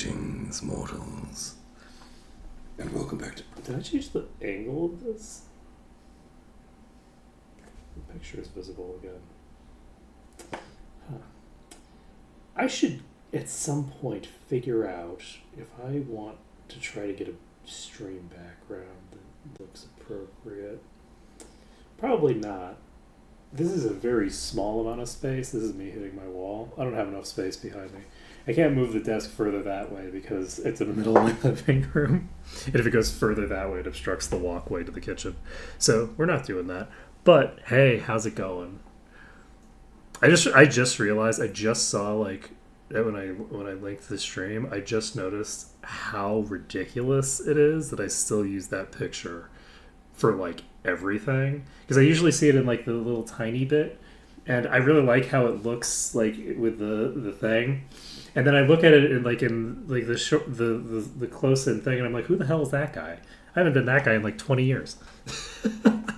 Greetings, mortals. And welcome back to... Did I change the angle of this? The picture is visible again. Huh. I should, at some point, figure out if I want to try to get a stream background that looks appropriate. Probably not. This is a very small amount of space. This is me hitting my wall. I don't have enough space behind me. I can't move the desk further that way because it's in the middle of my living room. And if it goes further that way, it obstructs the walkway to the kitchen. So we're not doing that. But hey, how's it going? I just realized, I just saw, like, when I linked the stream, I just noticed how ridiculous it is that I still use that picture for, like, everything. Because I usually see it in, like, the little tiny bit. And I really like how it looks, like, with the thing. And then I look at it in the close in thing, and I'm like, who the hell is that guy? I haven't been that guy in like 20 years. Let's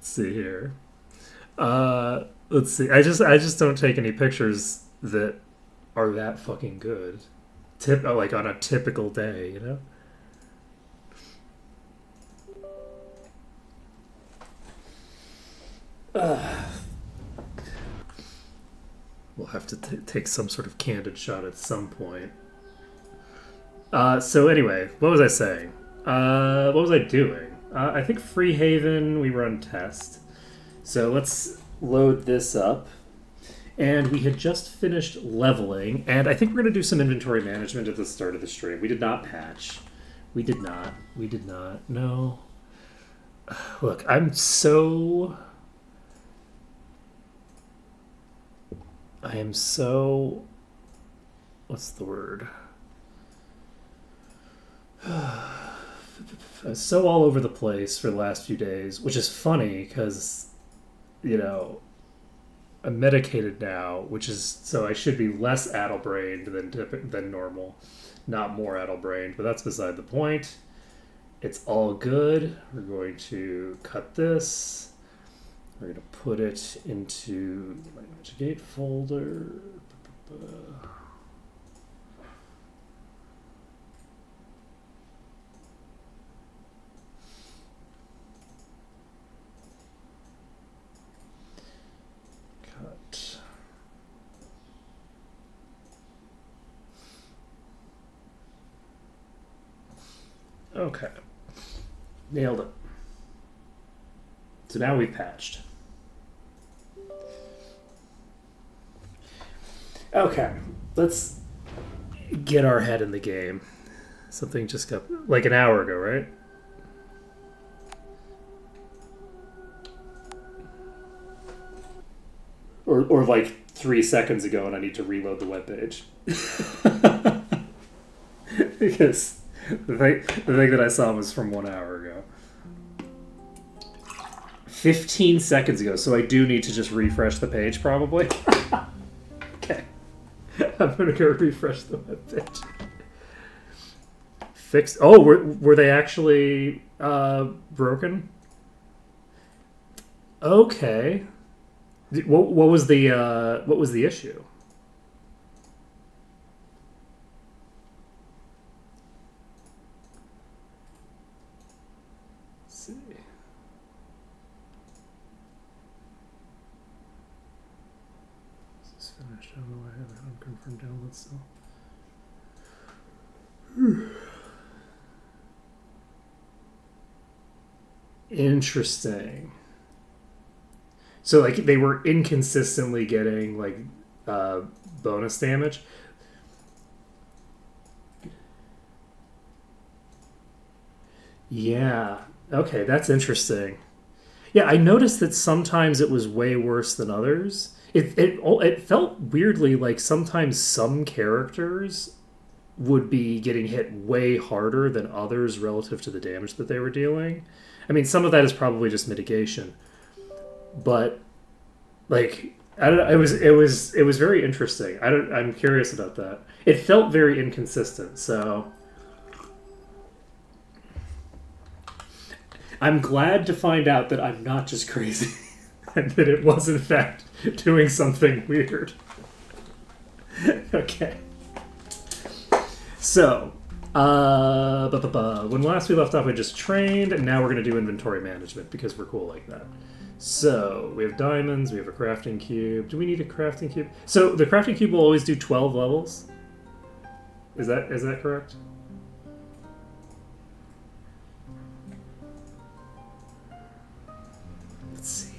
see here. Let's see. I just don't take any pictures that are that fucking good. Like on a typical day, you know? We'll have to take some sort of candid shot at some point. So anyway, what was I saying? What was I doing? I think Freehaven, we run test. So let's load this up. And we had just finished leveling, and I think we're going to do some inventory management at the start of the stream. We did not patch. We did not. No. Look, I am so... What's the word? I was so all over the place for the last few days, which is funny because, you know, I'm medicated now, which is, so I should be less addle-brained than normal, not more addle-brained, but that's beside the point. It's all good. We're going to cut this. We're going to put it into my Navigate folder. Cut. Okay. Nailed it. So now we've patched. Okay, let's get our head in the game. Something just got, like, an hour ago, right? Or like 3 seconds ago, and I need to reload the webpage. Because the thing that I saw was from 1 hour ago. 15 seconds ago, so I do need to just refresh the page, probably. Okay. I'm gonna go refresh the webpage. Fixed. Oh, were they actually broken? Okay. What was the issue? Let's see. This is finished. I don't know why I have an unconfirmed download still. Interesting. So, like, they were inconsistently getting, like, bonus damage. Yeah. Okay, that's interesting. Yeah, I noticed that sometimes it was way worse than others. It felt weirdly like sometimes some characters would be getting hit way harder than others relative to the damage that they were dealing. I mean, some of that is probably just mitigation. But, like, I don't know, it was very interesting. I'm curious about that. It felt very inconsistent, so I'm glad to find out that I'm not just crazy and that it was in fact doing something weird. Okay. So, when last we left off, we just trained, and now we're going to do inventory management because we're cool like that. So, we have diamonds, we have a crafting cube. Do we need a crafting cube? So, the crafting cube will always do 12 levels? Is that correct? Let's see.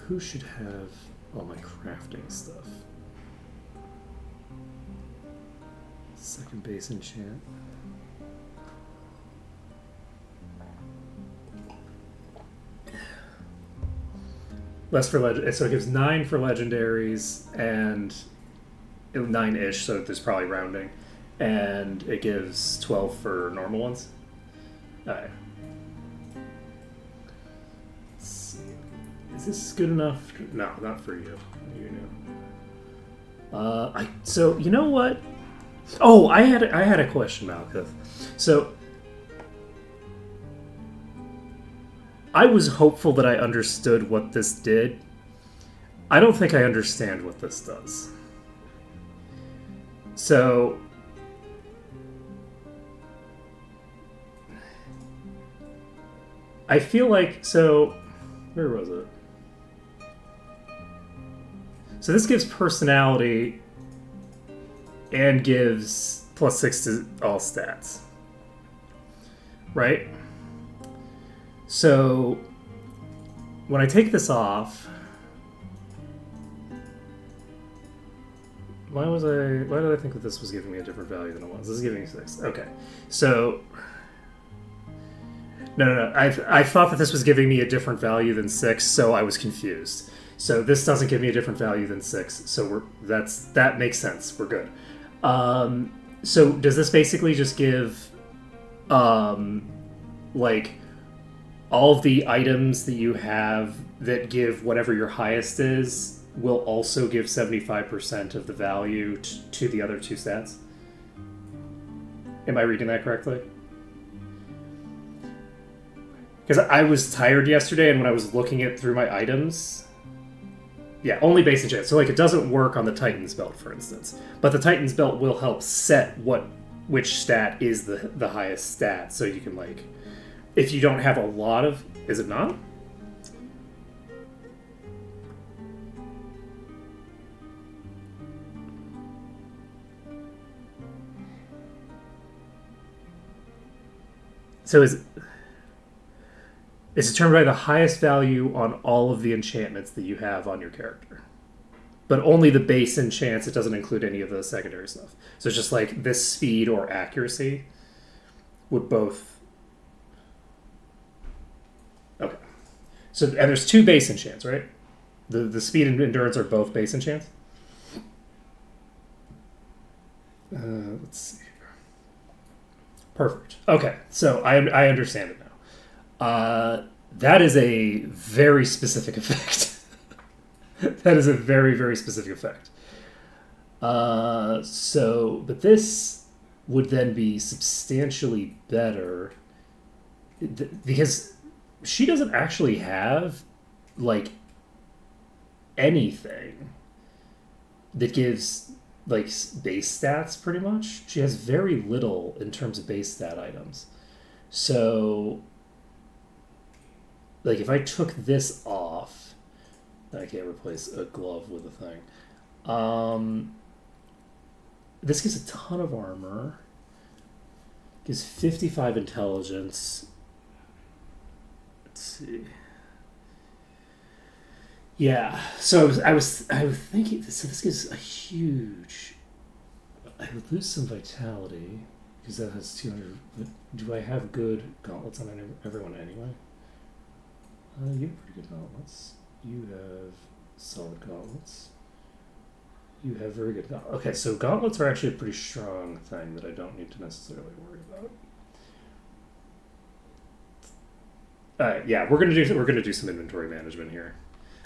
Who should have all my crafting stuff? Second base enchant. Less for legend, so it gives 9 for legendaries and 9-ish, so there's probably rounding, and it gives 12 for normal ones. Alright. Let's see. Is this good enough? No, not for you. You know. So you know what? Oh, I had a question, Malkuth. So I was hopeful that I understood what this did. I don't think I understand what this does. So I feel like, so where was it? So this gives personality and gives +6 to all stats. Right? So when I take this off, why did I think that this was giving me a different value than it was? This is giving me 6. Okay. So no. I thought that this was giving me a different value than 6, so I was confused. So this doesn't give me a different value than 6, so that makes sense. We're good. So does this basically just give like all of the items that you have that give whatever your highest is will also give 75% of the value to the other 2 stats? Am I reading that correctly? Because I was tired yesterday, and when I was looking at through my items, yeah, only base enchant. So like it doesn't work on the Titan's belt, for instance, but the Titan's belt will help set which stat is the highest stat. So you can, like, if you don't have a lot of, is it not? So it's determined by the highest value on all of the enchantments that you have on your character. But only the base enchants, it doesn't include any of the secondary stuff. So it's just like this speed or accuracy would both... Okay. So, and there's 2 base enchants, right? The speed and endurance are both base enchants? Let's see. Perfect. Okay, so I understand it now. That is a very specific effect. That is a very, very specific effect. But this would then be substantially better because she doesn't actually have, like, anything that gives, like, base stats, pretty much. She has very little in terms of base stat items. So, like, if I took this off, I can't replace a glove with a thing. This gives a ton of armor. Gives 55 intelligence. Let's see. Yeah, so I was thinking, so this gives a huge... I would lose some vitality, because that has 200... Do I have good gauntlets on everyone anyway? You have pretty good gauntlets. You have solid gauntlets. You have very good gauntlets. Okay, so gauntlets are actually a pretty strong thing that I don't need to necessarily worry about. Alright, yeah, we're gonna do some inventory management here.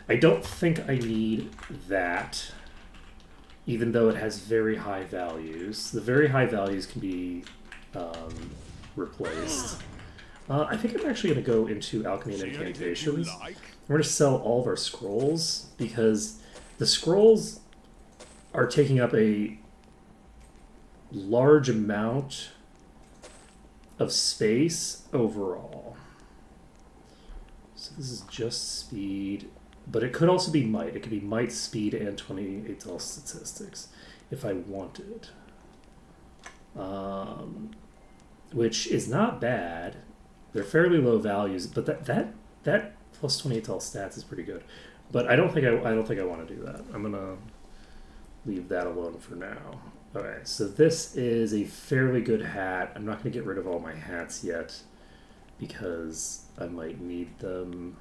I don't think I need that, even though it has very high values. The very high values can be replaced. I think I'm actually going to go into Alchemy and Incantations. We're going to sell all of our scrolls, because the scrolls are taking up a large amount of space overall. So this is just speed, but it could also be might. It could be might, speed, and 28 tall statistics if I wanted. Which is not bad. They're fairly low values, but that plus 28 tall stats is pretty good. But I don't think I want to do that. I'm gonna leave that alone for now. Okay, so this is a fairly good hat. I'm not gonna get rid of all my hats yet because I might need them.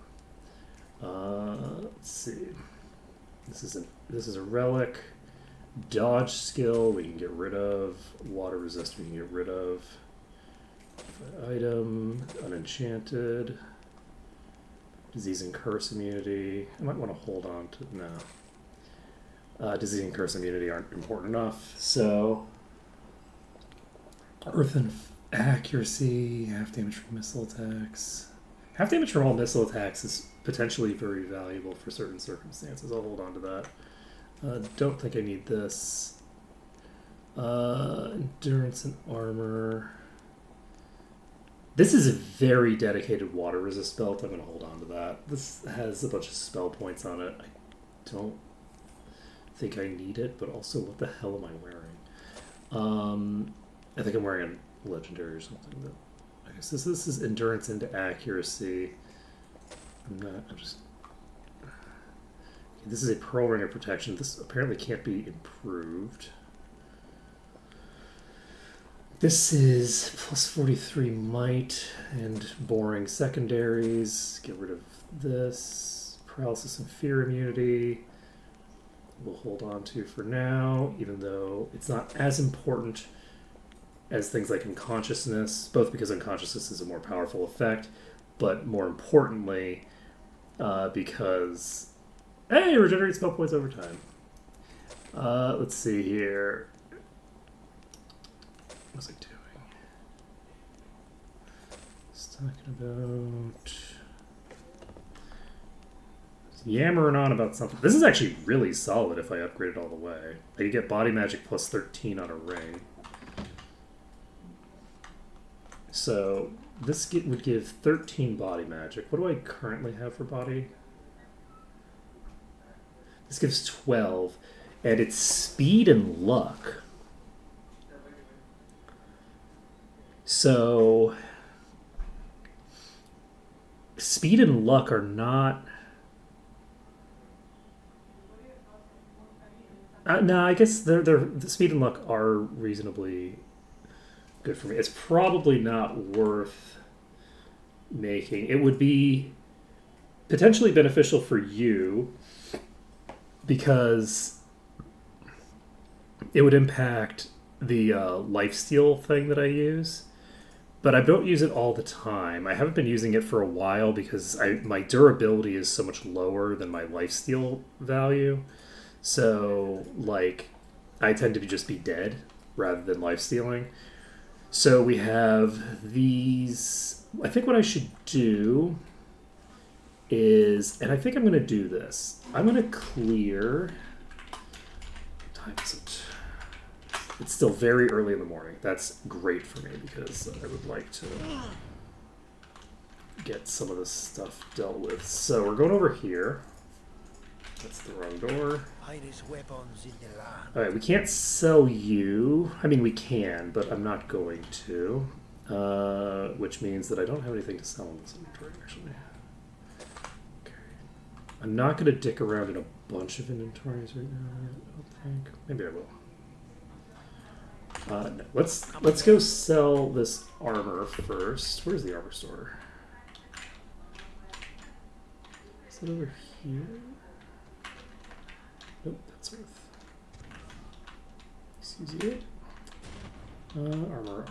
Let's see. This is a relic. Dodge skill we can get rid of. Water resist we can get rid of. Item, unenchanted. Disease and curse immunity. I might want to hold on to no. Disease and curse immunity aren't important enough. So earth and accuracy, half damage from missile attacks. Half damage from all missile attacks is potentially very valuable for certain circumstances. I'll hold on to that. Don't think I need this. Endurance and armor. This is a very dedicated water resist belt. I'm going to hold on to that. This has a bunch of spell points on it. I don't think I need it, but also what the hell am I wearing? I think I'm wearing a legendary or something. But I guess this is endurance into accuracy. This is a pearl ring of protection. This apparently can't be improved. This is plus 43 might and boring secondaries. Get rid of this. Paralysis and fear immunity. We'll hold on to for now, even though it's not as important as things like unconsciousness, both because unconsciousness is a more powerful effect, but more importantly, because, hey, regenerate spell points over time. Let's see here. What was I doing? Just talking about... yammering on about something. This is actually really solid if I upgrade it all the way. I could get body magic plus 13 on a ring. So this would give 13 body magic. What do I currently have for body? This gives 12. And it's speed and luck. So speed and luck are not... no, I guess the speed and luck are reasonably good for me. It's probably not worth making. It would be potentially beneficial for you because it would impact the lifesteal thing that I use. But I don't use it all the time. I haven't been using it for a while because my durability is so much lower than my lifesteal value. So, like, I tend to just be dead rather than lifestealing. So we have these... I think what I should do is... and I think I'm going to do this. I'm going to clear... what time is it? It's still very early in the morning. That's great for me because I would like to get some of this stuff dealt with. So we're going over here. That's the wrong door. Alright, we can't sell you. I mean, we can, but I'm not going to. Which means that I don't have anything to sell in this inventory, actually. Okay. I'm not going to dick around in a bunch of inventories right now, I don't think. Maybe I will. No. Let's go sell this armor first. Where's the armor store? Is it over here? Nope, that's worth. Excuse you. Armor.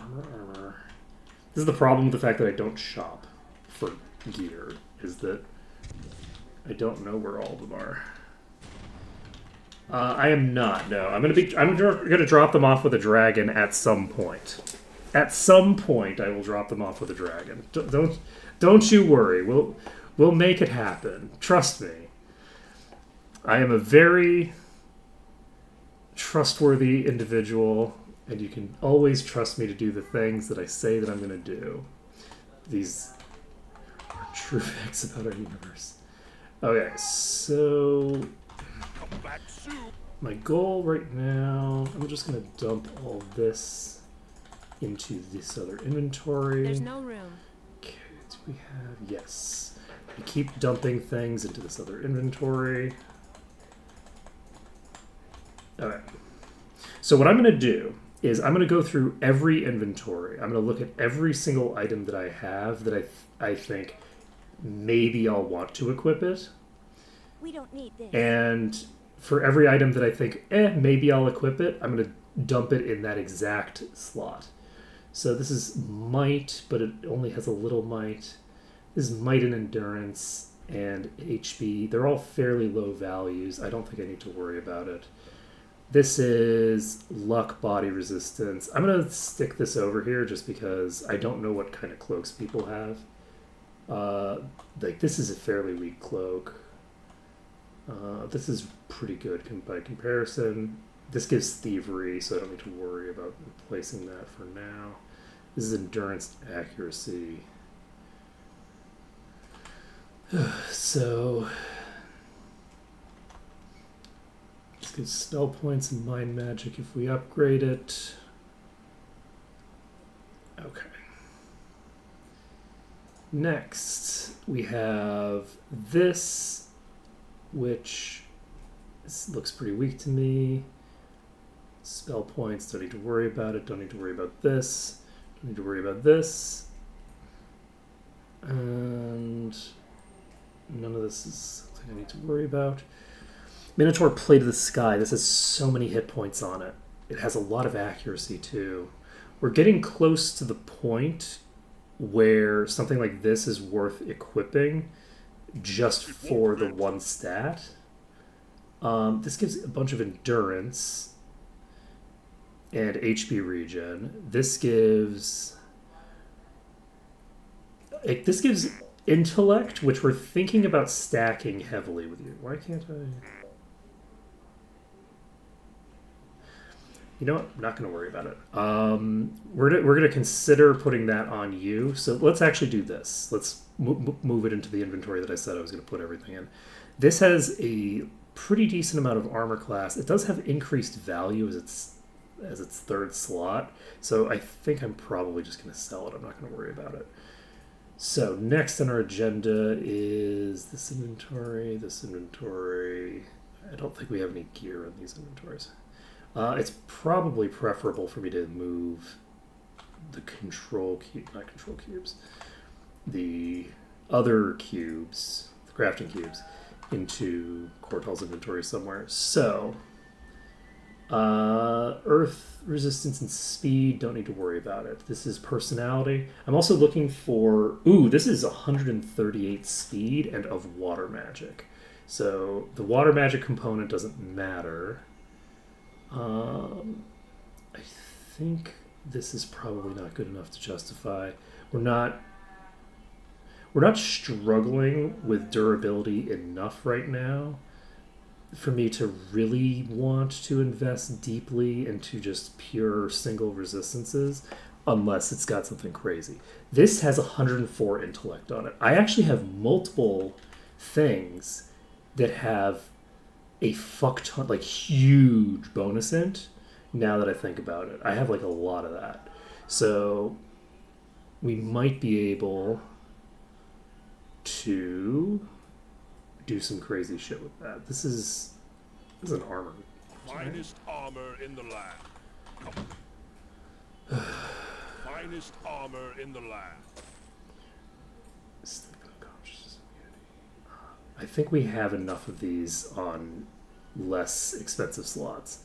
This is the problem with the fact that I don't shop for gear, is that I don't know where all of them are. I am not. No, I'm gonna drop them off with a dragon at some point. At some point, I will drop them off with a dragon. Don't you worry. We'll make it happen. Trust me. I am a very trustworthy individual. And you can always trust me to do the things that I say that I'm going to do. These are true facts about our universe. Okay, so my goal right now, I'm just going to dump all this into this other inventory. There's no room. Okay, do we have... Yes. We keep dumping things into this other inventory. Okay. So what I'm going to do is I'm going to go through every inventory. I'm going to look at every single item that I have that I think maybe I'll want to equip it. We don't need this. And for every item that I think, maybe I'll equip it, I'm going to dump it in that exact slot. So this is might, but it only has a little might. This is might and endurance and HP. They're all fairly low values. I don't think I need to worry about it. This is luck, body resistance. I'm going to stick this over here just because I don't know what kind of cloaks people have. Like this is a fairly weak cloak. This is pretty good by comparison. This gives thievery, so I don't need to worry about replacing that for now. This is endurance and accuracy. So... Get spell points and mind magic if we upgrade it. Okay. Next, we have this, which looks pretty weak to me. Spell points, don't need to worry about it. Don't need to worry about this. Don't need to worry about this. And none of this is something I need to worry about. Minotaur Plate of the Sky. This has so many hit points on it. It has a lot of accuracy, too. We're getting close to the point where something like this is worth equipping just for the one stat. This gives a bunch of endurance and HP regen. This gives intellect, which we're thinking about stacking heavily with you. Why can't I... You know what? I'm not going to worry about it. We're going to consider putting that on you. So let's actually do this. Let's move it into the inventory that I said I was going to put everything in. This has a pretty decent amount of armor class. It does have increased value as its third slot. So I think I'm probably just going to sell it. I'm not going to worry about it. So next on our agenda is this inventory, this inventory. I don't think we have any gear in these inventories. It's probably preferable for me to move the not control cubes, the other cubes, the crafting cubes, into Cortal's inventory somewhere. So, earth resistance and speed, don't need to worry about it. This is personality. I'm also looking for, this is 138 speed and of water magic. So the water magic component doesn't matter. I think this is probably not good enough to justify. We're not struggling with durability enough right now for me to really want to invest deeply into just pure single resistances unless it's got something crazy. This has 104 intellect on it. I actually have multiple things that have a fuck ton, like huge bonus int, now that I think about it. I have like a lot of that. So we might be able to do some crazy shit with that. This is an armor. Finest armor in the land. Finest armor in the land. Sleep unconscious immunity. I think we have enough of these on less expensive slots.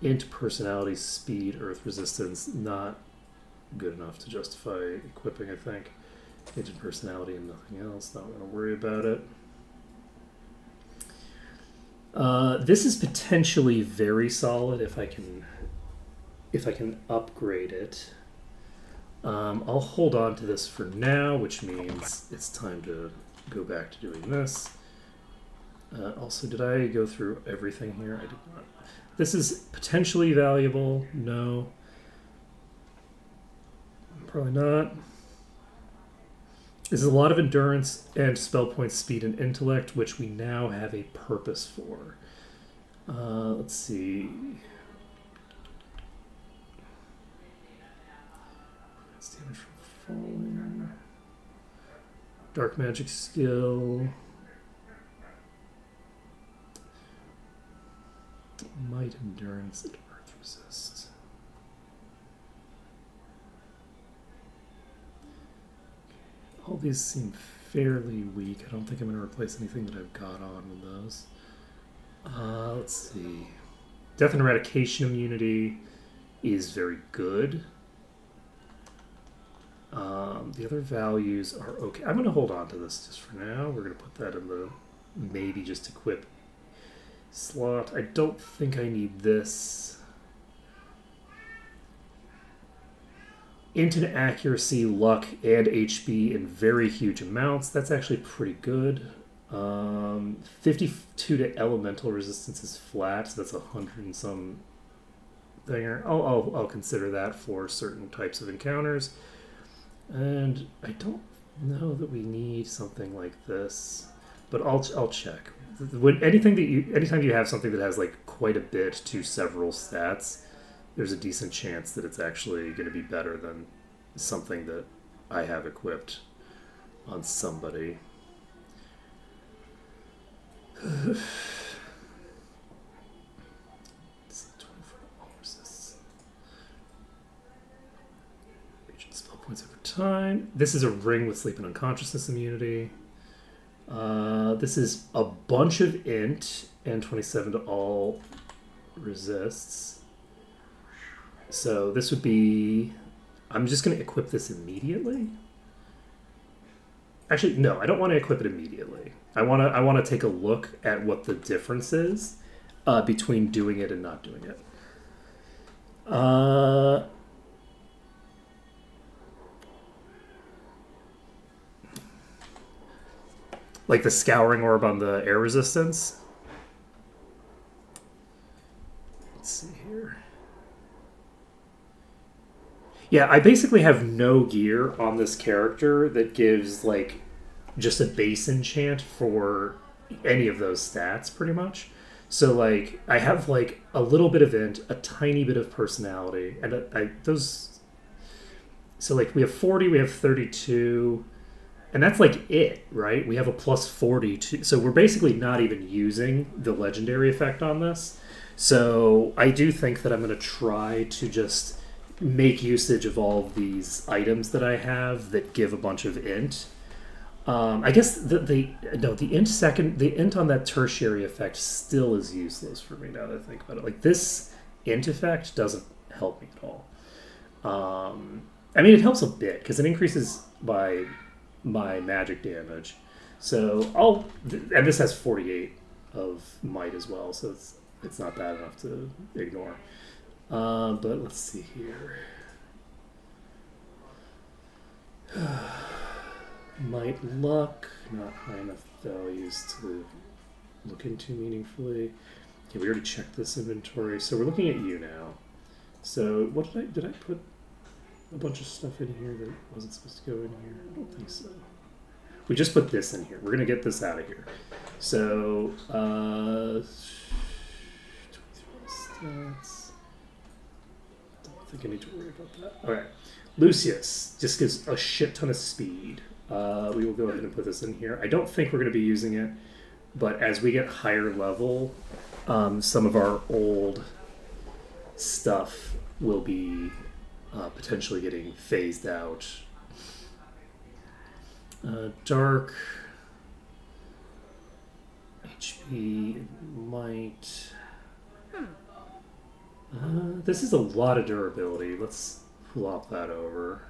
Int personality, speed, earth resistance, not good enough to justify equipping, I think. Int personality and nothing else, not going to worry about it. This is potentially very solid if I can upgrade it. I'll hold on to this for now, which means it's time to go back to doing this. Also, did I go through everything here? I did not. This is potentially valuable. No. Probably not. This is a lot of endurance and spell points, speed, and intellect, which we now have a purpose for. Let's see. That's damage from falling. Dark magic skill. Might, endurance, and earth resist. All these seem fairly weak. I don't think I'm going to replace anything that I've got on with those. Let's see. Death and eradication immunity is very good. The other values are okay. I'm going to hold on to this just for now. We're going to put that in the maybe just equip slot. I don't think I need this. Int and accuracy, luck, and HP in very huge amounts. That's actually pretty good. 52 to elemental resistance is flat, so that's 100 and some thinger. I'll consider that for certain types of encounters. And I don't know that we need something like this, but I'll check. Anytime you have something that has like quite a bit to several stats, there's a decent chance that it's actually going to be better than something that I have equipped on somebody. Regen spell points over time. This is a ring with sleep and unconsciousness immunity. This is a bunch of int and 27 to all resists. So this would be... I'm just going to equip this immediately. Actually, no, I don't want to equip it immediately. I want to take a look at what the difference is between doing it and not doing it. Like the scouring orb on the air resistance. Let's see here. Yeah, I basically have no gear on this character that gives, like, just a base enchant for any of those stats, pretty much. So, like, I have, like, a little bit of int, a tiny bit of personality, and those... So, like, we have 40, we have 32, and that's, like, it, right? We have a plus 40, so we're basically not even using the legendary effect on this. So, I do think that I'm going to try to just... make usage of all of these items that I have that give a bunch of int. I guess the int on that tertiary effect still is useless for me now that I think about it. Like, this int effect doesn't help me at all. I mean, it helps a bit because it increases by my magic damage. So and this has 48 of might as well, so it's not bad enough to ignore. But let's see here. Might, luck, not high enough values to look into meaningfully. Okay, we already checked this inventory, so we're looking at you now. So what did I put a bunch of stuff in here that wasn't supposed to go in here? I don't think so. We just put this in here. We're gonna get this out of here. So 23 stats. I think I need to worry about that. Okay. Lucius just gives a shit ton of speed. We will go ahead and put this in here. I don't think we're going to be using it, but as we get higher level, some of our old stuff will be potentially getting phased out. Dark, HP, might... this is a lot of durability. Let's flop that over.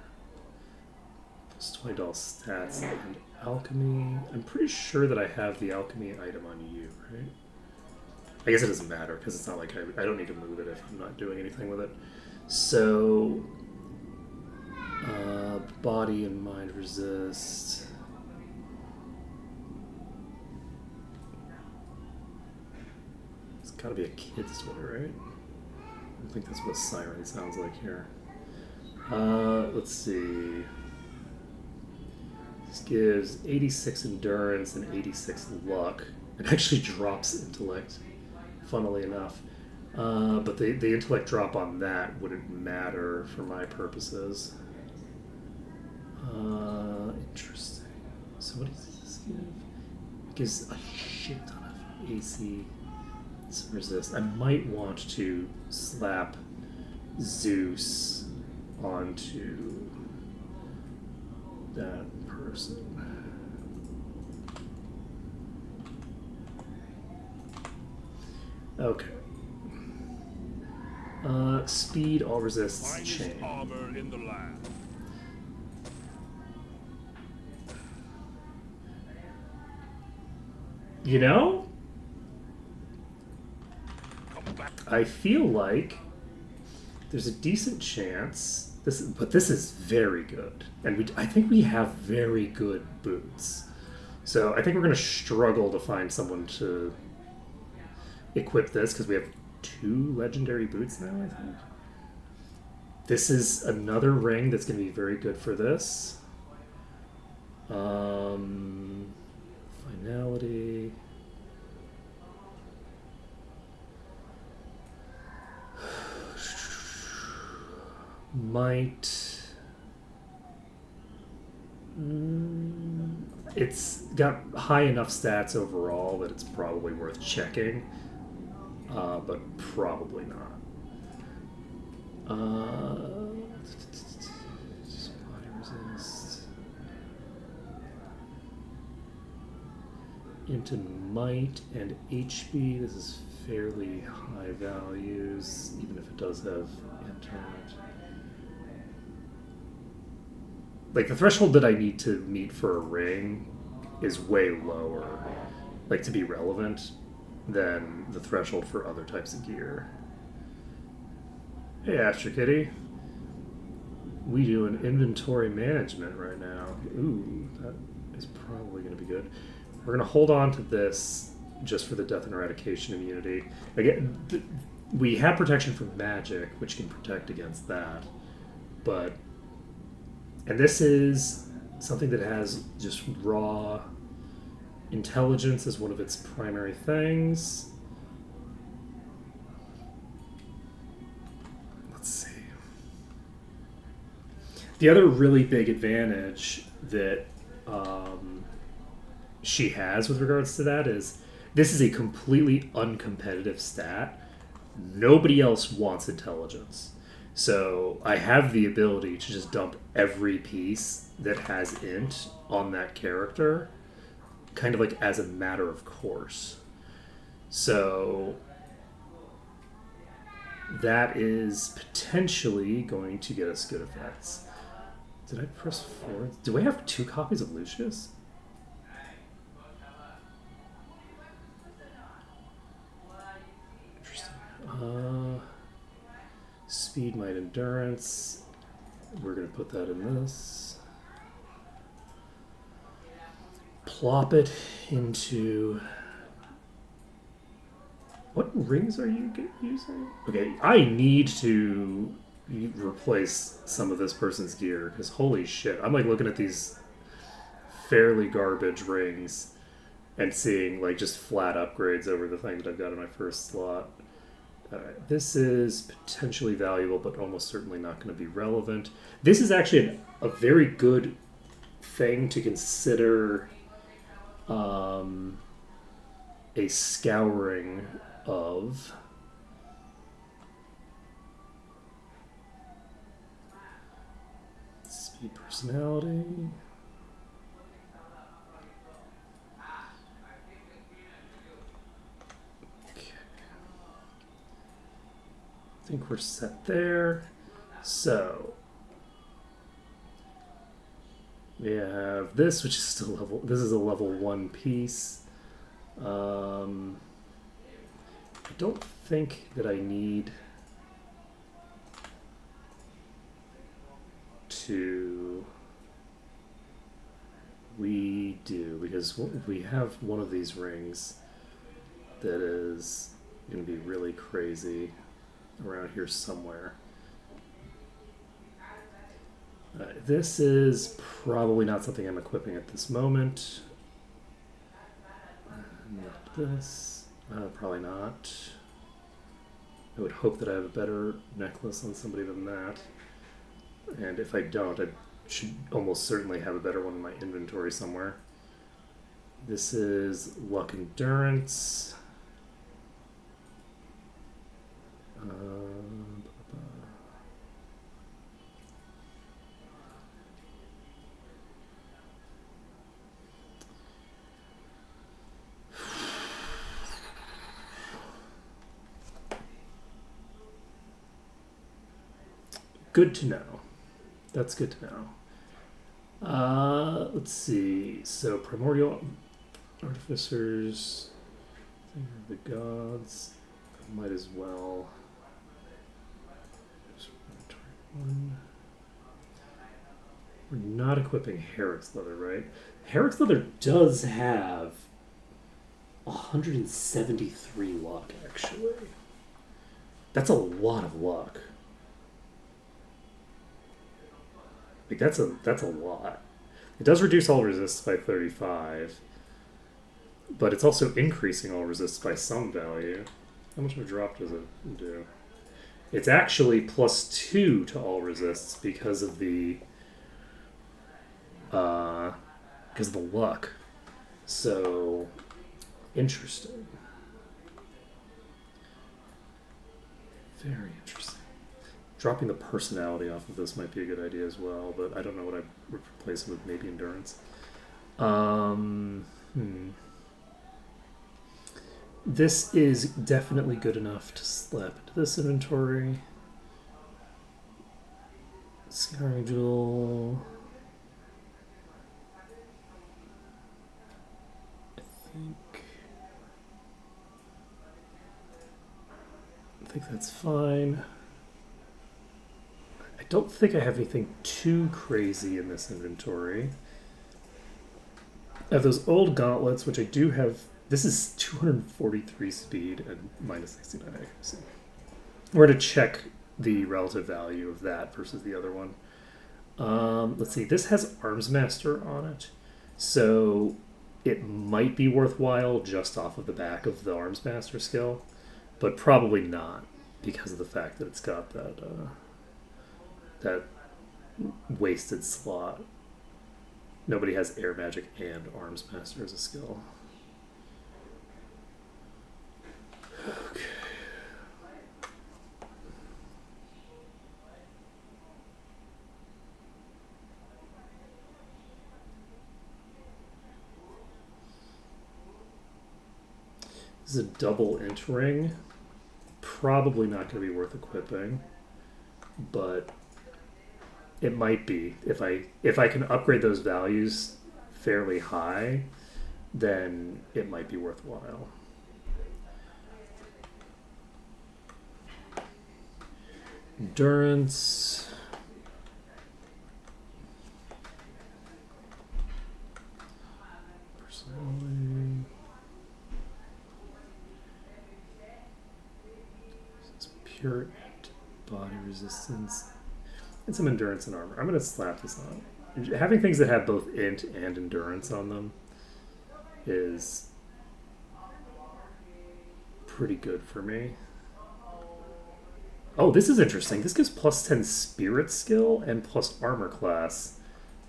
Plus $20 stats and alchemy. I'm pretty sure that I have the alchemy item on you, right? I guess it doesn't matter because it's not like I don't need to move it if I'm not doing anything with it. So, body and mind resist. gotta be a kid's toy, right? I think that's what a siren sounds like here. Let's see. This gives 86 endurance and 86 luck. It actually drops intellect, funnily enough. But the intellect drop on that wouldn't matter for my purposes. Interesting. So what does this give? It gives a shit ton of AC resist. I might want to slap Zeus onto that person. Okay. Speed, all resists, Finest chain. armor in the land. You know, Come back. I feel like there's a decent chance but this is very good, and I think we have very good boots. So I think we're going to struggle to find someone to equip this because we have 2 legendary boots now. I think this is another ring that's going to be very good for this. Finality. Might. It's got high enough stats overall that it's probably worth checking, but probably not. Body resist. Into might and HP. This is fairly high values, even if it does have internet. Like, the threshold that I need to meet for a ring is way lower, like, to be relevant than the threshold for other types of gear. Hey, Astro Kitty. We do an inventory management right now. Ooh, that is probably going to be good. We're going to hold on to this just for the death and eradication immunity. Again, we have protection from magic, which can protect against that, but... And this is something that has just raw intelligence as one of its primary things. Let's see. The other really big advantage that she has with regards to that is this is a completely uncompetitive stat. Nobody else wants intelligence. So I have the ability to just dump every piece that has int on that character, kind of like as a matter of course. So that is potentially going to get us good effects. Did I press forward? Do I have 2 copies of Lucius? Interesting. Speed, might, endurance. We're going to put that in this. Plop it into... What rings are you using? Okay, I need to replace some of this person's gear, because holy shit, I'm like looking at these fairly garbage rings and seeing like just flat upgrades over the thing that I've got in my first slot. Alright, this is potentially valuable, but almost certainly not going to be relevant. This is actually a very good thing to consider a scouring of. Speed, personality. I think we're set there. So we have this, which is still level. This is a level 1 piece. I don't think that I need to. We do, because we have one of these rings that is going to be really crazy around here somewhere. This is probably not something I'm equipping at this moment. Not this. Probably not. I would hope that I have a better necklace on somebody than that. And if I don't, I should almost certainly have a better one in my inventory somewhere. This is Luck Endurance. Good to know. That's good to know. Let's see. So, Primordial Artificers, Finger of the Gods. Might as well. We're not equipping Herrick's Leather, right? Herrick's Leather does have 173 luck, actually. That's a lot of luck. Like that's a lot. It does reduce all resists by 35, but it's also increasing all resists by some value. How much of a drop does it do? It's actually +2 to all resists because of the luck. So interesting. Very interesting. Dropping the personality off of this might be a good idea as well, but I don't know what I'd replace it with. Maybe endurance. This is definitely good enough to slap into this inventory. Scouring Jewel. I think that's fine. I don't think I have anything too crazy in this inventory. I have those old gauntlets, which I do have. This is 243 speed and -69 accuracy. We're going to check the relative value of that versus the other one. Let's see. This has Arms Master on it, so it might be worthwhile just off of the back of the Arms Master skill, but probably not because of the fact that it's got that wasted slot. Nobody has Air Magic and Arms Master as a skill. Okay. This is a double int ring. Probably not going to be worth equipping, but it might be. If I can upgrade those values fairly high, then it might be worthwhile. Endurance. Personality. This is pure body resistance. And some endurance and armor. I'm going to slap this on. Having things that have both int and endurance on them is pretty good for me. Oh, this is interesting. This gives +10 spirit skill and plus armor class.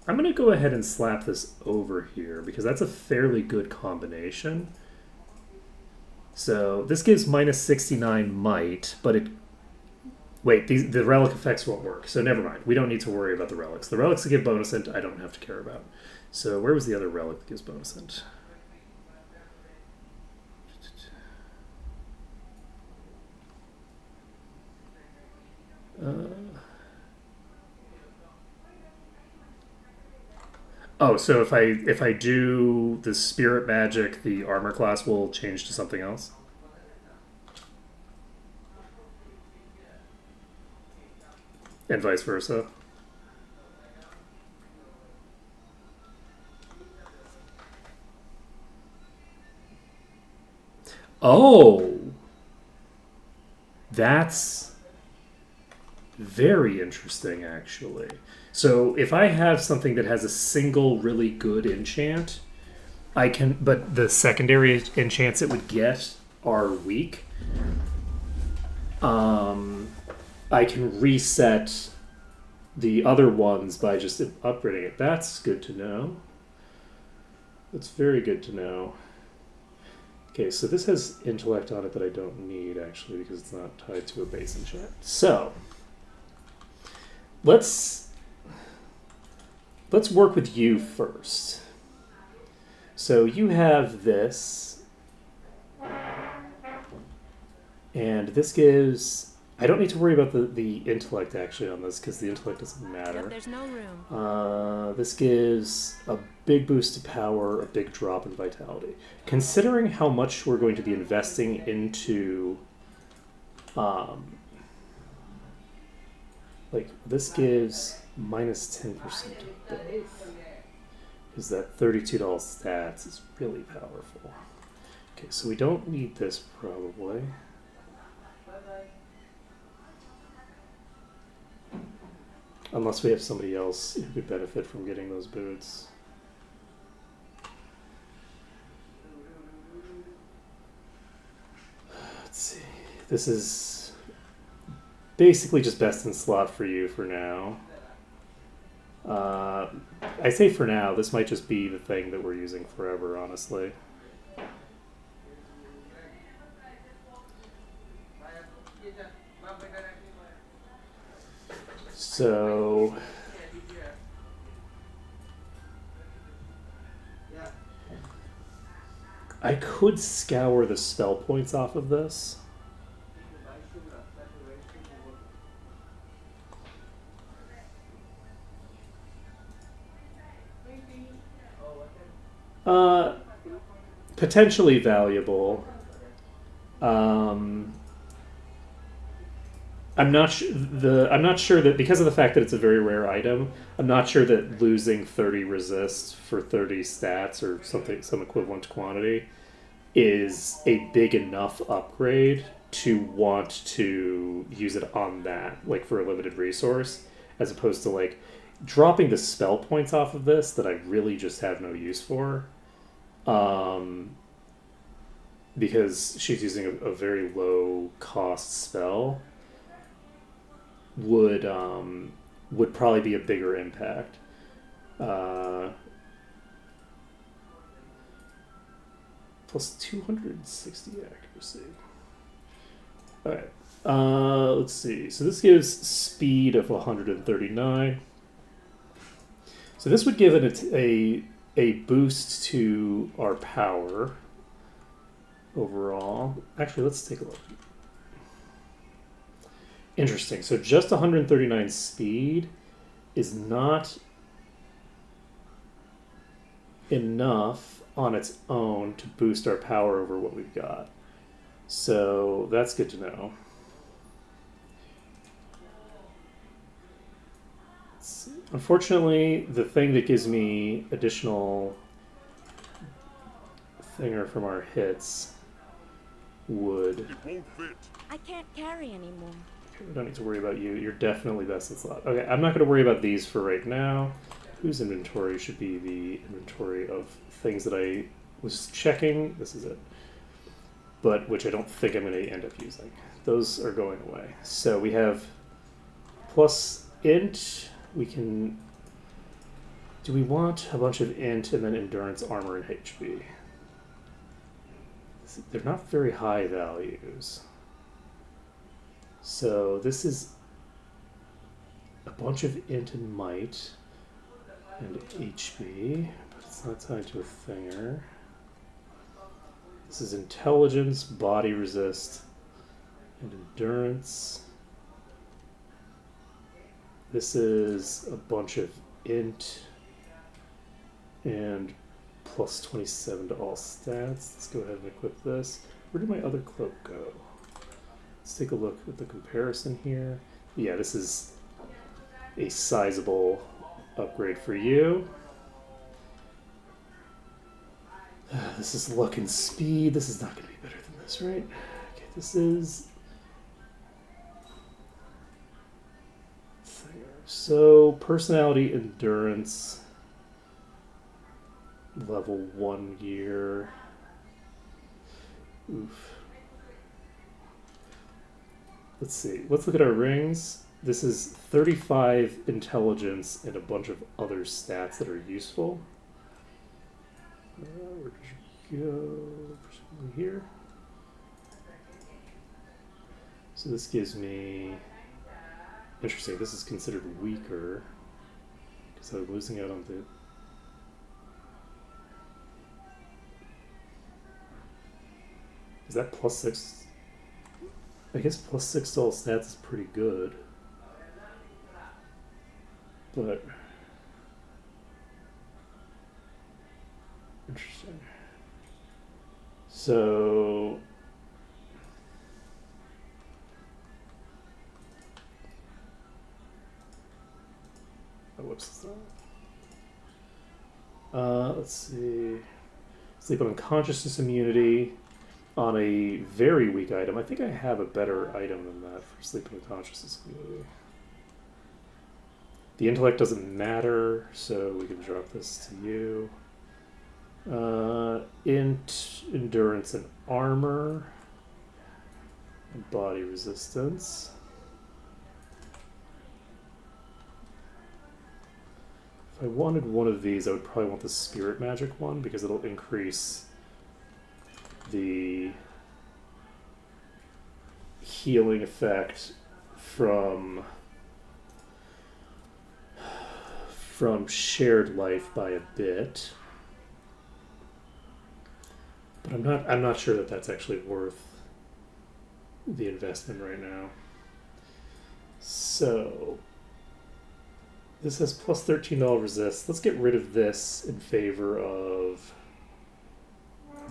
I'm going to go ahead and slap this over here because that's a fairly good combination. So this gives -69 might, but it... Wait, the relic effects won't work, so never mind. We don't need to worry about the relics. The relics that give bonus int, I don't have to care about. So where was the other relic that gives bonus int? Oh, so if I do the spirit magic, the armor class will change to something else? And vice versa. Oh, That's very interesting, actually. So if I have something that has a single really good enchant, I can, but the secondary enchants it would get are weak. I can reset the other ones by just upgrading it. That's good to know. That's very good to know. Okay, so this has intellect on it that I don't need, actually, because it's not tied to a base enchant. So, let's work with you first. So you have this, and this gives... I don't need to worry about the intellect, actually, on this, because the intellect doesn't matter. Yep, there's no room. This gives a big boost to power, a big drop in vitality. Considering how much we're going to be investing into... like, this gives minus 10% of both. Because that $32 stats is really powerful. Okay, so we don't need this, probably. Unless we have somebody else who could benefit from getting those boots. Let's see. This is basically just best in slot for you for now. I say for now, this might just be the thing that we're using forever, honestly. So... I could scour the spell points off of this. Potentially valuable. I'm not sure that, because of the fact that it's a very rare item, I'm not sure that losing 30 resist for 30 stats or some equivalent quantity is a big enough upgrade to want to use it on that, like for a limited resource, as opposed to like dropping the spell points off of this that I really just have no use for. Because she's using a very low cost spell would probably be a bigger impact. Plus 260 accuracy. Alright. Let's see. So this gives speed of 139. So this would give it a boost to our power overall. Actually, let's take a look. Interesting. So just 139 speed is not enough on its own to boost our power over what we've got. So that's good to know. Unfortunately, the thing that gives me additional thinger from our hits would... It won't fit. I can't carry anymore. Okay, we don't need to worry about you. You're definitely best in slot. Okay, I'm not going to worry about these for right now. Whose inventory should be the inventory of things that I was checking? This is it. But which I don't think I'm going to end up using. Those are going away. So we have plus int. We can... Do we want a bunch of int and then endurance, armor, and HP? They're not very high values. So this is a bunch of int and might and HP, but it's not tied to a thinger. This is intelligence, body resist, and endurance. This is a bunch of int and plus 27 to all stats. Let's go ahead and equip this. Where did my other cloak go? Let's take a look at the comparison here. Yeah, this is a sizable upgrade for you. This is luck and speed. This is not going to be better than this, right? Okay, this is So, personality, endurance, level 1 gear. Oof. Let's see. Let's look at our rings. This is 35 intelligence and a bunch of other stats that are useful. Where did you go? Presumably here. So this gives me... Interesting, this is considered weaker because I'm losing out on the... Is that +6? I guess +6 to all stats is pretty good. But... Interesting. So... Oh, whoops. Let's see. Sleep on unconsciousness immunity on a very weak item. I think I have a better item than that for sleep on unconsciousness immunity. The intellect doesn't matter, so we can drop this to you. Endurance and armor. And body resistance. If I wanted one of these, I would probably want the spirit magic one because it'll increase the healing effect from shared life by a bit. But I'm not sure that that's actually worth the investment right now. So this has plus $13 resist. Let's get rid of this in favor of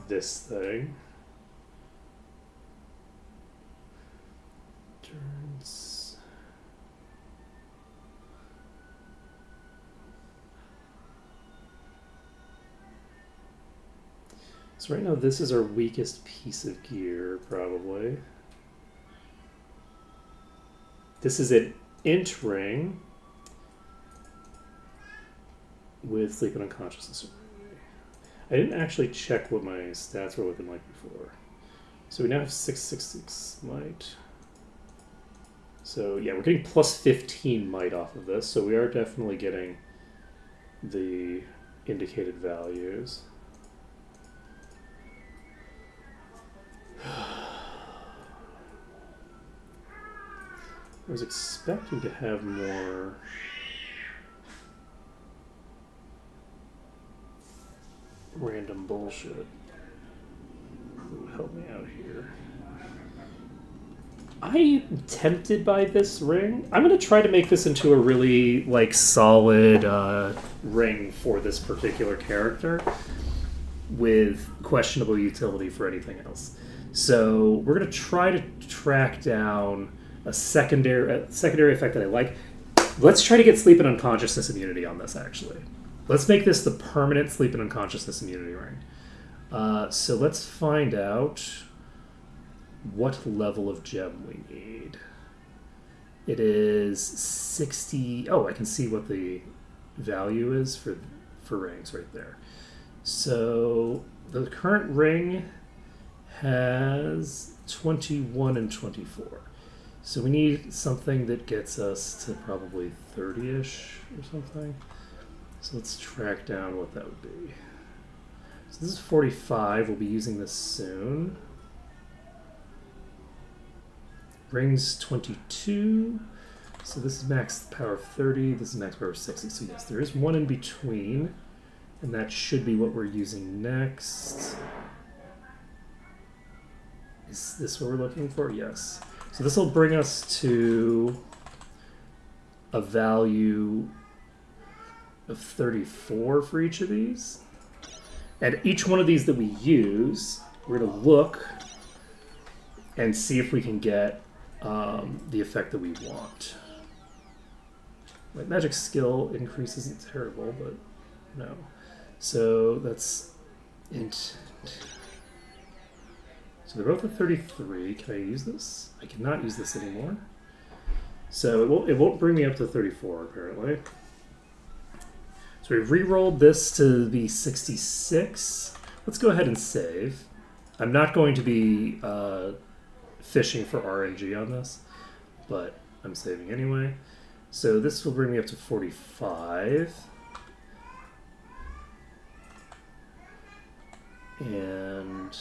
this thing. Turns. So right now this is our weakest piece of gear, probably. This is an int ring with sleep and unconsciousness. I didn't actually check what my stats were looking like before. So we now have 666 might. So yeah, we're getting plus 15 might off of this, so we are definitely getting the indicated values. I was expecting to have more random bullshit. Ooh, help me out here. I'm tempted by this ring. I'm going to try to make this into a really solid ring for this particular character with questionable utility for anything else. So we're going to try to track down a secondary effect that I like. Let's try to get sleep and unconsciousness immunity on this, actually. Let's make this the permanent sleep and unconsciousness immunity ring. So let's find out what level of gem we need. It is 60... Oh, I can see what the value is for rings right there. So the current ring has 21 and 24. So we need something that gets us to probably 30-ish or something. So let's track down what that would be. So this is 45. We'll be using this soon. Rings 22. So this is max power of 30. This is max power of 60. So yes, there is one in between. And that should be what we're using next. Is this what we're looking for? Yes. So this will bring us to a value of 34 for each of these. And each one of these that we use, we're going to look and see if we can get the effect that we want. My magic skill increase isn't terrible, but no. So that's int. So they're both at 33. Can I use this? I cannot use this anymore. So it won't bring me up to 34 apparently. So we re-rolled this to be 66. Let's go ahead and save. I'm not going to be fishing for RNG on this, but I'm saving anyway. So this will bring me up to 45. And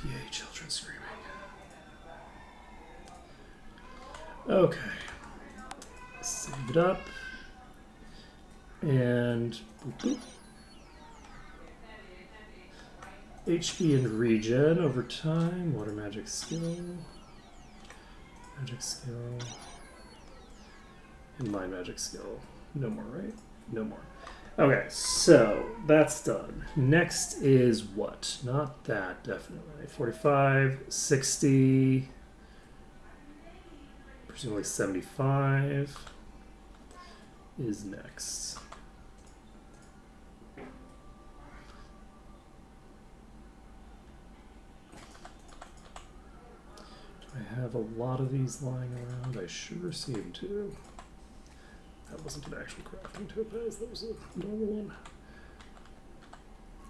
yay, children screaming. Okay. Save it up. And boop, boop. HP and regen over time. Water magic skill. Magic skill. And mind magic skill. No more, right? No more. Okay, so that's done. Next is what? Not that, definitely. 45, 60, presumably 75 is next. Do I have a lot of these lying around? I sure seem to. That wasn't an actual crafting topaz, that was a normal one.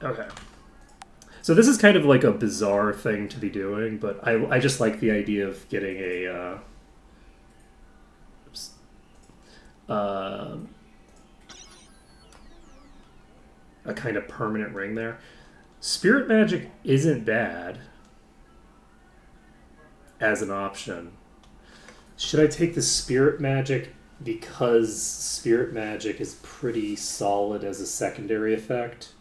Okay. So this is kind of like a bizarre thing to be doing, but I just like the idea of getting a kind of permanent ring there. Spirit magic isn't bad as an option. Should I take the spirit magic because spirit magic is pretty solid as a secondary effect?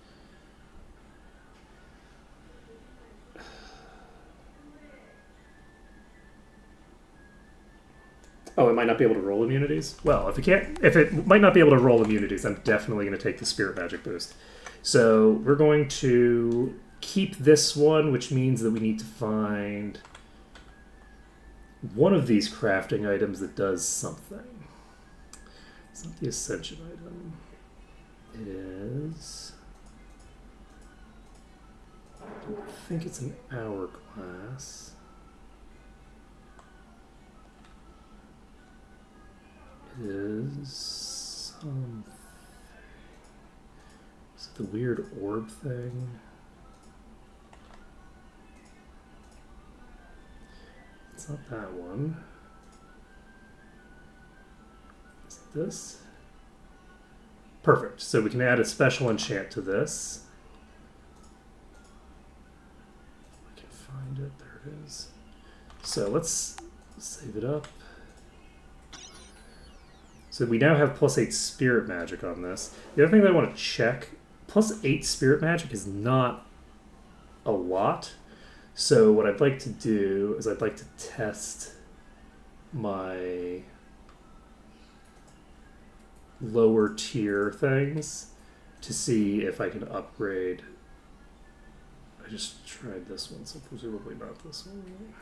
Oh, it might not be able to roll immunities? Well, if it might not be able to roll immunities, I'm definitely going to take the spirit magic boost. So we're going to keep this one, which means that we need to find one of these crafting items that does something. It's not the ascension item. It is... I don't think it's an hourglass. It is something. Is it the weird orb thing? It's not that one. Is it this? Perfect. So we can add a special enchant to this. I can find it. There it is. So let's save it up. So we now have +8 spirit magic on this. The other thing that I want to check, +8 spirit magic is not a lot. So what I'd like to do is I'd like to test my lower tier things to see if I can upgrade. I just tried this one, so presumably not this one.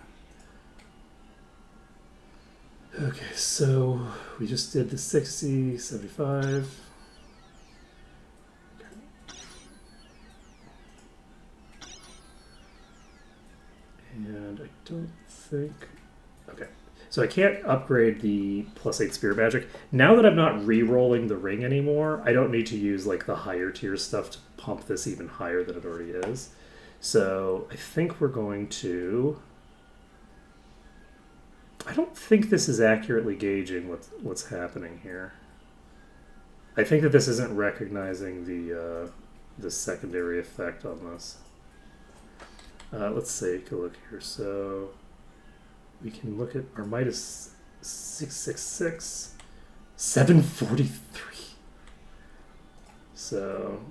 Okay, so we just did the 60, 75. Okay. And I don't think... Okay, so I can't upgrade the +8 spirit magic. Now that I'm not re-rolling the ring anymore, I don't need to use like the higher tier stuff to pump this even higher than it already is. So I think we're going to... I don't think this is accurately gauging what's happening here. I think that this isn't recognizing the secondary effect on this. Let's take a look here. So we can look at our might is 666, 743. So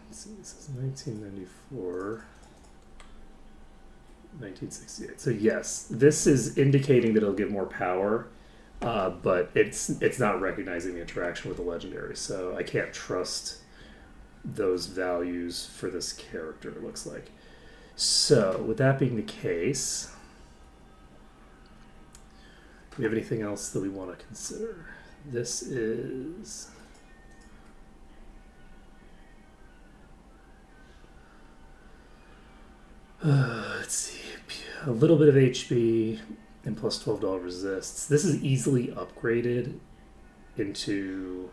let's see. This is 1994. 1968. So yes, this is indicating that it'll give more power, but it's not recognizing the interaction with the legendary. So I can't trust those values for this character. It looks like So, with that being the case, do we have anything else that we want to consider? This is... let's see. A little bit of HP and plus $12 resists. This is easily upgraded into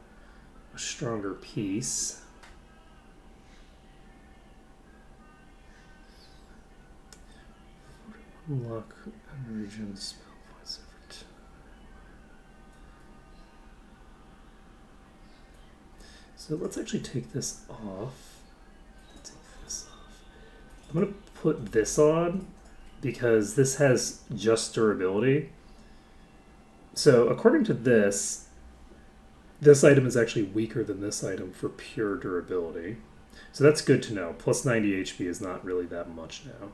a stronger piece. Unlock region spell points over time. So let's actually take this off. I'm going to put this on because this has just durability. So according to this item is actually weaker than this item for pure durability. So that's good to know. Plus 90 HP is not really that much now.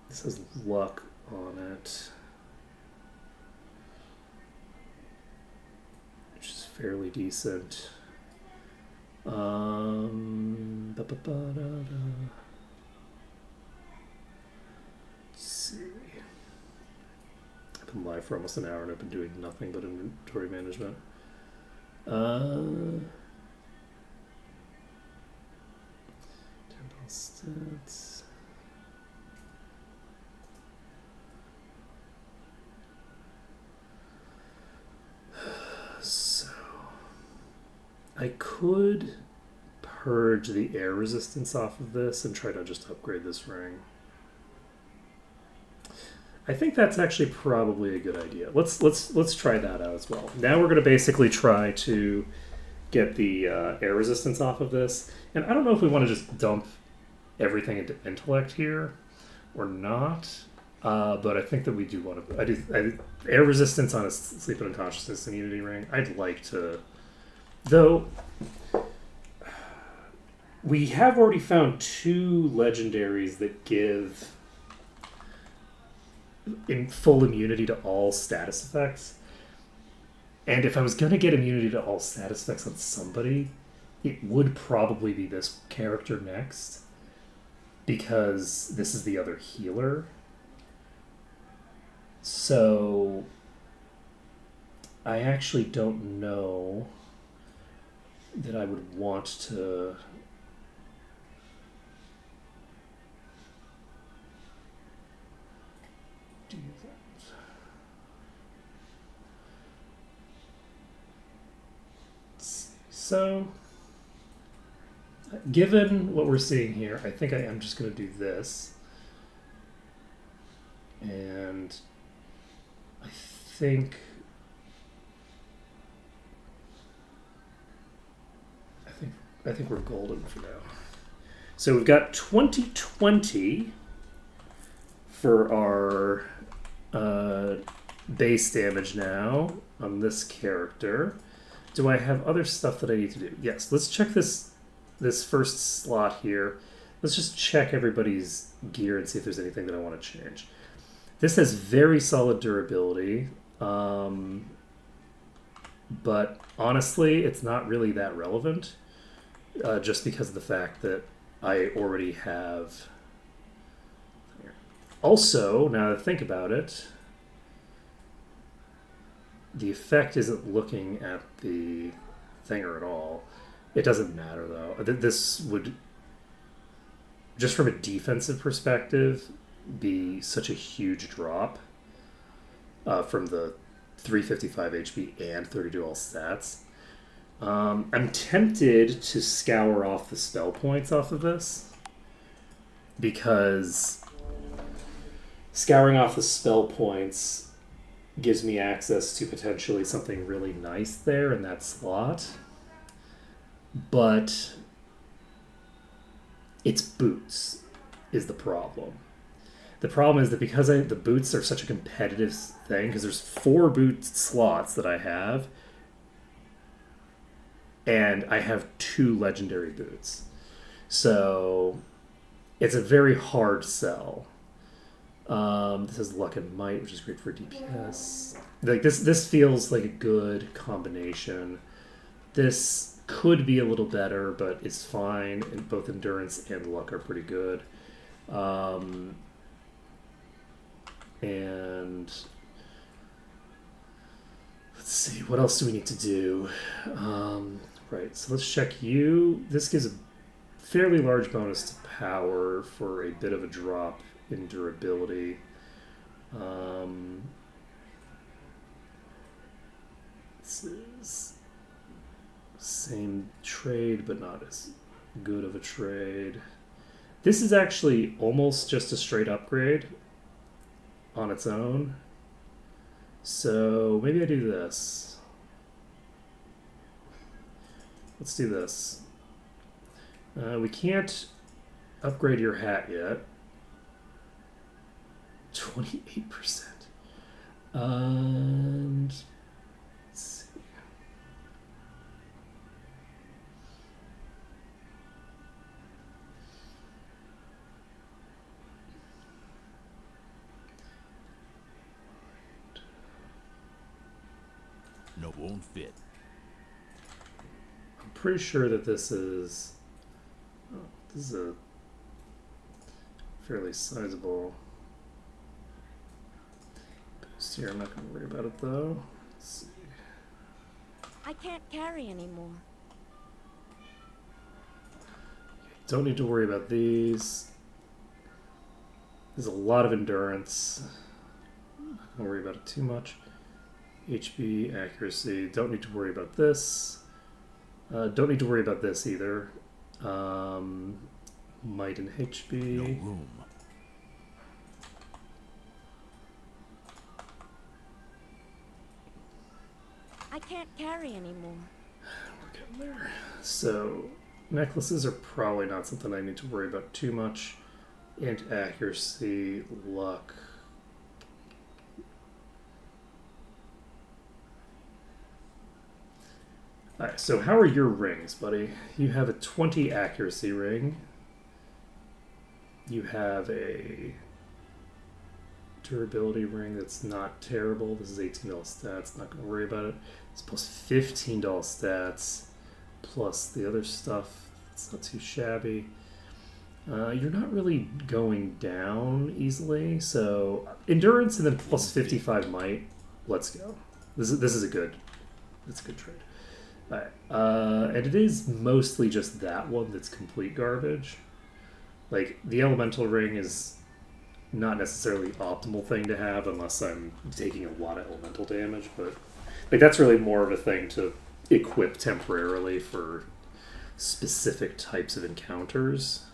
This has luck on it, which is fairly decent. Let's see. I've been live for almost an hour and I've been doing nothing but inventory management. 10 stats. So I could purge the air resistance off of this and try to just upgrade this ring. I think that's actually probably a good idea. Let's try that out as well. Now we're going to basically try to get the air resistance off of this. And I don't know if we want to just dump everything into intellect here or not. But I think that we do want to... air resistance on a sleep and unconsciousness immunity ring. I'd like to... Though... We have already found 2 legendaries that give in full immunity to all status effects. And if I was going to get immunity to all status effects on somebody, it would probably be this character next. Because this is the other healer. So I actually don't know that I would want to do that. So, given what we're seeing here, I think I am just going to do this. And I think we're golden for now. So we've got 2020 for our base damage now on this character. Do I have other stuff that I need to do? Yes, let's check this first slot here. Let's just check everybody's gear and see if there's anything that I want to change. This has very solid durability, but honestly, it's not really that relevant, just because of the fact that I already have... Also, now that I think about it, the effect isn't looking at the thinger at all. It doesn't matter, though. This would, just from a defensive perspective, be such a huge drop from the 355 HP and 32 all stats. I'm tempted to scour off the spell points off of this, because scouring off the spell points gives me access to potentially something really nice there in that slot. But its boots is the problem. The problem is that because the boots are such a competitive thing, because there's 4 boot slots that I have, and I have 2 legendary boots. So it's a very hard sell. This is Luck and Might, which is great for DPS. Like this feels like a good combination. This could be a little better, but it's fine. And both endurance and luck are pretty good. And let's see, what else do we need to do? Right, so let's check you. This gives a fairly large bonus to power for a bit of a drop in durability. This is same trade, but not as good of a trade. This is actually almost just a straight upgrade on its own. So maybe I do this. Let's do this. We can't upgrade your hat yet. 28%. And let's see. No, won't fit. I'm pretty sure that this is a fairly sizable boost here. I'm not going to worry about it though. Let's see. I can't carry anymore. Don't need to worry about these. There's a lot of endurance. I'm not going to worry about it too much. HB, accuracy. Don't need to worry about this. Don't need to worry about this either. Might and HB. No room. I can't carry anymore. We're getting there. So, necklaces are probably not something I need to worry about too much. And accuracy, luck. Alright, so how are your rings, buddy? You have a 20 accuracy ring. You have a durability ring that's not terrible. This is $18 stats, not going to worry about it. It's plus $15 stats, plus the other stuff. It's not too shabby. You're not really going down easily, so endurance and then plus 55 might. Let's go. This is a good trade. Alright, and it is mostly just that one that's complete garbage. Like, the elemental ring is not necessarily the optimal thing to have unless I'm taking a lot of elemental damage, but like that's really more of a thing to equip temporarily for specific types of encounters.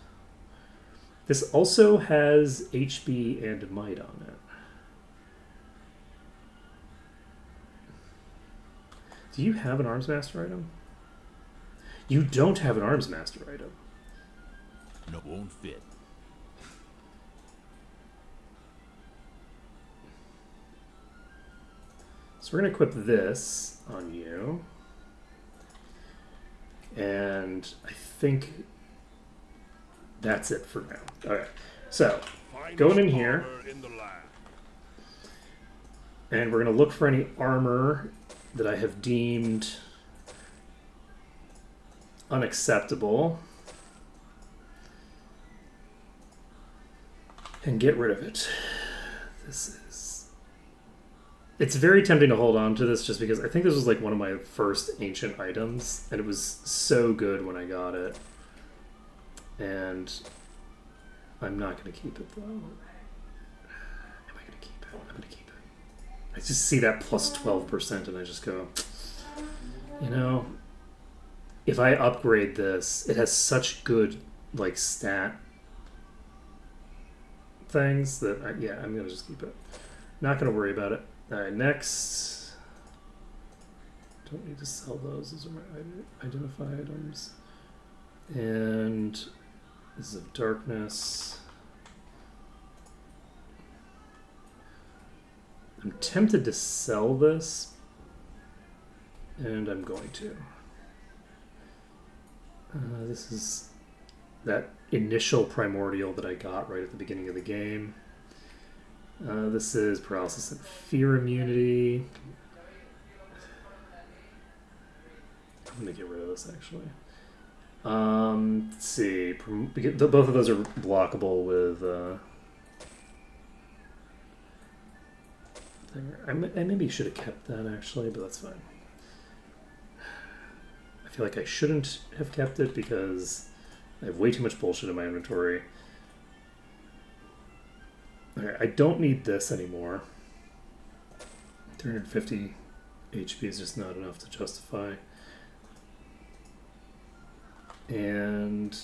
This also has HB and might on it. Do you have an Arms Master item? You don't have an Arms Master item. No, won't fit. So we're going to equip this on you. And I think that's it for now. Okay, so going in here, and we're going to look for any armor that I have deemed unacceptable and get rid of it. It's very tempting to hold on to this just because I think this was like one of my first ancient items and it was so good when I got it. And I'm not going to keep it though. Am I going to keep it? I'm going to keep it. I just see that plus 12% and I just go, you know, if I upgrade this, it has such good like stat things that I'm going to just keep it. Not going to worry about it. Alright, next. Don't need to sell those. Those are my identify items. And this is of darkness. I'm tempted to sell this, and I'm going to. This is that initial primordial that I got right at the beginning of the game. This is paralysis and fear immunity. I'm gonna get rid of this actually. Let's see. Both of those are blockable with. I maybe should have kept that actually, but that's fine. I feel like I shouldn't have kept it because I have way too much bullshit in my inventory. Alright, I don't need this anymore. 350 HP is just not enough to justify. And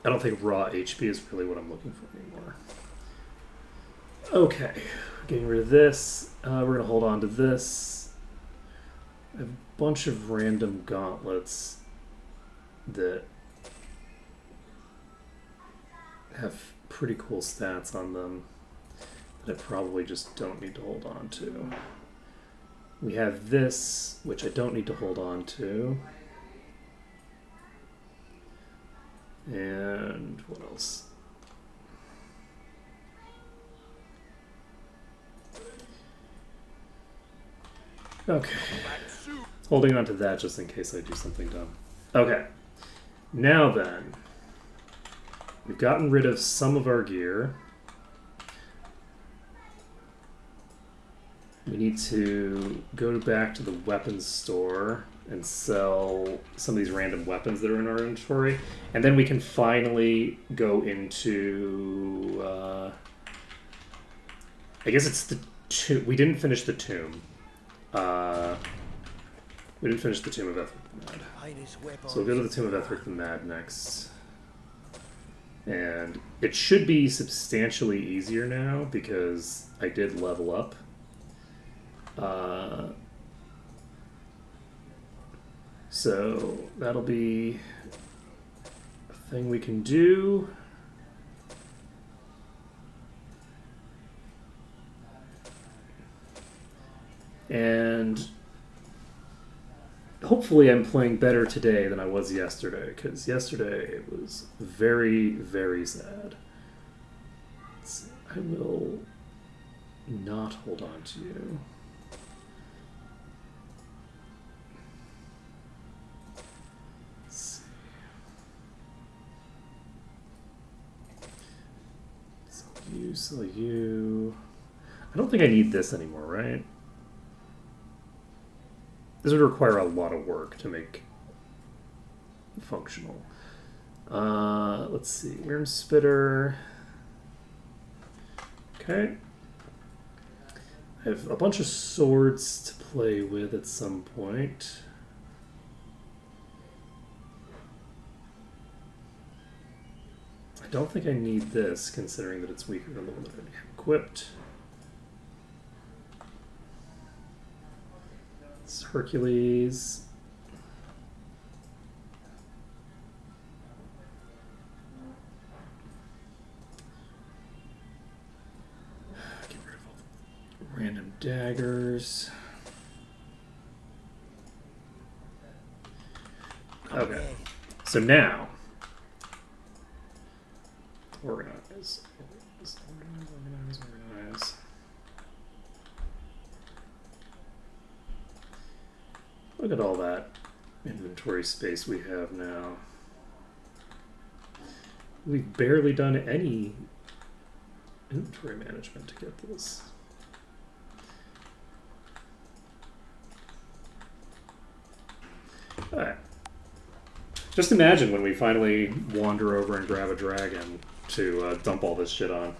I don't think raw HP is really what I'm looking for anymore. Okay, getting rid of this. We're going to hold on to this. I have a bunch of random gauntlets that have pretty cool stats on them that I probably just don't need to hold on to. We have this, which I don't need to hold on to. And what else? Okay. Holding on to that just in case I do something dumb. Okay. Now then, we've gotten rid of some of our gear. We need to go back to the weapons store and sell some of these random weapons that are in our inventory. And then we can finally go into... I guess it's the tomb. We didn't finish the tomb. We didn't finish the Tomb of Ethric the Mad. So we'll go to the Tomb of Ethric the Mad next. And it should be substantially easier now because I did level up. So that'll be a thing we can do. And hopefully I'm playing better today than I was yesterday, because yesterday it was very, very sad. Let's see. I will not hold on to you. Let's see. Sell you. I don't think I need this anymore, right? This would require a lot of work to make functional. Let's see. Worm Spitter. Okay. I have a bunch of swords to play with at some point. I don't think I need this, considering that it's weaker than the one that I already have equipped. It's Hercules. Get rid of all the random daggers. Okay. So now, organize. Organize. Look at all that inventory space we have now. We've barely done any inventory management to get this. Alright. Just imagine when we finally wander over and grab a dragon to dump all this shit on.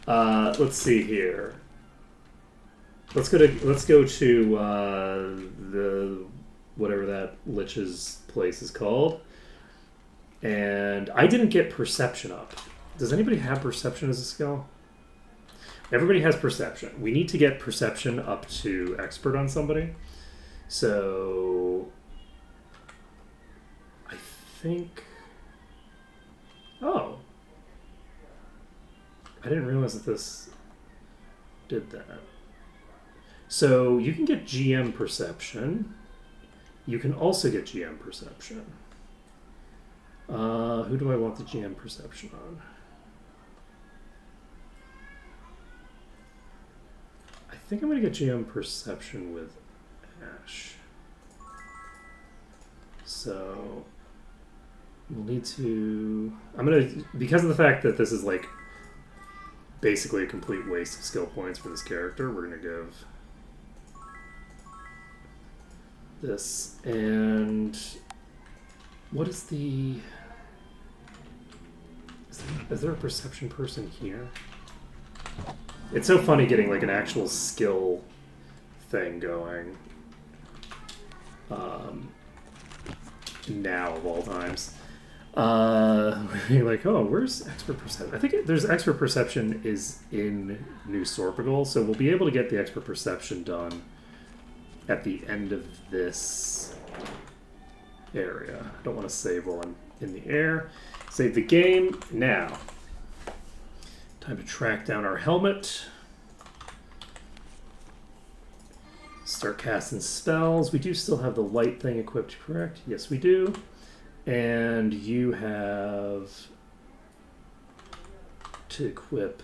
Let's see here. Let's go to the whatever that Lich's place is called. And I didn't get perception up. Does anybody have perception as a skill? Everybody has perception. We need to get perception up to expert on somebody. So I think... Oh. I didn't realize that this did that. So you can get GM perception. You can also get GM perception. Who do I want the GM perception on? I think I'm going to get GM Perception with Ash. So we'll need to... I'm going to... Because of the fact that this is like basically a complete waste of skill points for this character, we're going to give this. And what is the... Is there a perception person here? It's so funny getting like an actual skill thing going. Now of all times. Like, oh, where's expert perception? I think there's expert perception is in New Sorpigal, so we'll be able to get the expert perception done at the end of this area. I don't want to save while I'm in the air. Save the game now. Time to track down our helmet. Start casting spells. We do still have the light thing equipped, correct? Yes, we do. And you have to equip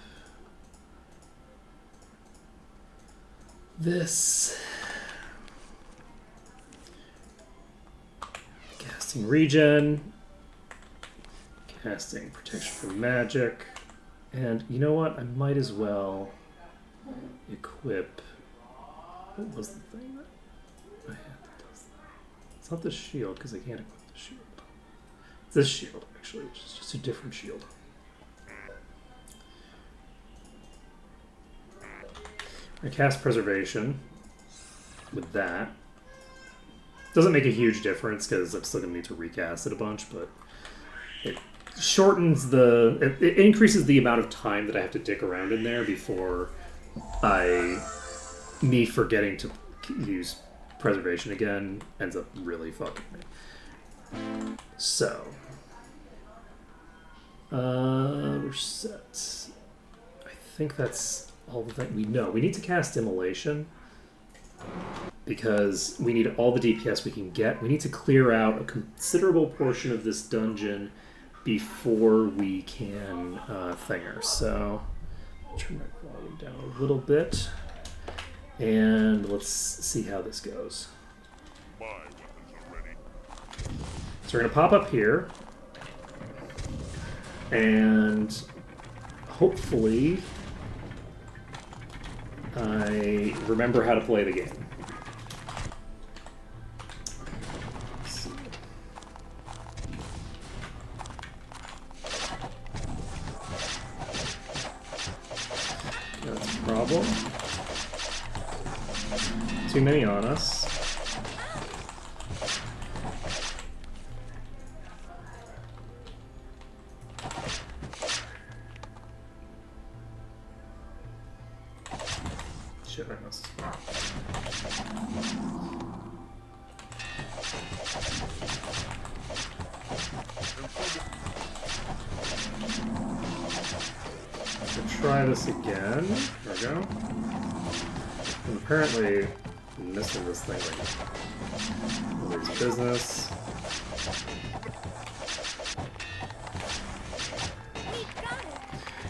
this. Casting regen. Casting protection from magic. And you know what? I might as well equip... What was the thing that I had that does that? It's not the shield, because I can't equip the shield. It's this shield, actually, which is just a different shield. I cast Preservation with that. Doesn't make a huge difference, because I'm still going to need to recast it a bunch, but it shortens the... It increases the amount of time that I have to dick around in there before me forgetting to use Preservation again ends up really fucking me. So, we're set. I think that's all the thing we know. We need to cast Immolation because we need all the DPS we can get. We need to clear out a considerable portion of this dungeon before we can thinger. So, I'll turn my volume down a little bit. And let's see how this goes. My weapons are ready. So we're going to pop up here. And hopefully I remember how to play the game. Let's see. That's a problem. Too many on us. Shit, I missed. Let's try this again. There we go. And apparently I'm missing this thing like nobody's business.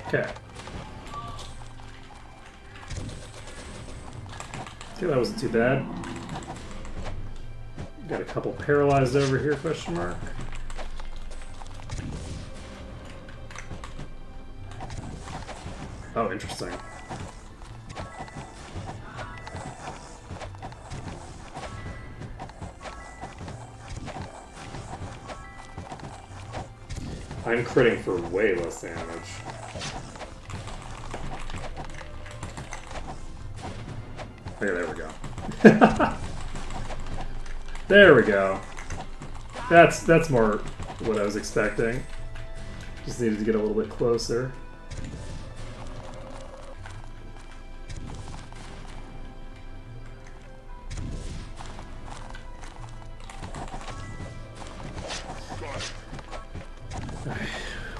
Okay. Okay, that wasn't too bad. Got a couple paralyzed over here, question mark. Oh, interesting. I'm critting for way less damage. Okay, there we go. There we go. That's more what I was expecting. Just needed to get a little bit closer.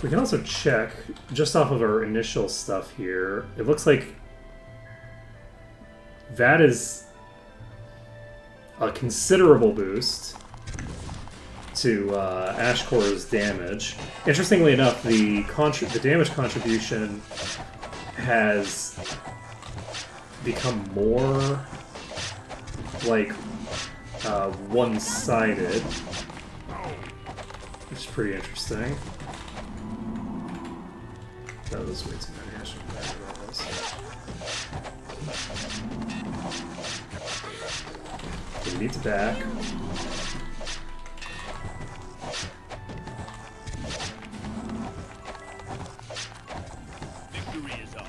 We can also check, just off of our initial stuff here, it looks like that is a considerable boost to Ashkor's damage. Interestingly enough, the damage contribution has become more like one-sided, which is pretty interesting. That was way too many. I should have grabbed all this. We need to back. Victory is up.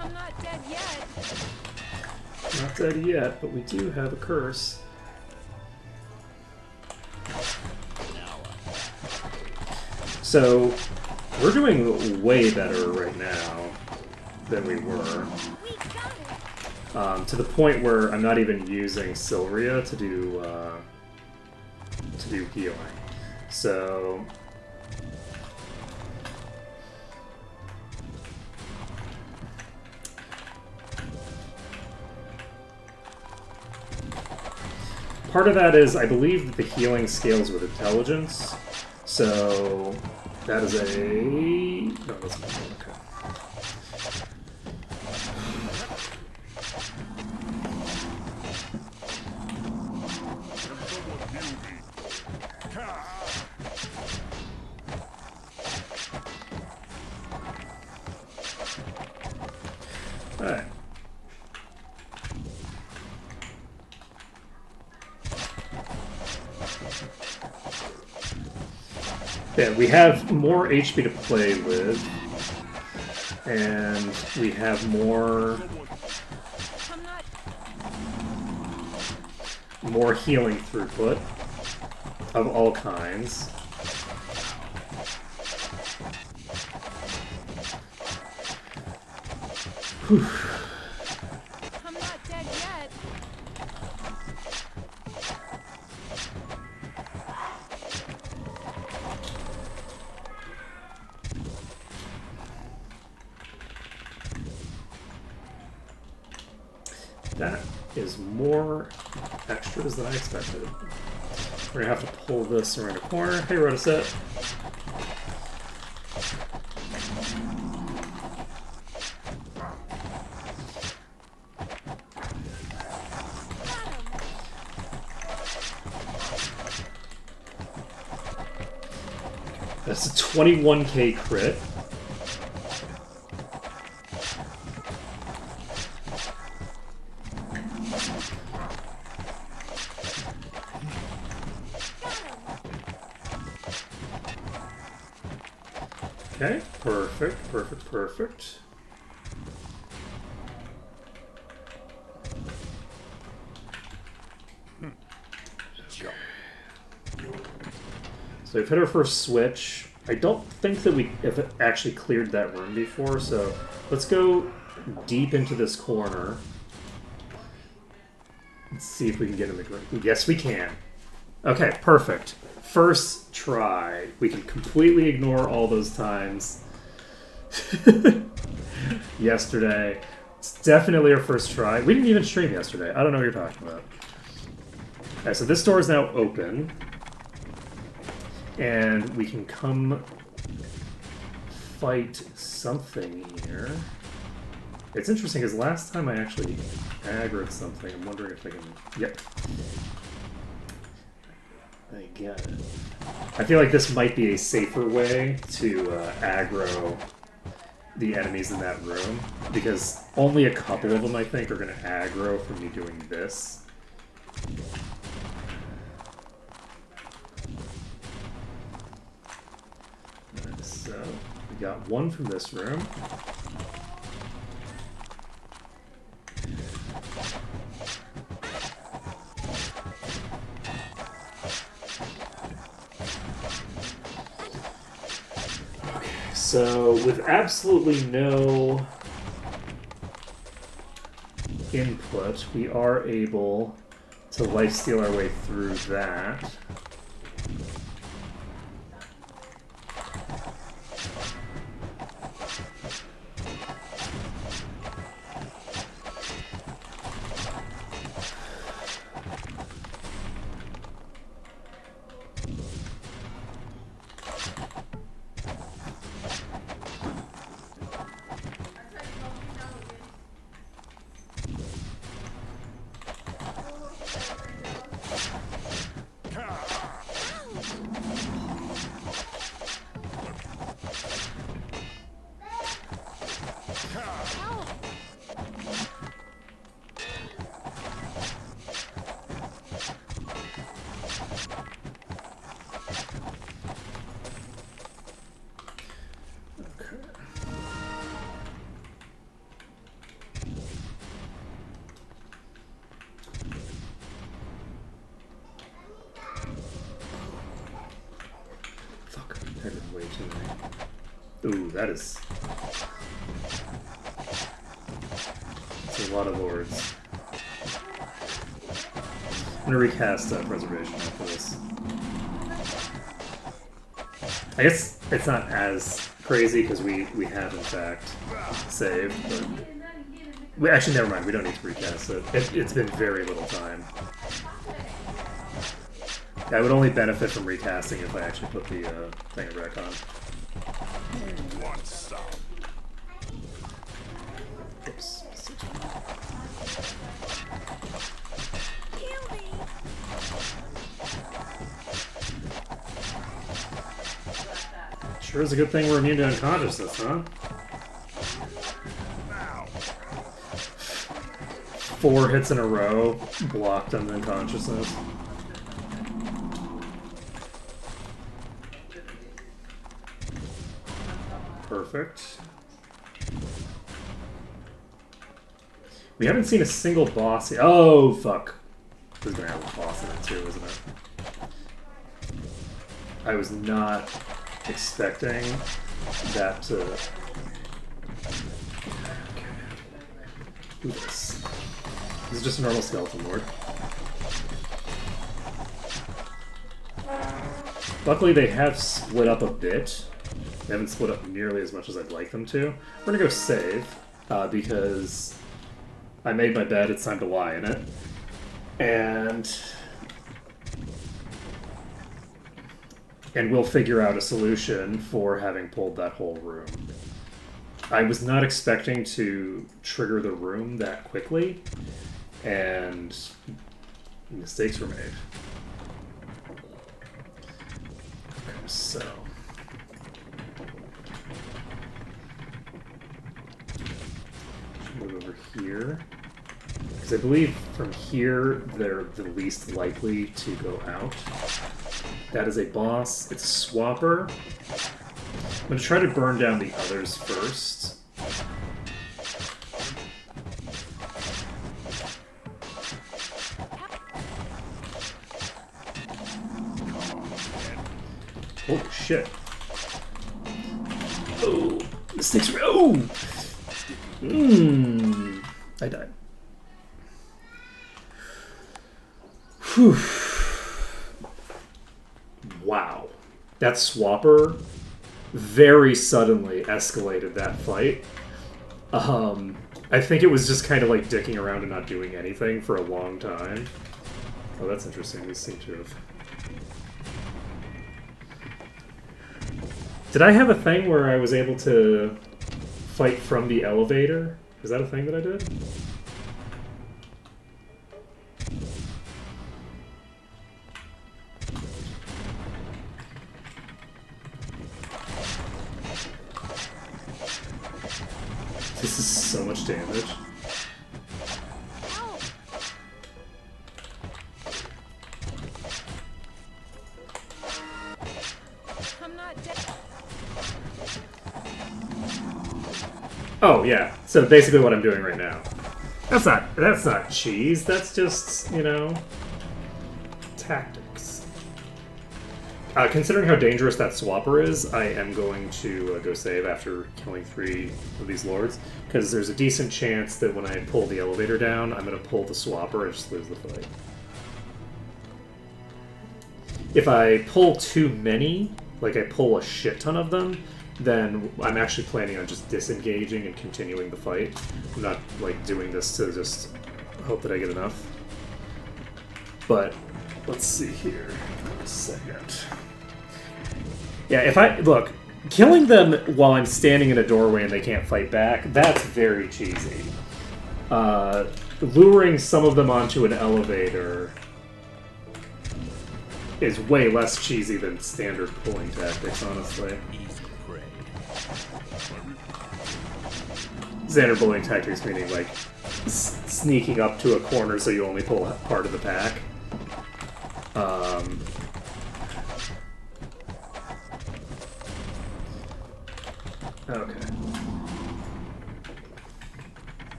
I'm not dead yet. Not dead yet, but we do have a curse. So, we're doing way better right now than we were. We got it. To the point where I'm not even using Sylvia to do healing. So part of that is I believe that the healing scales with intelligence. So that is a no. That's not okay. Alright. Yeah, we have more HP to play with, and we have more I'm not. healing throughput of all kinds. Whew. I'm not dead yet. That is more extras than I expected. We're gonna have to pull this around a corner. Hey, Rotoset. That's a 21k crit. Okay, perfect, perfect, perfect. So we've hit our first switch. I don't think that we have actually cleared that room before, so let's go deep into this corner. Let's see if we can get in the group. Yes, we can. Okay, perfect. First try. We can completely ignore all those times yesterday. It's definitely our first try. We didn't even stream yesterday. I don't know what you're talking about. Okay, so this door is now open. And we can come fight something here. It's interesting because last time I actually aggroed something. I'm wondering if I can... Yep. I got it. I feel like this might be a safer way to aggro the enemies in that room, because only a couple of them, I think, are going to aggro from me doing this. So, we got one from this room. So, with absolutely no input, we are able to lifesteal our way through that. Ooh, that's a lot of lords. I'm gonna recast Preservation after this. I guess it's not as crazy because we have in fact saved, but actually never mind. We don't need to recast it. It's been very little time. I would only benefit from recasting if I actually put the thing back on. Want some? Oops. Kill me. Sure is a good thing we're immune to unconsciousness, huh? 4 hits in a row, blocked on unconsciousness. Perfect. We haven't seen a single boss yet. Oh, fuck. This is gonna have a boss in it too, isn't it? I was not expecting that to... Do this. This is just a normal skeleton lord. Luckily they have split up a bit. They haven't split up nearly as much as I'd like them to. We're gonna go save, because I made my bed, it's time to lie in it. And we'll figure out a solution for having pulled that whole room. I was not expecting to trigger the room that quickly, and mistakes were made. Okay, so... move over here. Because I believe from here, they're the least likely to go out. That is a boss. It's a swapper. I'm going to try to burn down the others first. Oh, shit. Oh, mistakes. Oh! I died. Whew. Wow. That swapper very suddenly escalated that fight. I think it was just kind of like dicking around and not doing anything for a long time. Oh, that's interesting. These seem to have... Did I have a thing where I was able to fight from the elevator? Is that a thing that I did? This is so much damage. Help. I'm not dead. Oh yeah. So basically what I'm doing right now. That's not cheese, that's just, you know, tactics. Considering how dangerous that swapper is, I am going to go save after killing 3 of these lords, because there's a decent chance that when I pull the elevator down, I'm going to pull the swapper and just lose the fight. If I pull too many, like I pull a shit ton of them, then I'm actually planning on just disengaging and continuing the fight. I'm not like doing this to just hope that I get enough. But let's see here. A second. Yeah, if I look, killing them while I'm standing in a doorway and they can't fight back, that's very cheesy. Luring some of them onto an elevator is way less cheesy than standard pulling tactics, honestly. Standard bullying tactics meaning like sneaking up to a corner so you only pull part of the pack. Okay.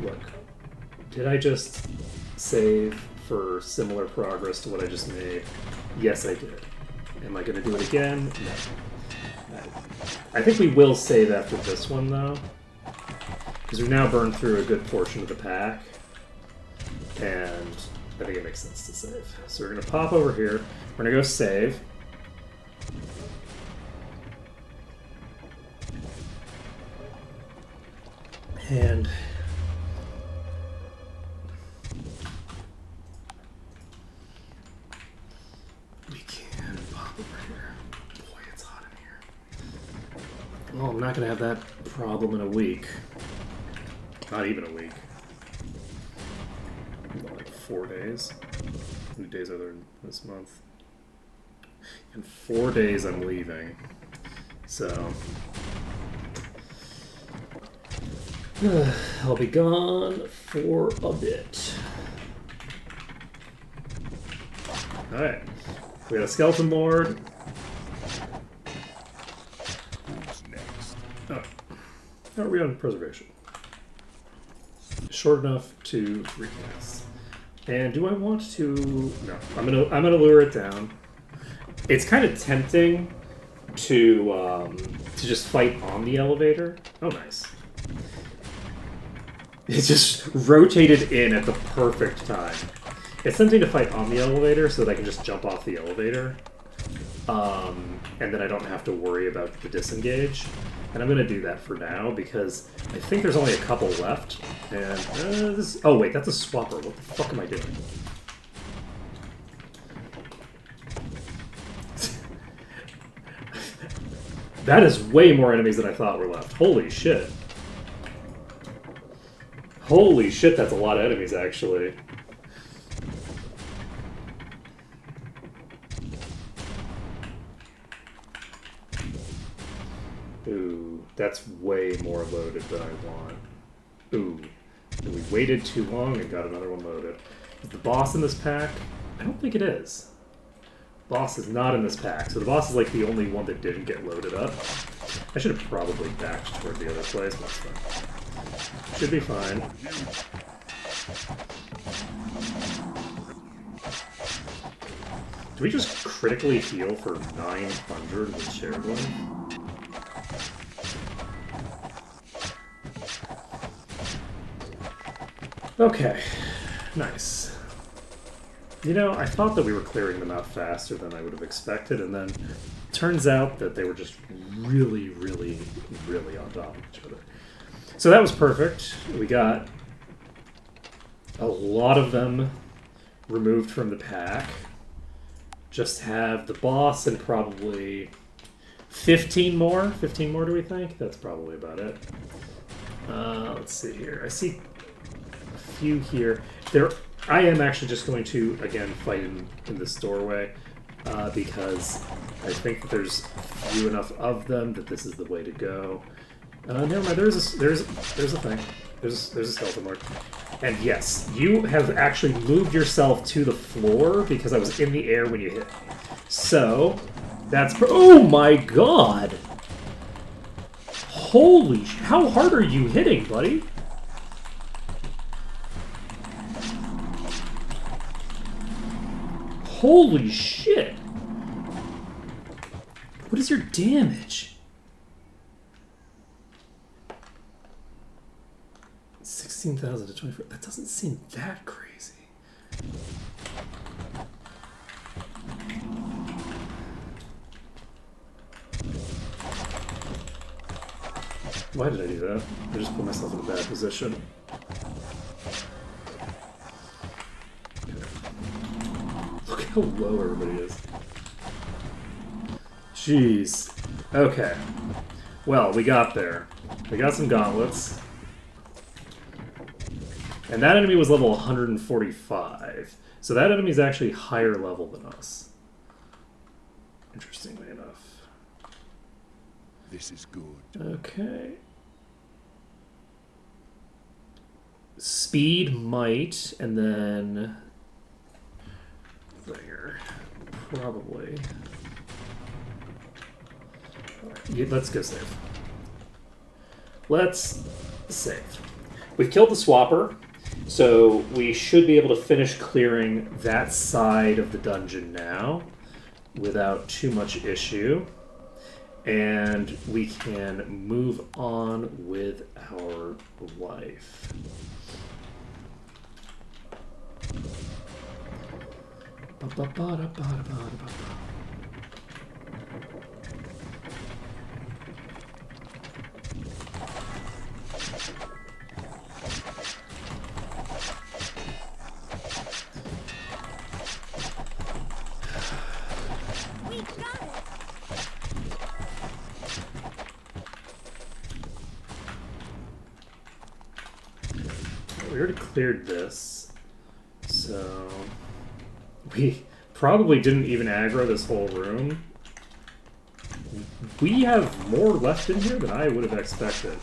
Look, did I just save for similar progress to what I just made? Yes, I did. Am I going to do it again? No. I think we will save after this one, though. Because we've now burned through a good portion of the pack. And I think it makes sense to save. So we're going to pop over here. We're going to go save. And we can pop over here. Boy, it's hot in here. Well, I'm not going to have that problem in a week. Not even a week. Like 4 days. How many days are there this month? In 4 days I'm leaving. So I'll be gone for a bit. Alright. We got a skeleton lord. Who's next? Oh. How are we on preservation? Short enough to recast. And do I want to? No, I'm gonna lure it down. It's kind of tempting to just fight on the elevator. Oh, nice. It just rotated in at the perfect time. It's tempting to fight on the elevator so that I can just jump off the elevator, and then I don't have to worry about the disengage. And I'm going to do that for now because I think there's only a couple left. And this... Oh, wait, that's a swapper. What the fuck am I doing? That is way more enemies than I thought were left. Holy shit. Holy shit, that's a lot of enemies, actually. Ooh, that's way more loaded than I want. Ooh, and we waited too long and got another one loaded. Is the boss in this pack? I don't think it is. Boss is not in this pack, so the boss is like the only one that didn't get loaded up. I should have probably backed toward the other place, but it's fine. Should be fine. Do we just critically heal for 900 with shared life? Okay, nice. You know, I thought that we were clearing them out faster than I would have expected, and then turns out that they were just really, really, really on top of each other. So that was perfect. We got a lot of them removed from the pack. Just have the boss and probably 15 more. 15 more, do we think? That's probably about it. Let's see here. I see a few here. I am actually just going to, again, fight in this doorway because I think that there's few enough of them that this is the way to go. Never mind, there's a thing. There's a skeleton mark. And yes, you have actually moved yourself to the floor because I was in the air when you hit. So, that's... Oh my god! Holy... How hard are you hitting, buddy? Holy shit! What is your damage? 16,000 to 24. That doesn't seem that crazy. Why did I do that? I just put myself in a bad position. Look how low everybody is. Jeez. Okay. Well, we got there. We got some gauntlets. And that enemy was level 145. So that enemy is actually higher level than us. Interestingly enough. This is good. Okay. Speed, might, and then... There. Probably. Alright, let's go save. Let's save. We've killed the swapper. So we should be able to finish clearing that side of the dungeon now. without too much issue. And we can move on with our life. We got it. We already cleared this, so we probably didn't even aggro this whole room. We have more left in here than I would have expected.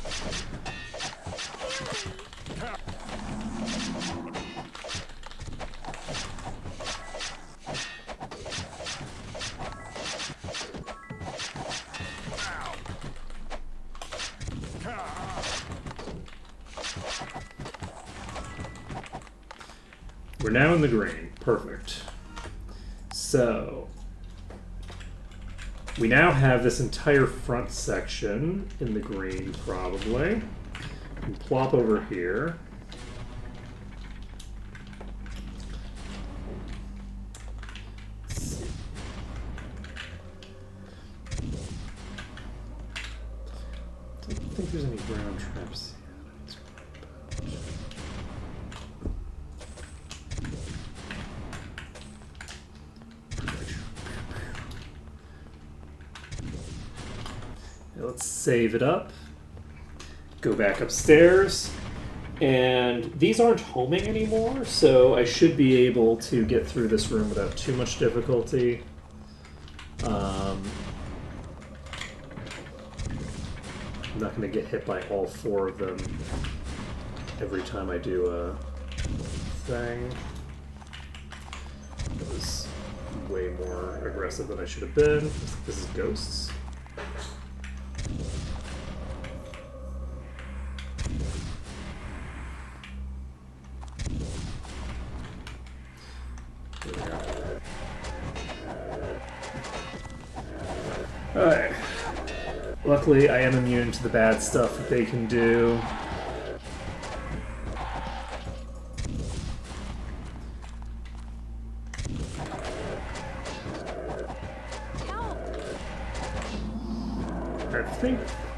We're now in the green. Perfect. So, we now have this entire front section in the green, probably. And plop over here. Let's see. Don't think there's any ground traps yet. Let's save it up. Go back upstairs. And these aren't homing anymore, so I should be able to get through this room without too much difficulty. I'm not going to get hit by all four of them every time I do a thing. That was way more aggressive than I should have been. This is ghosts. Alright. Luckily, I am immune to the bad stuff that they can do.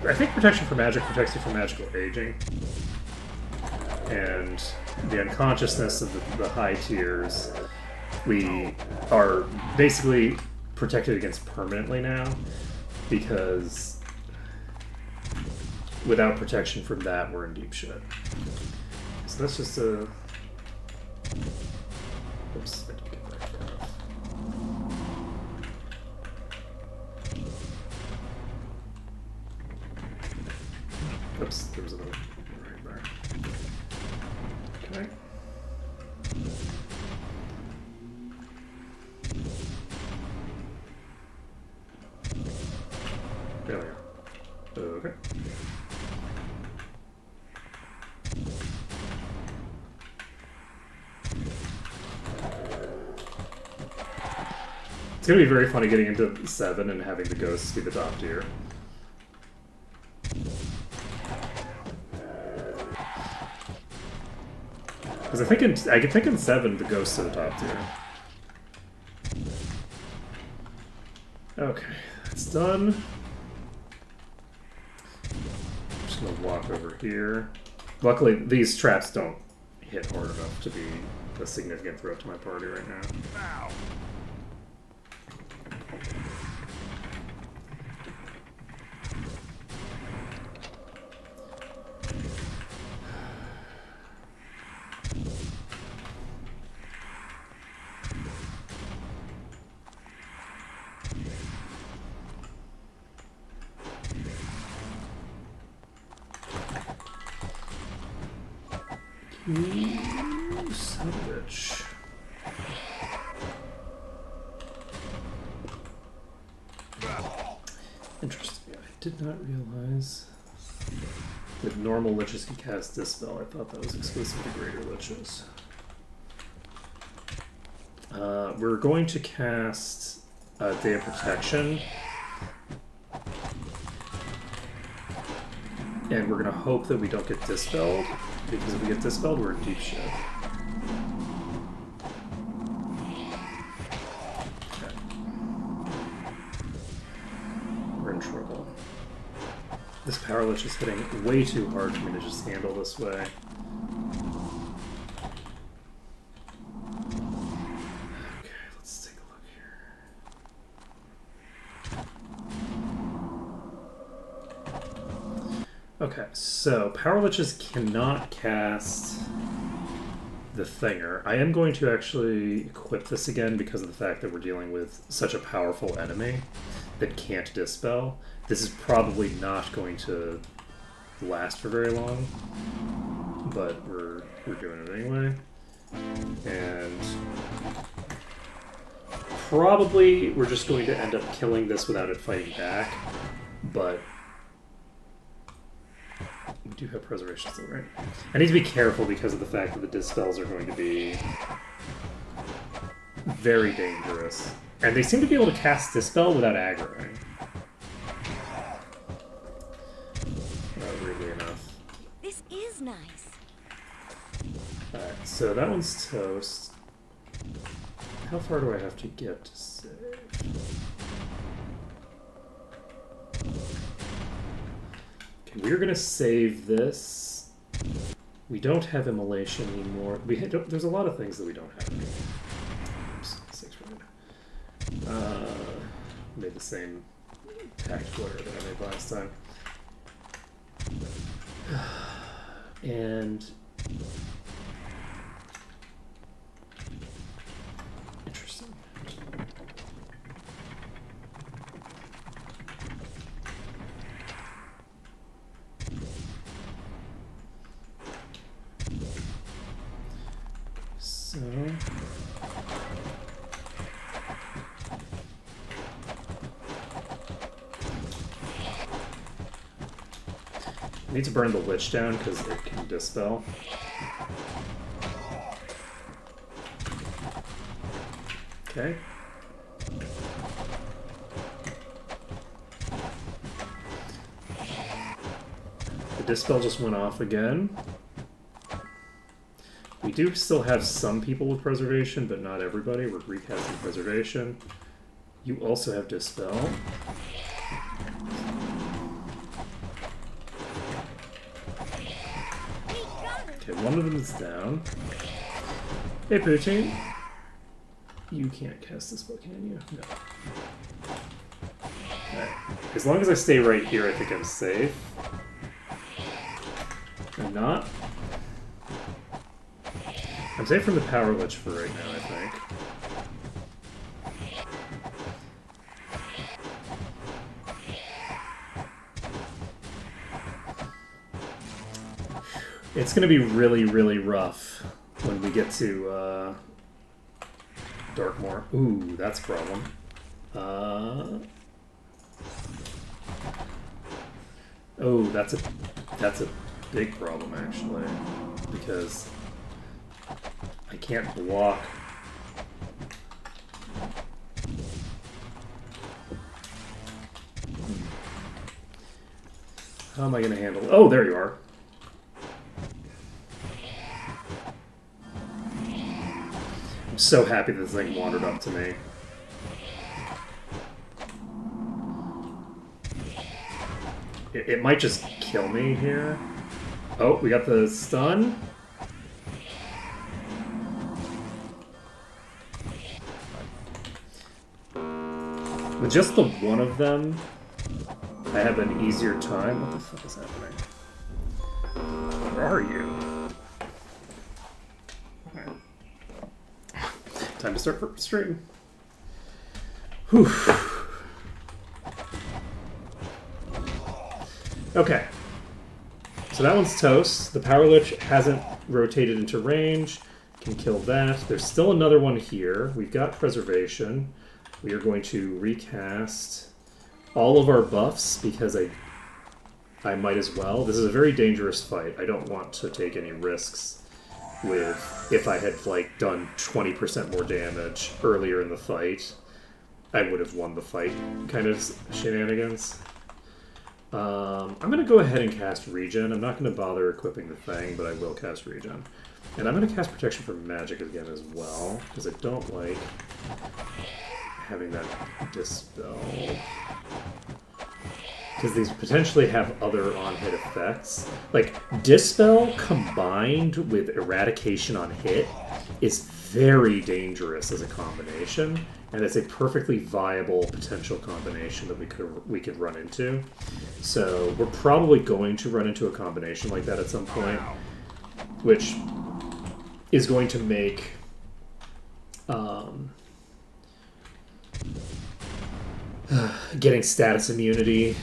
I think protection from magic protects you from magical aging. And the unconsciousness of the high tiers, we are basically protected against permanently now, because without protection from that, we're in deep shit. So that's just a... Oops, I did get that cut off. Oops, there was another right there. Okay. There we go. Okay. It's gonna be very funny getting into 7 and having the ghosts be the top tier. Because I think in 7 the ghosts are the top tier. Okay, that's done. I'm just gonna walk over here. Luckily, these traps don't hit hard enough to be a significant threat to my party right now. Now. You son of a bitch. Interesting. I did not realize that normal liches can cast Dispel. I thought that was exclusive to greater liches. We're going to cast Day of Protection. And we're gonna hope that we don't get dispelled, because if we get dispelled, we're in deep shit. Okay. We're in trouble. This Power Lich is hitting way too hard for me to just handle this way. Okay, let's take a look here. Okay, so Power Liches cannot cast the Thinger. I am going to actually equip this again because of the fact that we're dealing with such a powerful enemy that can't dispel. This is probably not going to last for very long, but we're doing it anyway. And probably we're just going to end up killing this without it fighting back, but we do have preservation still, right? I need to be careful because of the fact that the dispels are going to be very dangerous. And they seem to be able to cast dispel without aggroing. Weirdly enough. This is nice. Alright, so that one's toast. How far do I have to get to save? Okay, we're gonna save this. We don't have immolation anymore. There's a lot of things that we don't have anymore. Oops, 6 red. Made the same tactical error that I made last time. And interesting. So I need to burn the Lich down because it can dispel. Okay. The dispel just went off again. We do still have some people with preservation, but not everybody. We're recasting preservation. You also have dispel. Okay, one of them is down. Hey, Poutine. You can't cast this spell, can you? No. Alright. As long as I stay right here, I think I'm safe. I'm not. I'm safe from the Power Lich for right now, I think. It's going to be really, really rough when we get to Darkmoor. Ooh, that's a problem. Oh, that's a big problem actually, because I can't block. How am I going to handle it? Oh, there you are. I'm so happy this thing wandered up to me. It might just kill me here. Oh, we got the stun. With just the one of them, I have an easier time. What the fuck is happening? Where are you? Time to start for stream. Whew. Okay. So that one's toast. The Power Lich hasn't rotated into range. Can kill that. There's still another one here. We've got preservation. We are going to recast all of our buffs because I might as well. This is a very dangerous fight. I don't want to take any risks with if I had like done 20% more damage earlier in the fight. I would have won the fight kind of shenanigans. I'm going to go ahead and cast Regen. I'm not going to bother equipping the thing, but I will cast Regen. And I'm going to cast Protection from Magic again as well, because I don't like having that Dispel. Because these potentially have other on-hit effects. Like, Dispel combined with Eradication on hit is very dangerous as a combination, and it's a perfectly viable potential combination that we could run into. So we're probably going to run into a combination like that at some point, which is going to make getting status immunity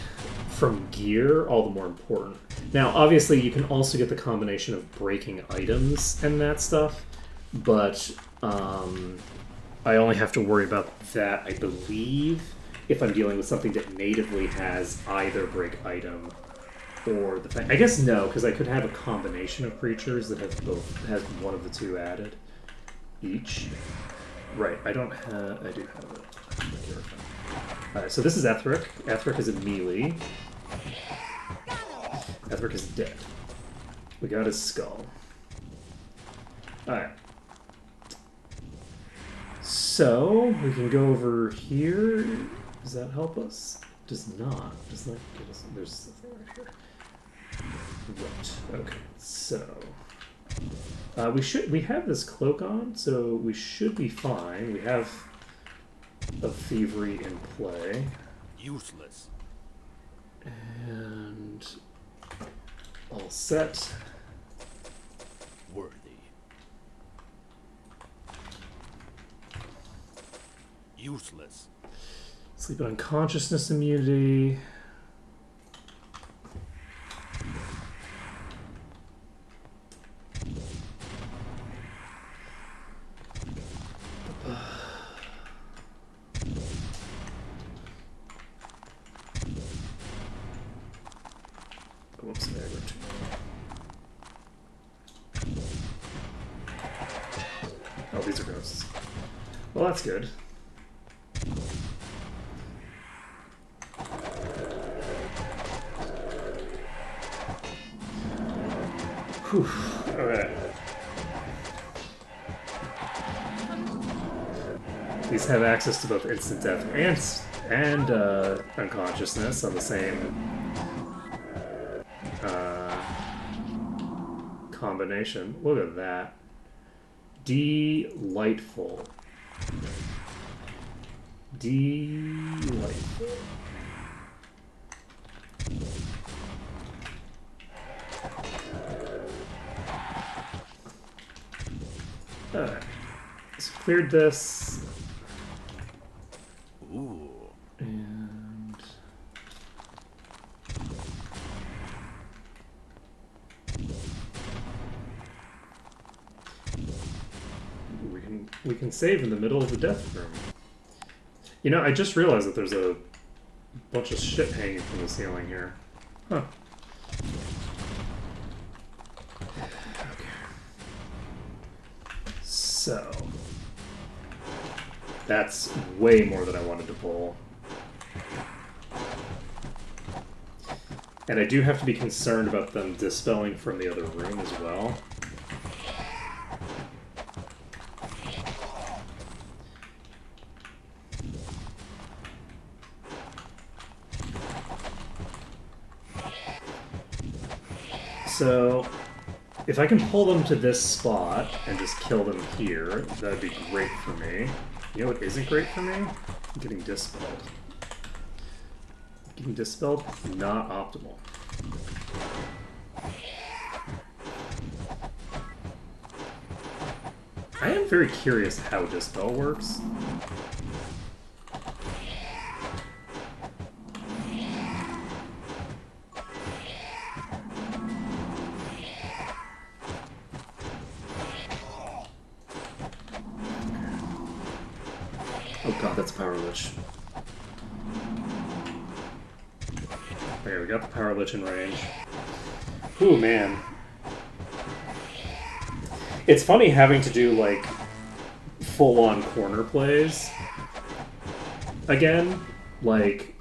from gear all the more important. Now, obviously, you can also get the combination of breaking items and that stuff, but I only have to worry about that, I believe, if I'm dealing with something that natively has either break item or the thing. I guess no, because I could have a combination of creatures that has one of the two added each. Right, I do have it. Alright, so this is Ethric. Ethric is a melee. Ethric is dead. We got his skull. Alright. So, we can go over here. Does that help us? Does not. Does not get us. There's something right here. Right. Okay. So, we have this cloak on, so we should be fine. We have a thievery in play. Useless. And all set. Worthy. Useless. Sleep unconsciousness immunity. Whoops, there I went. Oh, these are ghosts. Well, that's good. Whew. Alright. These have access to both instant death and unconsciousness on the same combination. Look at that. Delightful. Delightful. Alright. So cleared this. Ooh. And we can save in the middle of the death room. You know, I just realized that there's a bunch of shit hanging from the ceiling here. Huh. Okay. So that's way more than I wanted to pull. And I do have to be concerned about them dispelling from the other room as well. So, if I can pull them to this spot and just kill them here, that'd be great for me. You know what isn't great for me? Getting dispelled. Getting dispelled, not optimal. I am very curious how dispel works. Oh god, that's Power Lich. Okay, we got the Power Lich in range. Ooh, man. It's funny having to do, like, full-on corner plays. again, like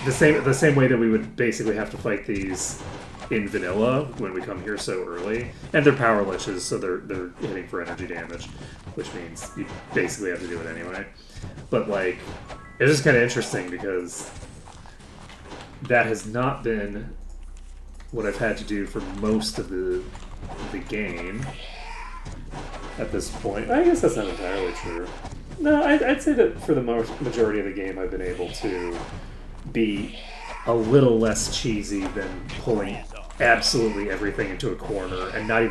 the same way that we would basically have to fight these in vanilla when we come here so early, and they're power liches, so they're hitting for energy damage, which means you basically have to do it anyway. But like, it's just kind of interesting because that has not been what I've had to do for most of the game at this point. I guess that's not entirely true. No, I'd say that for the majority of the game I've been able to be a little less cheesy than pulling absolutely everything into a corner and not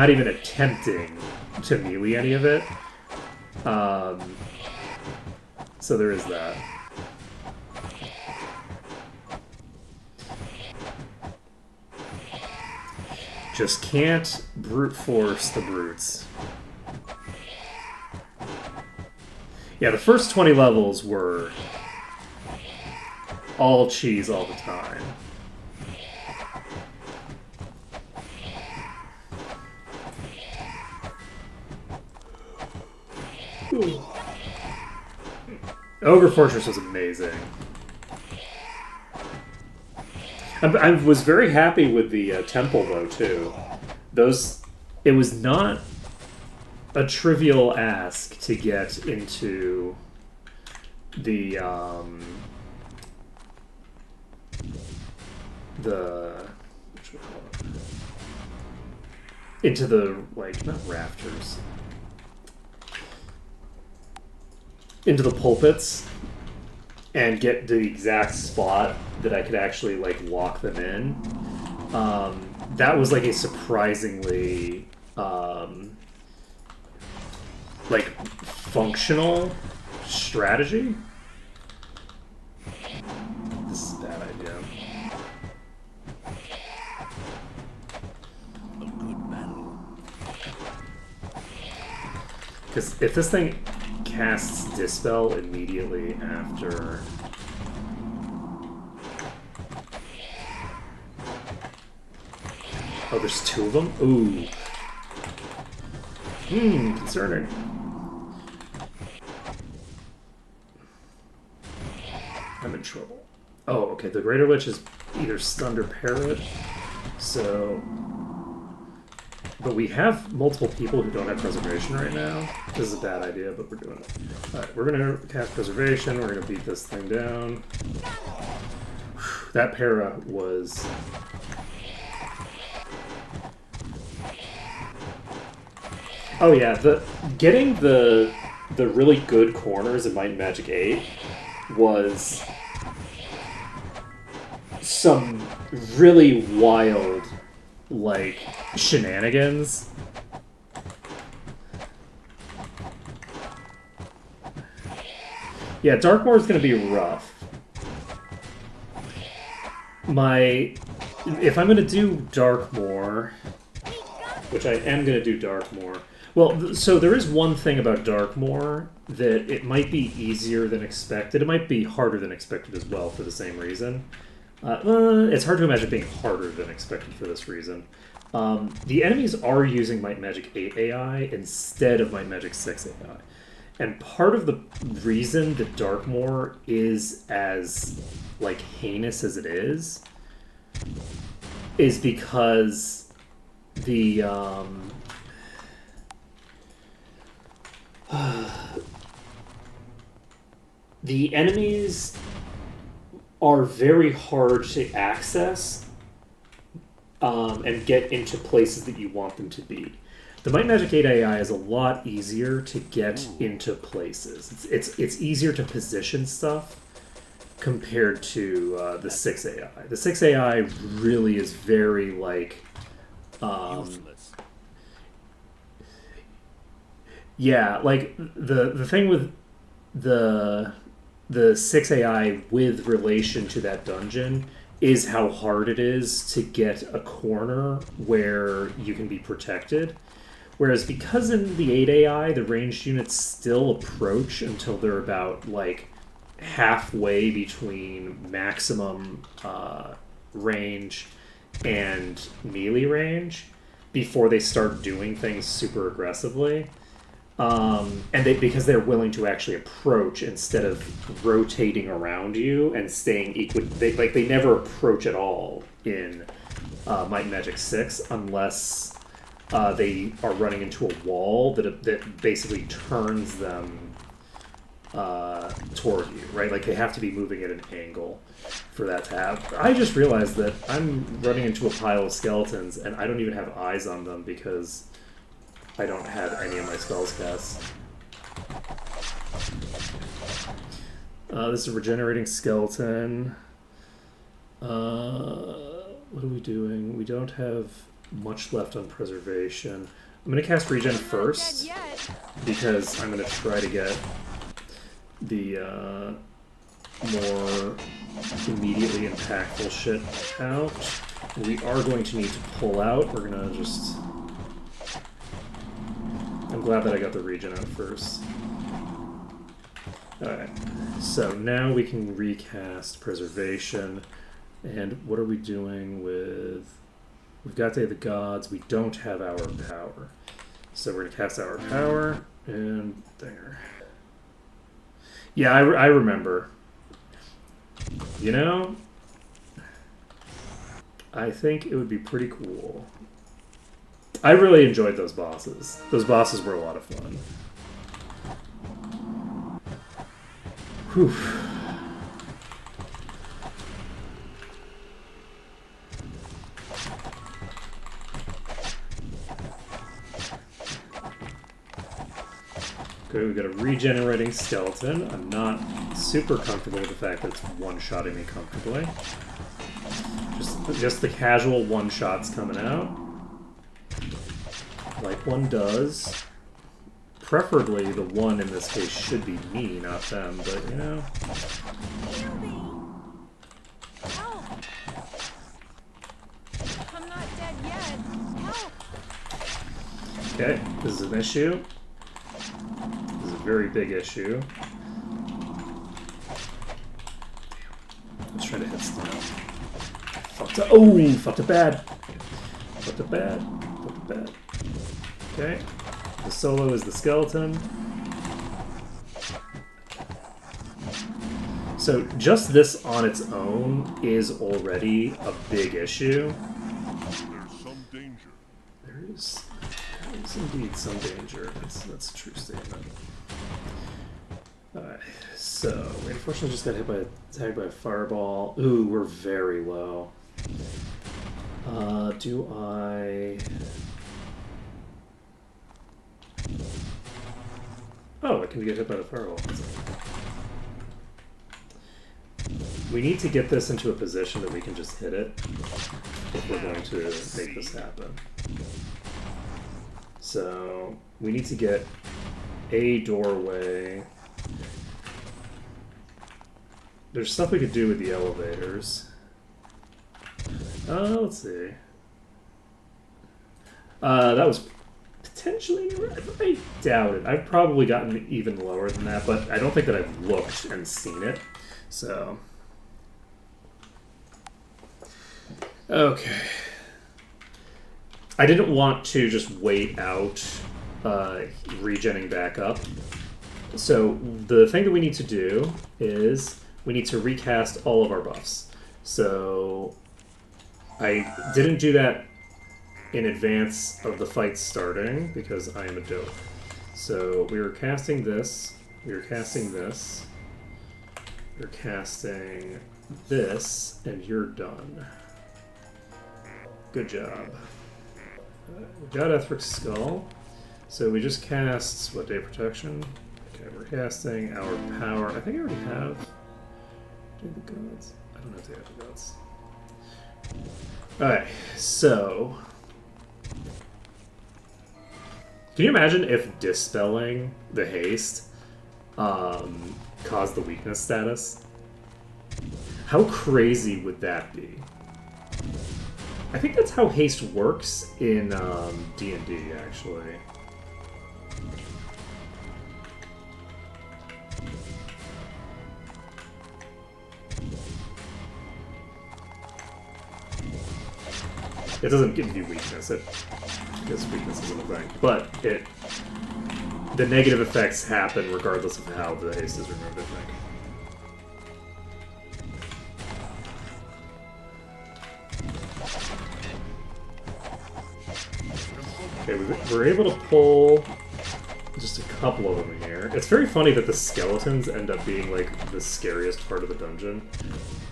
even attempting to melee any of it. So there is that. Just can't brute force the brutes. Yeah, the first 20 levels were all cheese all the time. Ooh. Ogre Fortress was amazing. I was very happy with the temple, though, too. It was not a trivial ask to get into the what should we call it? Into the, like, not rafters. Into the pulpits and get the exact spot that I could actually, like, lock them in. That was, like, a surprisingly, like, functional strategy. This is a bad idea. A good battle. Because if this thing casts Dispel immediately after... Oh, there's two of them? Ooh. Concerning. I'm in trouble. Oh, okay, the Greater Lich is either stunned or parried, so... But we have multiple people who don't have Preservation right now. This is a bad idea, but we're doing it. Alright, we're gonna cast Preservation, we're gonna beat this thing down. That para was... Oh yeah, getting the really good corners in Might and Magic 8 was some really wild, like, shenanigans. Yeah, Darkmoor is going to be rough. If I'm going to do Darkmoor, which I am going to do Darkmoor. Well, so there is one thing about Darkmoor that it might be easier than expected. It might be harder than expected as well for the same reason. It's hard to imagine being harder than expected for this reason. The enemies are using Might and Magic 8 AI instead of Might and Magic 6 AI. And part of the reason that Darkmoor is as, like, heinous as it is because the, the enemies are very hard to access and get into places that you want them to be. The Might and Magic 8 AI is a lot easier to get into places. It's easier to position stuff compared to the 6 AI. The 6 AI really is very, like... Useless. Yeah, like, the thing with the 6 AI with relation to that dungeon is how hard it is to get a corner where you can be protected. Whereas because in the 8 AI, the ranged units still approach until they're about, like, halfway between maximum range and melee range before they start doing things super aggressively. And because they're willing to actually approach instead of rotating around you and staying equal. They never approach at all in Might and Magic 6 unless they are running into a wall that basically turns them toward you, right? Like they have to be moving at an angle for that to happen. I just realized that I'm running into a pile of skeletons and I don't even have eyes on them because I don't have any of my spells cast. This is a regenerating skeleton. What are we doing? We don't have much left on preservation. I'm going to cast regen first because I'm going to try to get the more immediately impactful shit out. And we are going to need to pull out. We're going to just... I'm glad that I got the regen out first. Alright, so now we can recast preservation. And what are we doing with... We've got Day of the Gods. We don't have Hour of Power. So we're going to cast Hour of Power and there. Yeah, I remember. You know, I think it would be pretty cool. I really enjoyed those bosses. Those bosses were a lot of fun. Whew. Okay, we got a regenerating skeleton. I'm not super comfortable with the fact that it's one-shotting me comfortably. Just the casual one-shots coming out. Like one does. Preferably the one in this case should be me, not them, but you know. Help! I'm not dead yet. Help! Okay, this is an issue. This is a very big issue. Let's try to hit stuff. Fucked up. Oh, fucked up bad. Fucked up bad. Fucked up bad. Okay. The solo is the skeleton. So just this on its own is already a big issue. There's some danger. There is indeed some danger. That's a true statement. Alright, so we unfortunately just got tagged by a fireball. Ooh, we're very low. Do I... Oh, I can get hit by the fireball. We need to get this into a position that we can just hit it if we're going to make this happen. So we need to get a doorway. There's stuff we could do with the elevators. Let's see. That was potentially... I doubt it. I've probably gotten even lower than that, but I don't think that I've looked and seen it. So... Okay. I didn't want to just wait out regenning back up. So the thing that we need to do is we need to recast all of our buffs. So I didn't do that in advance of the fight starting because I am a dope. So we were casting this, we were casting this, we were casting this, and you're done. Good job. We got Ethric's Skull. So we just cast, what, Day of Protection? Okay, we're casting our power. I think I already have Day of the Gods. I don't have Day of the Gods. Alright, so... Can you imagine if dispelling the haste caused the weakness status? How crazy would that be? I think that's how haste works in D&D, actually. It doesn't give you weakness, because weakness isn't a thing. But the negative effects happen regardless of how the haste is removed, I think. Okay, we're able to pull just a couple of them in here. It's very funny that the skeletons end up being, like, the scariest part of the dungeon.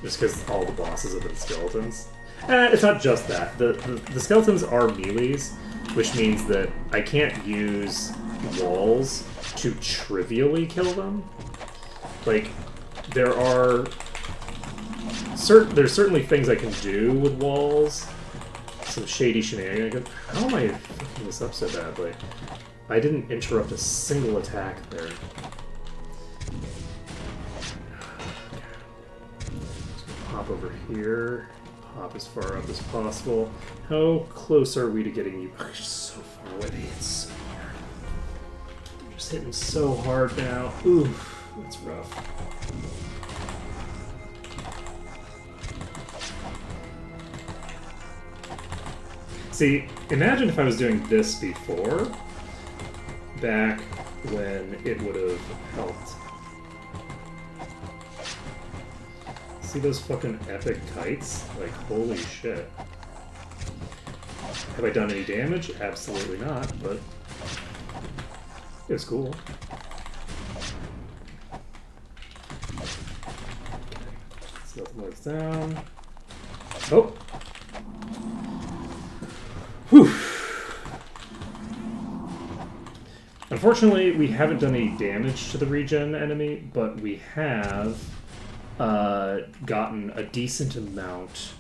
Just because all the bosses have been skeletons. It's not just that. The skeletons are melees, which means that I can't use walls to trivially kill them. Like, there's certainly things I can do with walls. Some shady shenanigans. How am I fucking this up so badly? I didn't interrupt a single attack there. Pop over here. Hop as far up as possible. How close are we to getting you? Oh, you're so far away. It's so hard. I'm just hitting so hard now. Oof, that's rough. See, imagine if I was doing this before, back when it would have helped. See those fucking epic kites? Like, holy shit. Have I done any damage? Absolutely not, but it was cool. So that moves down. Oh! Whew! Unfortunately, we haven't done any damage to the regen enemy, but we have gotten a decent amount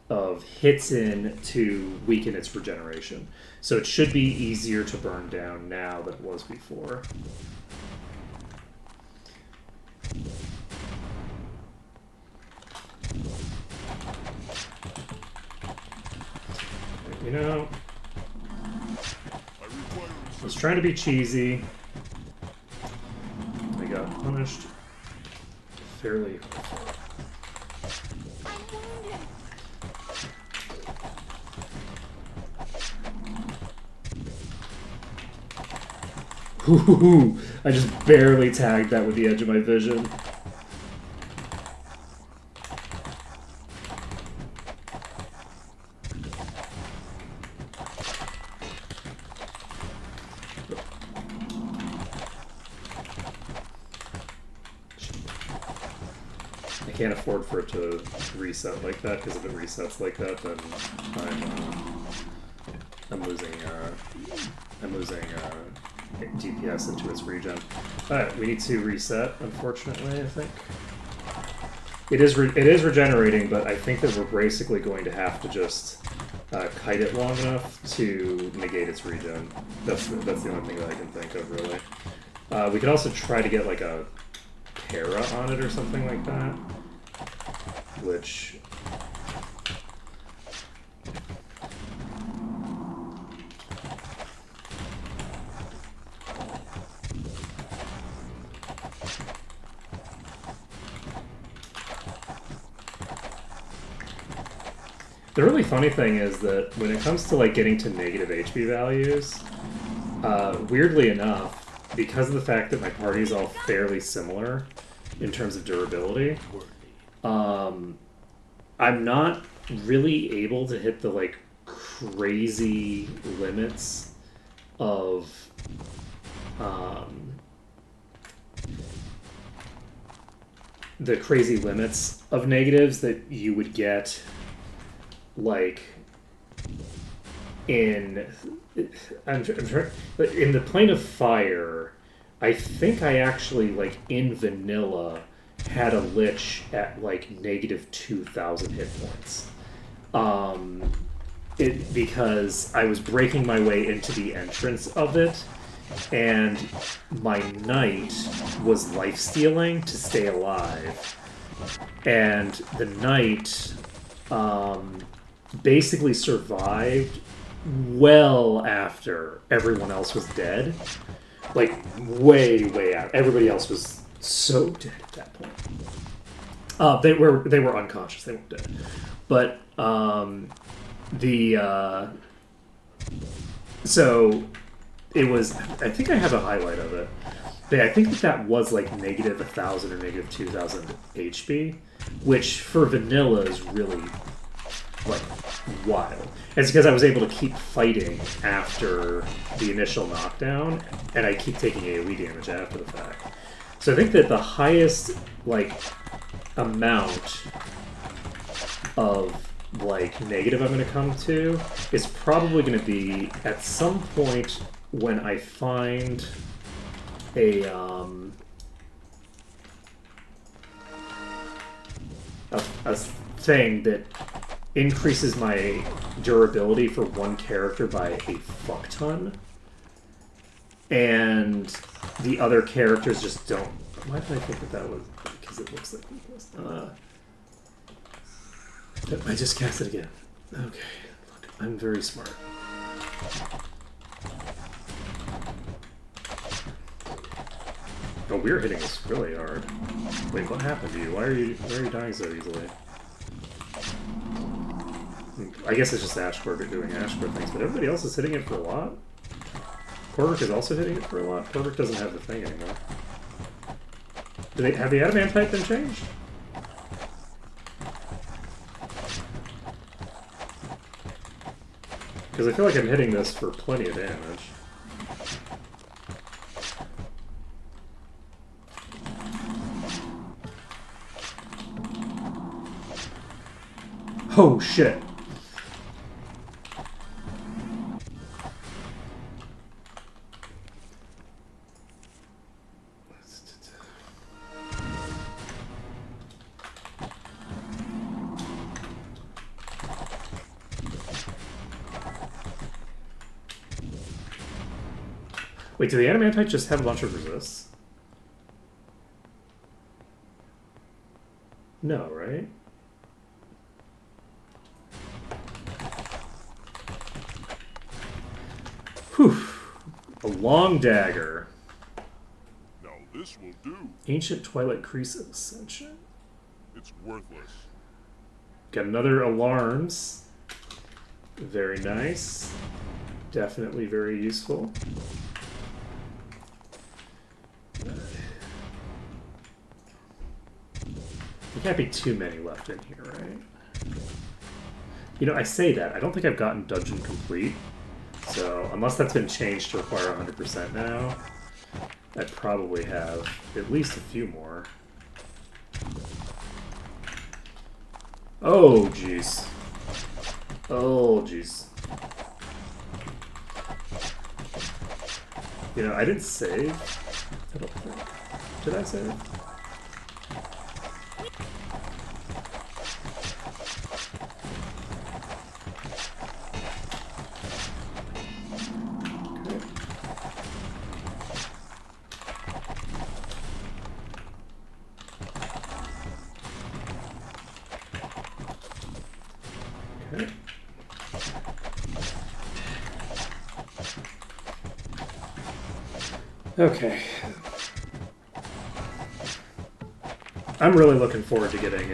of hits in to weaken its regeneration. So it should be easier to burn down now than it was before. You know, I was trying to be cheesy. I got punished fairly. Ooh, I just barely tagged that with the edge of my vision. I can't afford for it to reset like that, because if it resets like that, then I'm losing DPS into its regen. Alright, we need to reset, unfortunately, I think. It is regenerating, but I think that we're basically going to have to just kite it long enough to negate its regen. That's the only thing that I can think of, really. We could also try to get like a para on it or something like that, which... The really funny thing is that when it comes to like getting to negative HP values, weirdly enough, because of the fact that my party is all fairly similar in terms of durability, I'm not really able to hit the like crazy limits of negatives that you would get like in the plane of fire. I think I actually, like, in vanilla had a lich at like negative 2,000 hit points, because I was breaking my way into the entrance of it, and my knight was life stealing to stay alive, and the knight basically survived well after everyone else was dead. Like, way out. Everybody else was so dead at that point. They were unconscious. They weren't dead. But so it was. I think I have a highlight of it. But I think that was like negative 1,000 or negative 2,000 HP, which for vanilla is really like wild. And it's because I was able to keep fighting after the initial knockdown, and I keep taking AoE damage after the fact. So I think that the highest like amount of like negative I'm going to come to is probably going to be at some point when I find a thing that increases my durability for one character by a fuck ton, and the other characters just don't. Why did I think that that was? Because it looks like weakness. I just cast it again. Okay, look, I'm very smart. Oh, we're hitting this really hard. Wait, what happened to you? Why are you dying so easily? I guess it's just Ashford doing Ashford things, but everybody else is hitting it for a lot. Corvic is also hitting it for a lot. Corvic doesn't have the thing anymore. Have the adamantite been changed? Because I feel like I'm hitting this for plenty of damage. Oh shit. Wait, do the adamantite just have a bunch of resists? No, right? Whew. A long dagger. Now this will do. Ancient Twilight Crease Ascension. It's worthless. Got another alarms. Very nice. Definitely very useful. There can't be too many left in here, right? You know, I say that. I don't think I've gotten Dungeon Complete. So, unless that's been changed to require 100% now, I probably have at least a few more. Oh, jeez. Oh, jeez. You know, I didn't save. I don't think. Did I save? Okay. I'm really looking forward to getting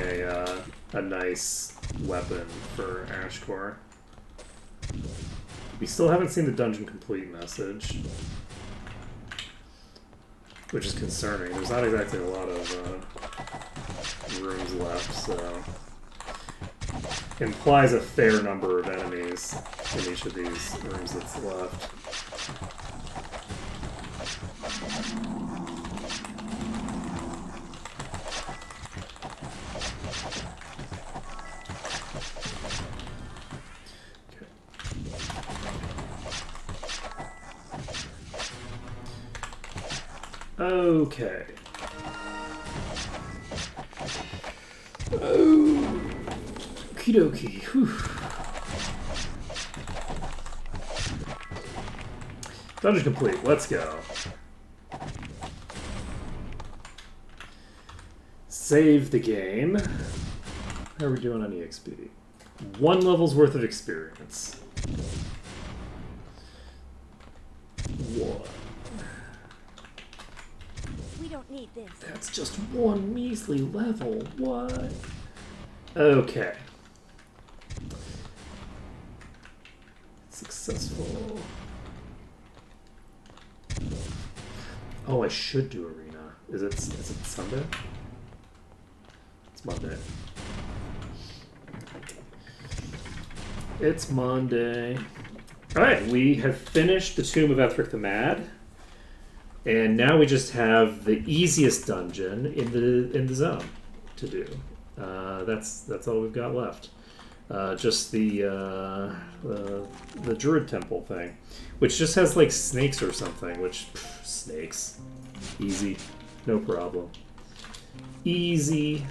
a nice weapon for Ashcore. We still haven't seen the Dungeon Complete message, which is concerning. There's not exactly a lot of rooms left, so implies a fair number of enemies in each of these rooms that's left. Okay. Oh, okie dokie. Whew. Dungeon complete. Let's go. Save the game. How are we doing on EXP? 1 level's worth of experience. 1. We don't need this. That's just 1 measly level. What? Okay. Successful. Oh, I should do arena. Is it Sunday? It's Monday. It's Monday. Alright, we have finished the Tomb of Ethric the Mad. And now we just have the easiest dungeon in the zone to do. That's all we've got left. Just the Druid Temple thing, which just has like snakes or something. Which snakes, easy, no problem, easy.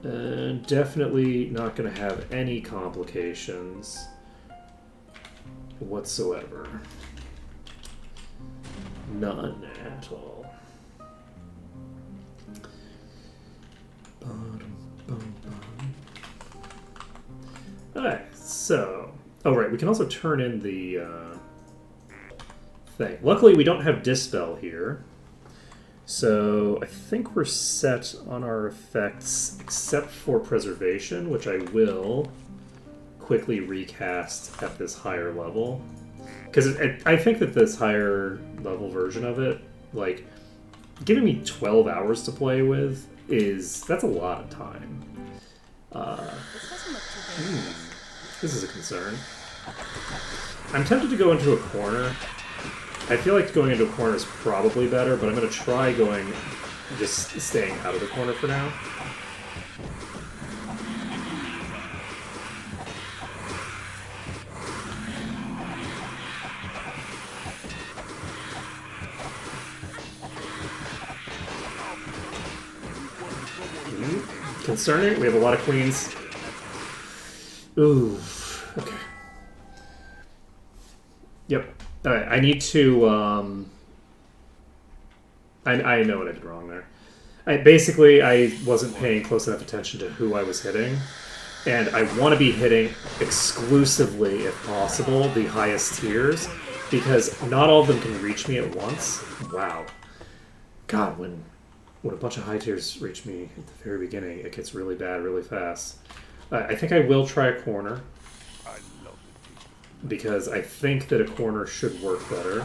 Definitely not going to have any complications whatsoever. None at all. Alright, so... Oh, right, we can also turn in the thing. Luckily, we don't have Dispel here. So, I think we're set on our effects, except for Preservation, which I will quickly recast at this higher level. Because I think that this higher level version of it, like, giving me 12 hours to play with that's a lot of time. This doesn't look too bad. This is a concern. I'm tempted to go into a corner. I feel like going into a corner is probably better, but I'm going to try just staying out of the corner for now. Concerning. We have a lot of queens. Ooh. Okay. Yep. Alright, I need to, I know what I did wrong there. Basically, I wasn't paying close enough attention to who I was hitting. And I want to be hitting exclusively, if possible, the highest tiers. Because not all of them can reach me at once. Wow. God, when a bunch of high tiers reach me at the very beginning, it gets really bad really fast. I think I will try a corner. I love it. Because I think that a corner should work better.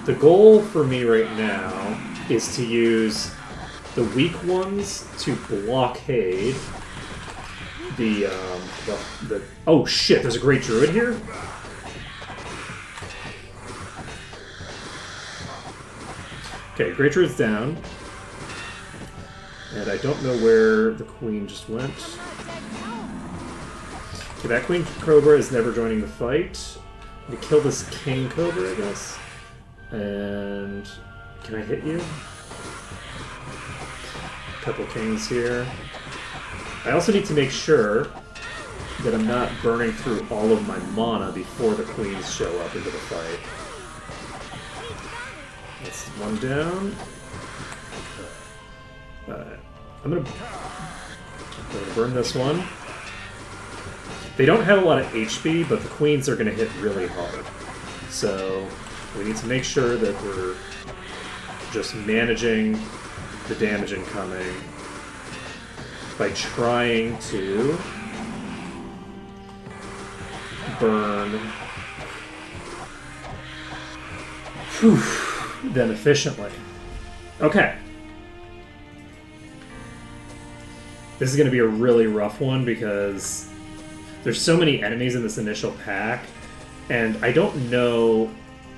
The goal for me right now is to use the weak ones to blockade the oh shit, there's a great druid here? Okay, great druid's down. And I don't know where the queen just went. Okay, that queen cobra is never joining the fight. I'm gonna kill this king cobra, I guess. And can I hit you? Couple kings here. I also need to make sure that I'm not burning through all of my mana before the queens show up into the fight. That's one down. Alright. I'm gonna burn this one. They don't have a lot of HP, but the queens are gonna hit really hard. So we need to make sure that we're just managing the damage incoming by trying to burn them efficiently. Okay. This is going to be a really rough one because there's so many enemies in this initial pack, and I don't know.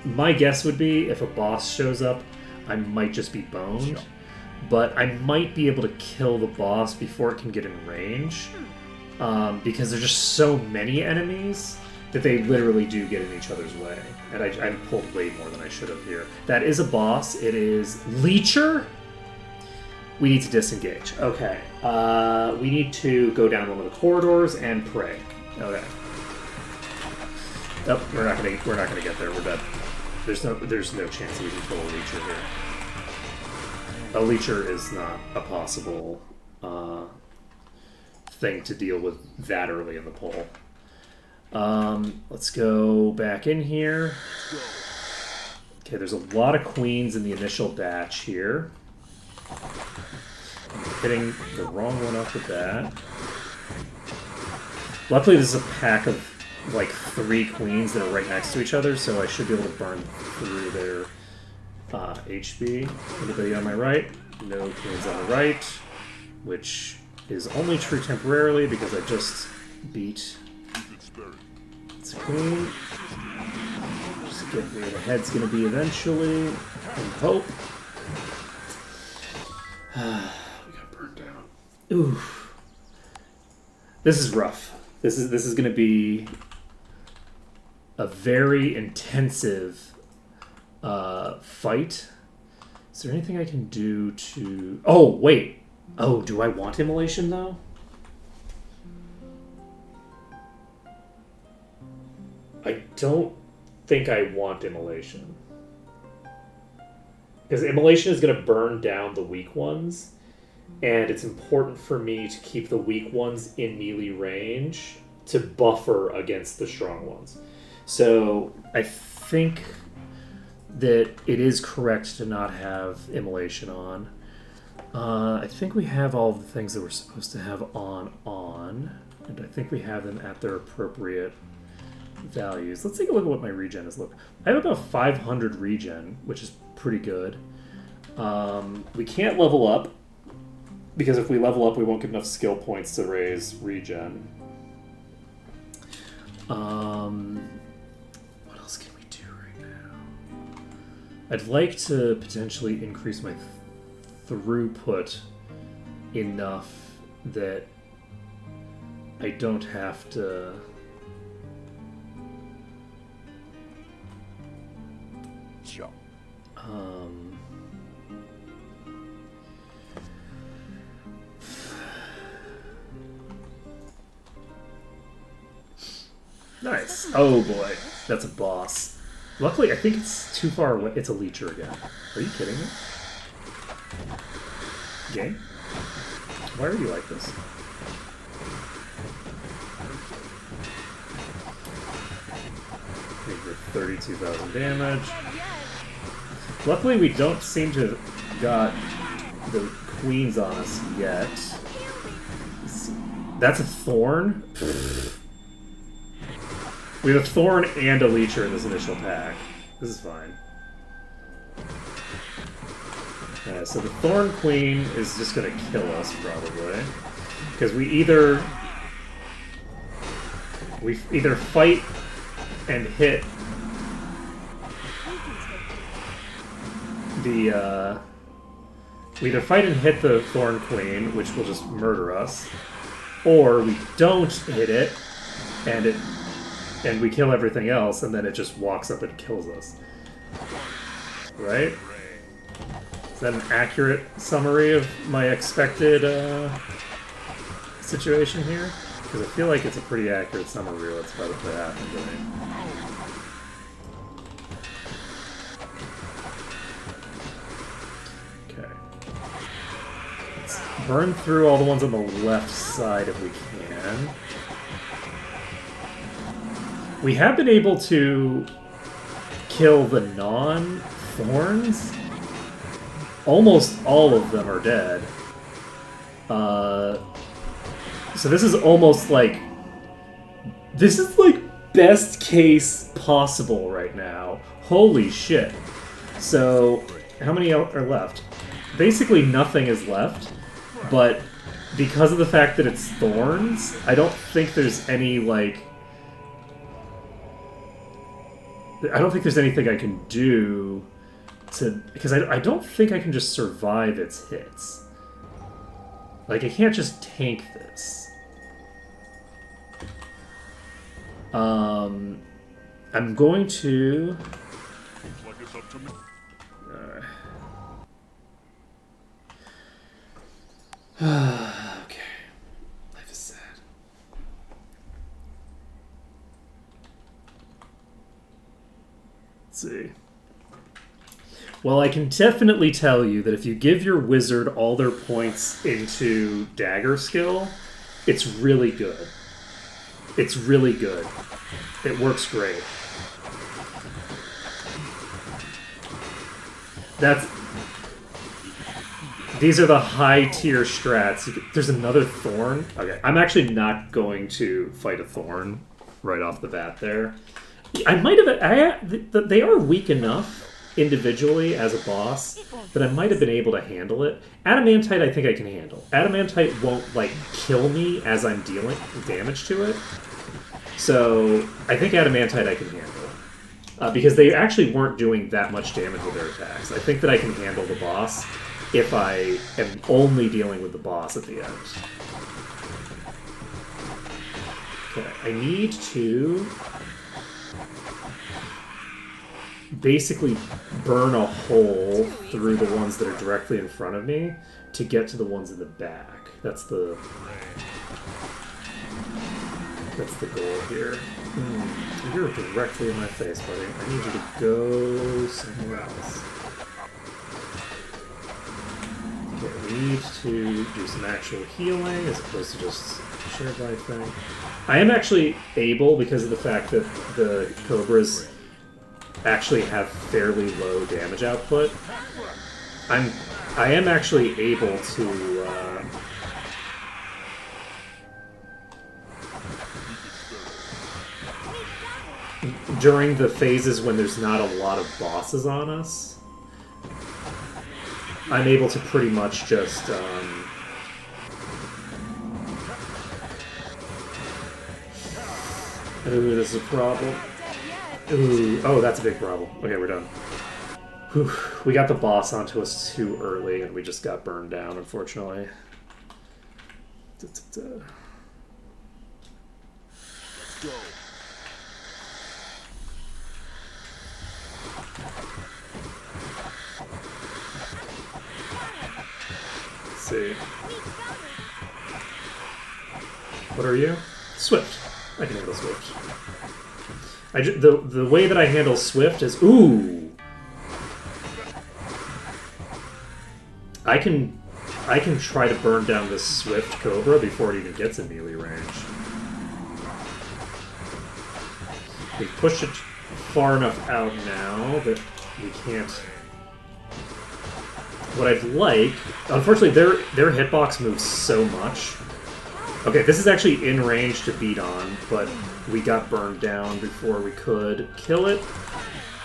My guess would be if a boss shows up, I might just be boned. But I might be able to kill the boss before it can get in range. Because there's just so many enemies that they literally do get in each other's way. And I pulled way more than I should have here. That is a boss. It is Leecher. We need to disengage. Okay. We need to go down one of the corridors and pray. Okay. Oh, we're not gonna get there. We're dead. There's no chance we can kill a Leecher here. A Leecher is not a possible thing to deal with that early in the poll. Let's go back in here. Okay, there's a lot of queens in the initial batch here. Hitting the wrong one off the bat. Luckily, this is a pack of like 3 queens that are right next to each other, so I should be able to burn through their HB. Anybody on my right? No queens on the right, which is only true temporarily because I just beat it's a queen. Just get where the head's going to be eventually, and hope. We got burned down. Oof. This is rough. This is going to be a very intensive fight. Is there anything I can do to... Oh, wait. Oh, do I want immolation, though? I don't think I want immolation. Because immolation is going to burn down the weak ones, and it's important for me to keep the weak ones in melee range to buffer against the strong ones. So I think that it is correct to not have immolation on. I think we have all the things that we're supposed to have on, and I think we have them at their appropriate values. Let's take a look at what my regen is. Look, I have about 500 regen, which is pretty good. We can't level up, because if we level up, we won't get enough skill points to raise regen. What else can we do right now? I'd like to potentially increase my throughput enough that I don't have to... Jump. Nice. Oh boy, that's a boss. Luckily, I think it's too far away. It's a leecher again. Are you kidding me? Game? Why are you like this? Maybe 32,000 damage. Luckily, we don't seem to have got the queens on us yet. That's a thorn? We have a thorn and a leecher in this initial pack. This is fine. Yeah, so the thorn queen is just gonna kill us probably, because we either fight and hit the we either fight and hit the thorn queen, which will just murder us, or we don't hit it and we kill everything else, and then it just walks up and kills us. Right? Is that an accurate summary of my expected situation here? Because I feel like it's a pretty accurate summary of what's about to happen to me. Okay. Let's burn through all the ones on the left side if we can. We have been able to kill the non-thorns. Almost all of them are dead. So this is almost like... This is like best case possible right now. Holy shit. So, how many are left? Basically nothing is left, but because of the fact that it's thorns, I don't think there's any, like... I don't think there's anything I can do to... Because I don't think I can just survive its hits. Like, I can't just tank this. I'm going to... Like it's up to me. Okay. Life is sad. Let's see. Well, I can definitely tell you that if you give your wizard all their points into dagger skill, it's really good. It's really good. It works great. These are the high tier strats. There's another thorn. Okay, I'm actually not going to fight a thorn right off the bat there. I might have. They are weak enough individually as a boss that I might have been able to handle it. Adamantite, I think I can handle. Adamantite won't like kill me as I'm dealing damage to it. So I think Adamantite I can handle because they actually weren't doing that much damage with their attacks. I think that I can handle the boss if I am only dealing with the boss at the end. Okay, I need to basically burn a hole through the ones that are directly in front of me to get to the ones in the back. That's the goal here. You're directly in my face, buddy. I need you to go somewhere else. Okay, we need to do some actual healing as opposed to just shared life thing. I am actually able, because of the fact that the Cobras actually have fairly low damage output, I am actually able to during the phases when there's not a lot of bosses on us, I'm able to pretty much just ooh, this is a problem. Ooh, oh, that's a big problem. Okay, we're done. Whew. We got the boss onto us too early, and we just got burned down, unfortunately. Go. Let's see. What are you? Swift. I can handle Swift. The way that I handle Swift is... Ooh! I can try to burn down this Swift Cobra before it even gets in melee range. We've pushed it far enough out now that we can't... What I'd like... Unfortunately, their hitbox moves so much. Okay, this is actually in range to beat on, but we got burned down before we could kill it.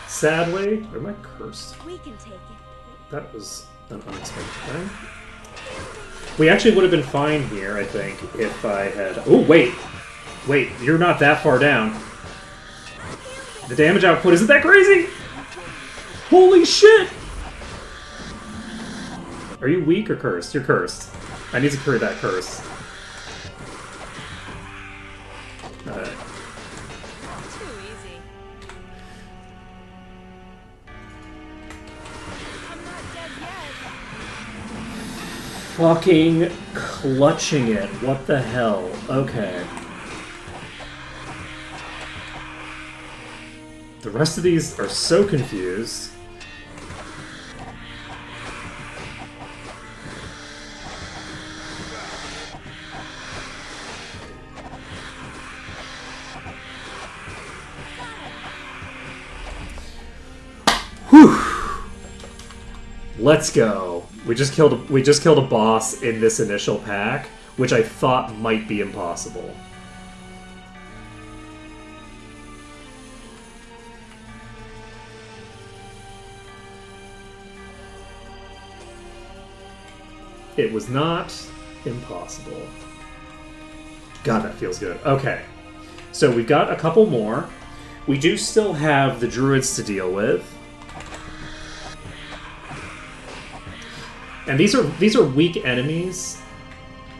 Sadly. Or am I cursed? We can take it. That was an unexpected thing. We actually would have been fine here, I think, if I had... Oh, wait! Wait, you're not that far down. The damage output isn't that crazy! Holy shit! Are you weak or cursed? You're cursed. I need to cure that curse. Alright. Too easy. I'm not dead yet. Fucking clutching it. What the hell? Okay. The rest of these are so confused. Whew. Let's go. We just killed a boss in this initial pack, which I thought might be impossible. It was not impossible. God, that feels good. Okay. So we've got a couple more. We do still have the druids to deal with. And these are weak enemies.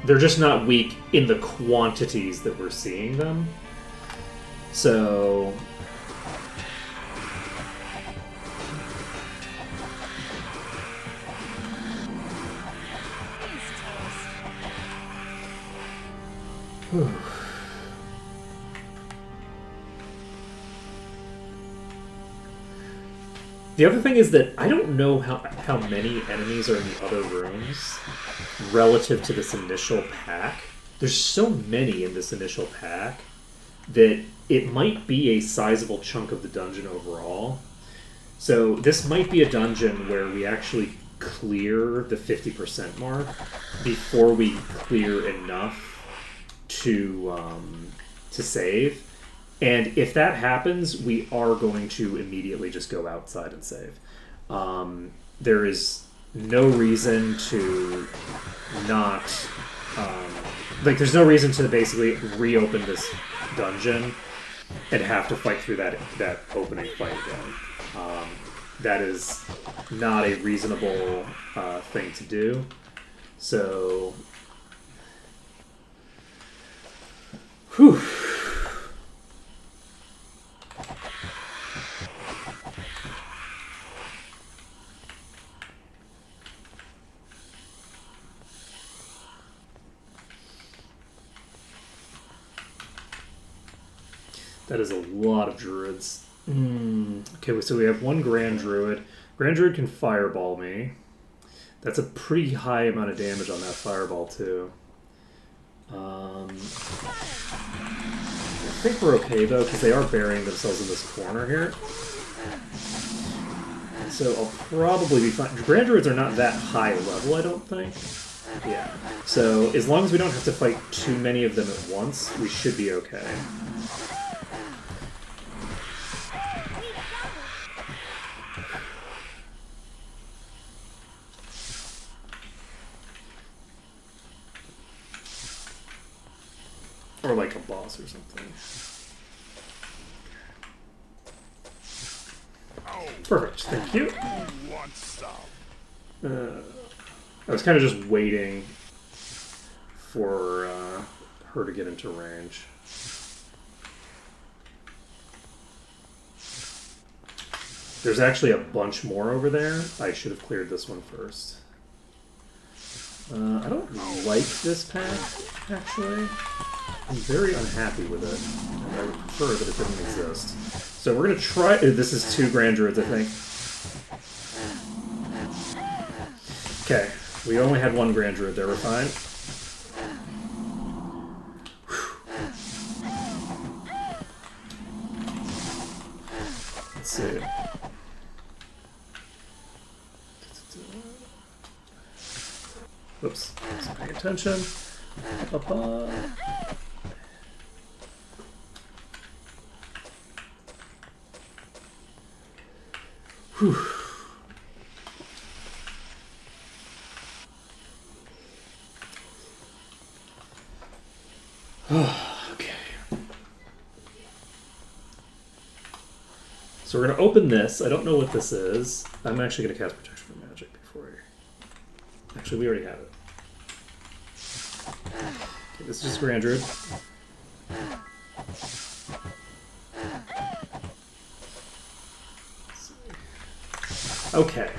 They're just not weak in the quantities that we're seeing them. So... Whew. The other thing is that I don't know how many enemies are in the other rooms relative to this initial pack. There's so many in this initial pack that it might be a sizable chunk of the dungeon overall. So this might be a dungeon where we actually clear the 50% mark before we clear enough to save. And if that happens, we are going to immediately just go outside and save. There is no reason to not... there's no reason to basically reopen this dungeon and have to fight through that opening fight again. That is not a reasonable thing to do. So... Whew. That is a lot of druids. Okay, so we have one Grand Druid. Grand Druid can fireball me. That's a pretty high amount of damage on that fireball, too. I think we're okay, though, because they are burying themselves in this corner here. So I'll probably be fine. Grand Druids are not that high level, I don't think. Yeah. So as long as we don't have to fight too many of them at once, we should be okay. Or like a boss or something. Perfect, thank you. I was kind of just waiting for her to get into range. There's actually a bunch more over there. I should have cleared this one first. I don't like this path, actually. I'm very unhappy with it. I would prefer that it didn't exist. So we're going to try... This is 2 Grand Druids, I think. Okay, we only had 1 Grand Druid there, we're fine. Let's see. Oops, wasn't paying attention. Whew. Okay. So we're going to open this. I don't know what this is. I'm actually going to cast Protection from Magic before we... Actually, we already have it. Okay, this is just Grand Druid. Okay.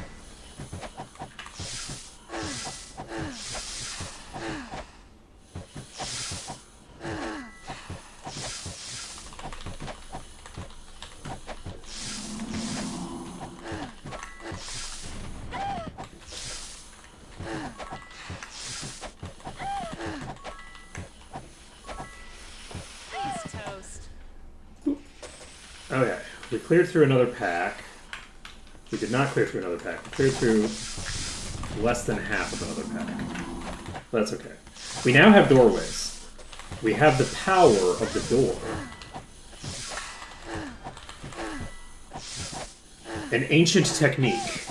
Okay, we cleared through another pack. We did not clear through another pack. We cleared through less than half of another pack. That's okay. We now have doorways. We have the power of the door. An ancient technique.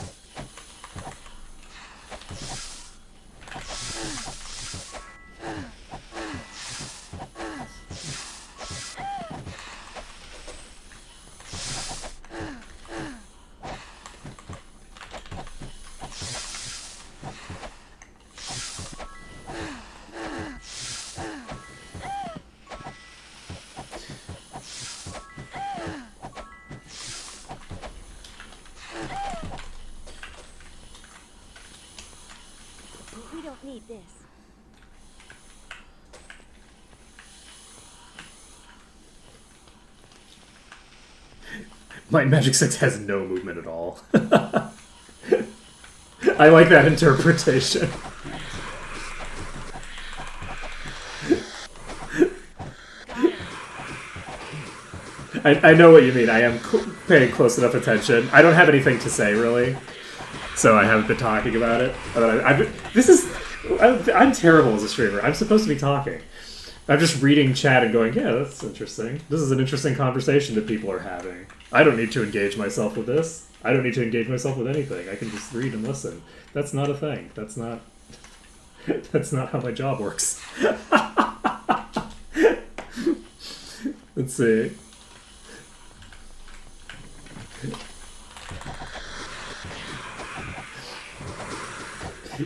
Need this. My Magic 6 has no movement at all. I like that interpretation. I know what you mean. I am paying close enough attention. I don't have anything to say, really. so I haven't been talking about it. I'm terrible as a streamer. I'm supposed to be talking. I'm just reading chat and going, yeah, that's interesting. This is an interesting conversation that people are having. I don't need to engage myself with this. I don't need to engage myself with anything. I can just read and listen. That's not a thing. That's not how my job works. Let's see.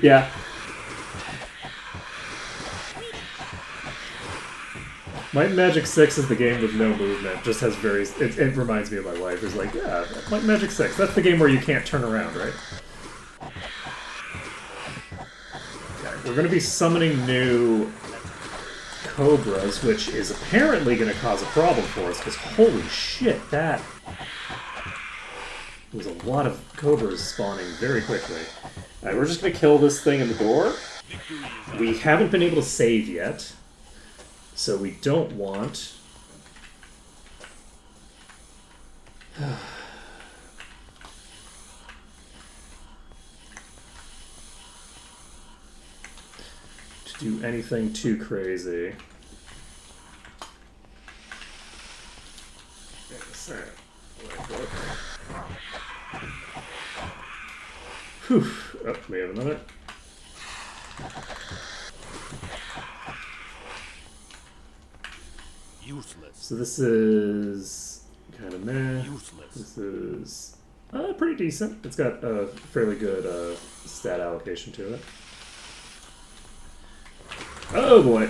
Yeah. Might and Magic 6 is the game with no movement. Just has very... It reminds me of my wife. It's like, yeah, Might and Magic 6. That's the game where you can't turn around, right? Okay, we're going to be summoning new Cobras, which is apparently going to cause a problem for us, because holy shit, that... There's a lot of Cobras spawning very quickly. Alright, we're just going to kill this thing in the door. We haven't been able to save yet. So we don't want... to do anything too crazy. Whew. Oh, we have another. Useless. So this is kind of meh. Useless. This is pretty decent. It's got a fairly good stat allocation to it. Oh boy.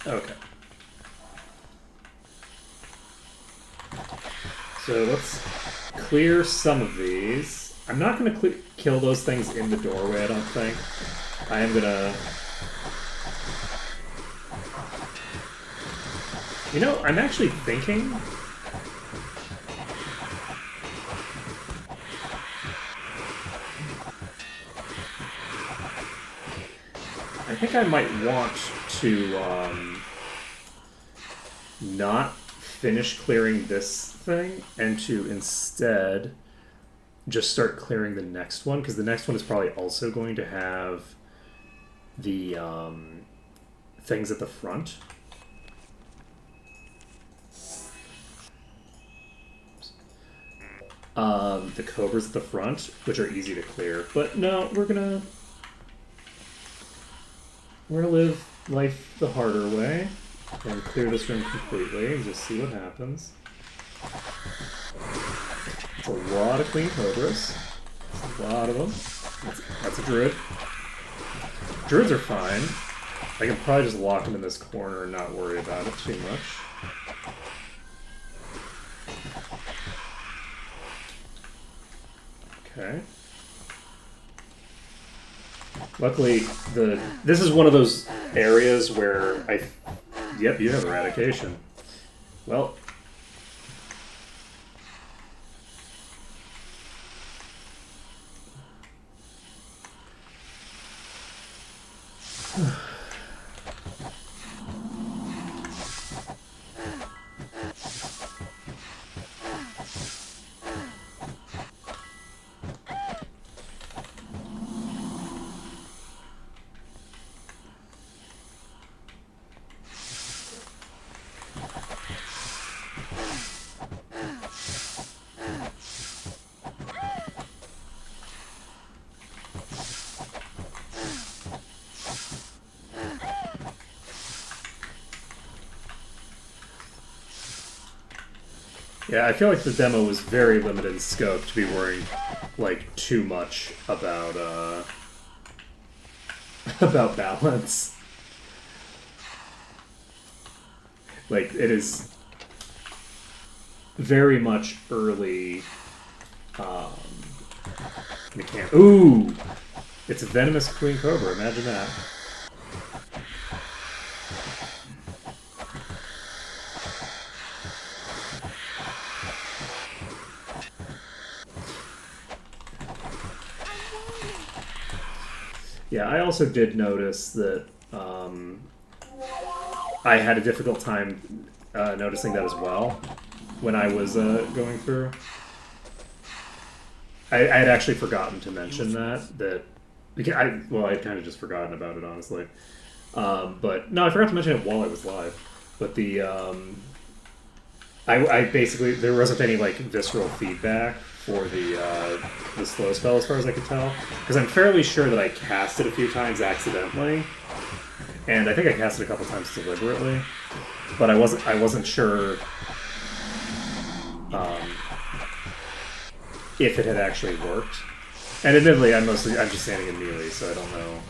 Okay. So let's clear some of these. I'm not going to kill those things in the doorway, I don't think. I am going to... You know, I'm actually thinking... I think I might want to not finish clearing this thing and to instead just start clearing the next one, because the next one is probably also going to have the things at the front. The cobras at the front, which are easy to clear. But no, we're gonna live life the harder way and clear this room completely and just see what happens. It's a lot of clean cobras. It's a lot of them. That's a druid. Druids are fine. I can probably just lock them in this corner and not worry about it too much. Okay. Luckily, this is one of those areas where yep, you have eradication. Well, Yeah, I feel like the demo was very limited in scope to be worrying like too much about about balance. Like it is very much early mechanic. Ooh! It's a venomous queen cobra, imagine that. Yeah, I also did notice that I had a difficult time noticing that as well when I was going through. I had actually forgotten to mention that because I'd kind of just forgotten about it, honestly. But no, I forgot to mention it while I was live. But the I basically there wasn't any like visceral feedback for the slow spell as far as I could tell, because I'm fairly sure that I cast it a few times accidentally, and I think I cast it a couple times deliberately, but I wasn't sure if it had actually worked. And admittedly, I'm just standing in melee, so I don't know.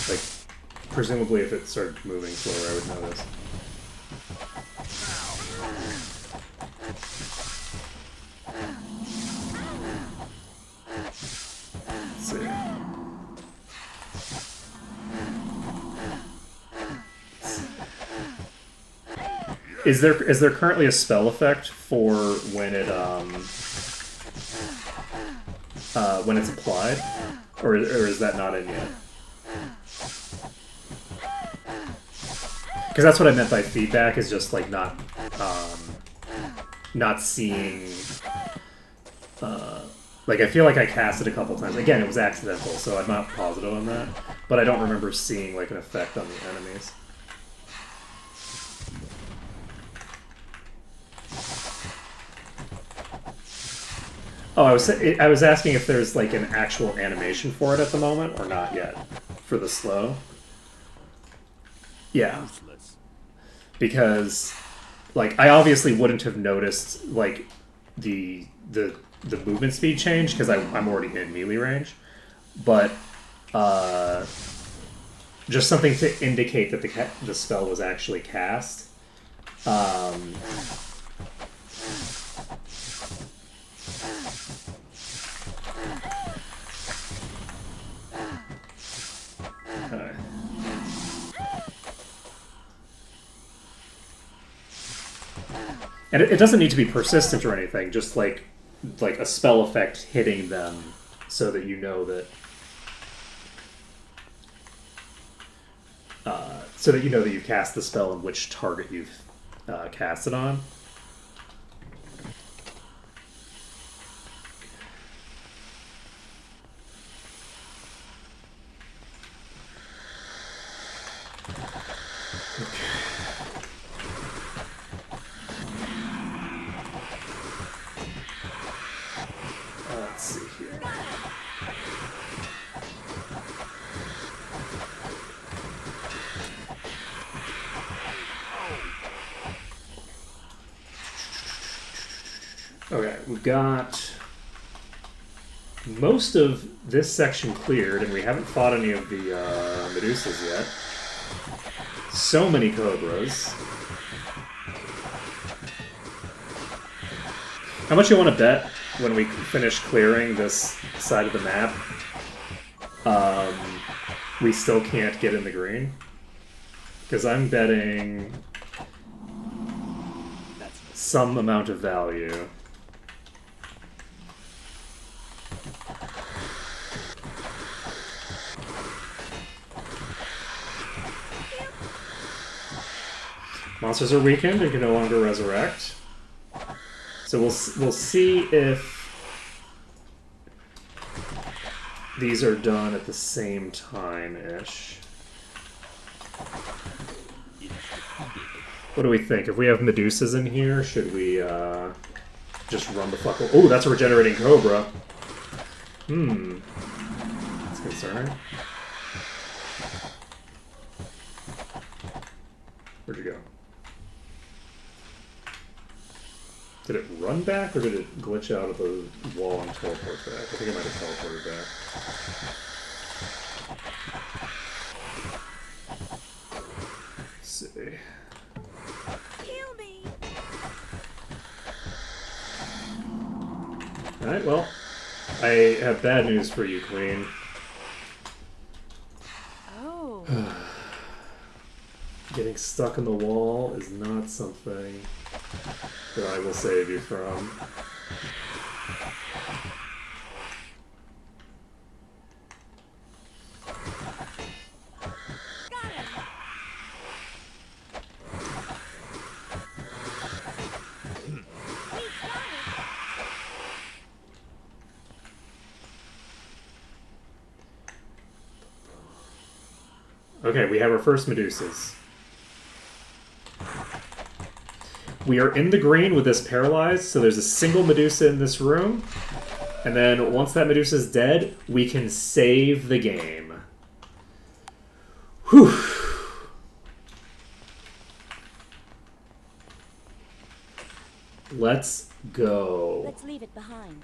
Like, presumably, if it started moving slower, I would notice. Let's see. Is there currently a spell effect for when it's applied, or is that not in yet? Because that's what I meant by feedback, is just like not seeing. Like I feel like I cast it a couple times. Again, it was accidental, so I'm not positive on that. But I don't remember seeing like an effect on the enemies. Oh, I was asking if there's like an actual animation for it at the moment or not yet for the slow. Yeah, because like I obviously wouldn't have noticed like the movement speed change because I'm already in melee range, but just something to indicate that the spell was actually cast. And it doesn't need to be persistent or anything, just like a spell effect hitting them so that you know that you've cast the spell and which target you've cast it on. Let's see here. Okay, we've got most of this section cleared, and we haven't fought any of the Medusas yet. So many Cobras. How much you want to bet when we finish clearing this side of the map, we still can't get in the green? Because I'm betting some amount of value. Monsters are weakened and can no longer resurrect. So we'll see if these are done at the same time-ish. What do we think? If we have Medusas in here, should we just run the fuck... Oh, that's a regenerating Cobra. That's concerning. Where'd you go? Did it run back or did it glitch out of the wall and teleport back? I think it might have teleported back. Let's see. Kill me. Alright, well, I have bad news for you, Queen. Oh. Getting stuck in the wall is not something that I will save you from. Got him. We've got it. Okay, we have our first Medusas. We are in the green with this paralyzed, so there's a single Medusa in this room. And then once that Medusa's dead, we can save the game. Whew. Let's go. Let's leave it behind.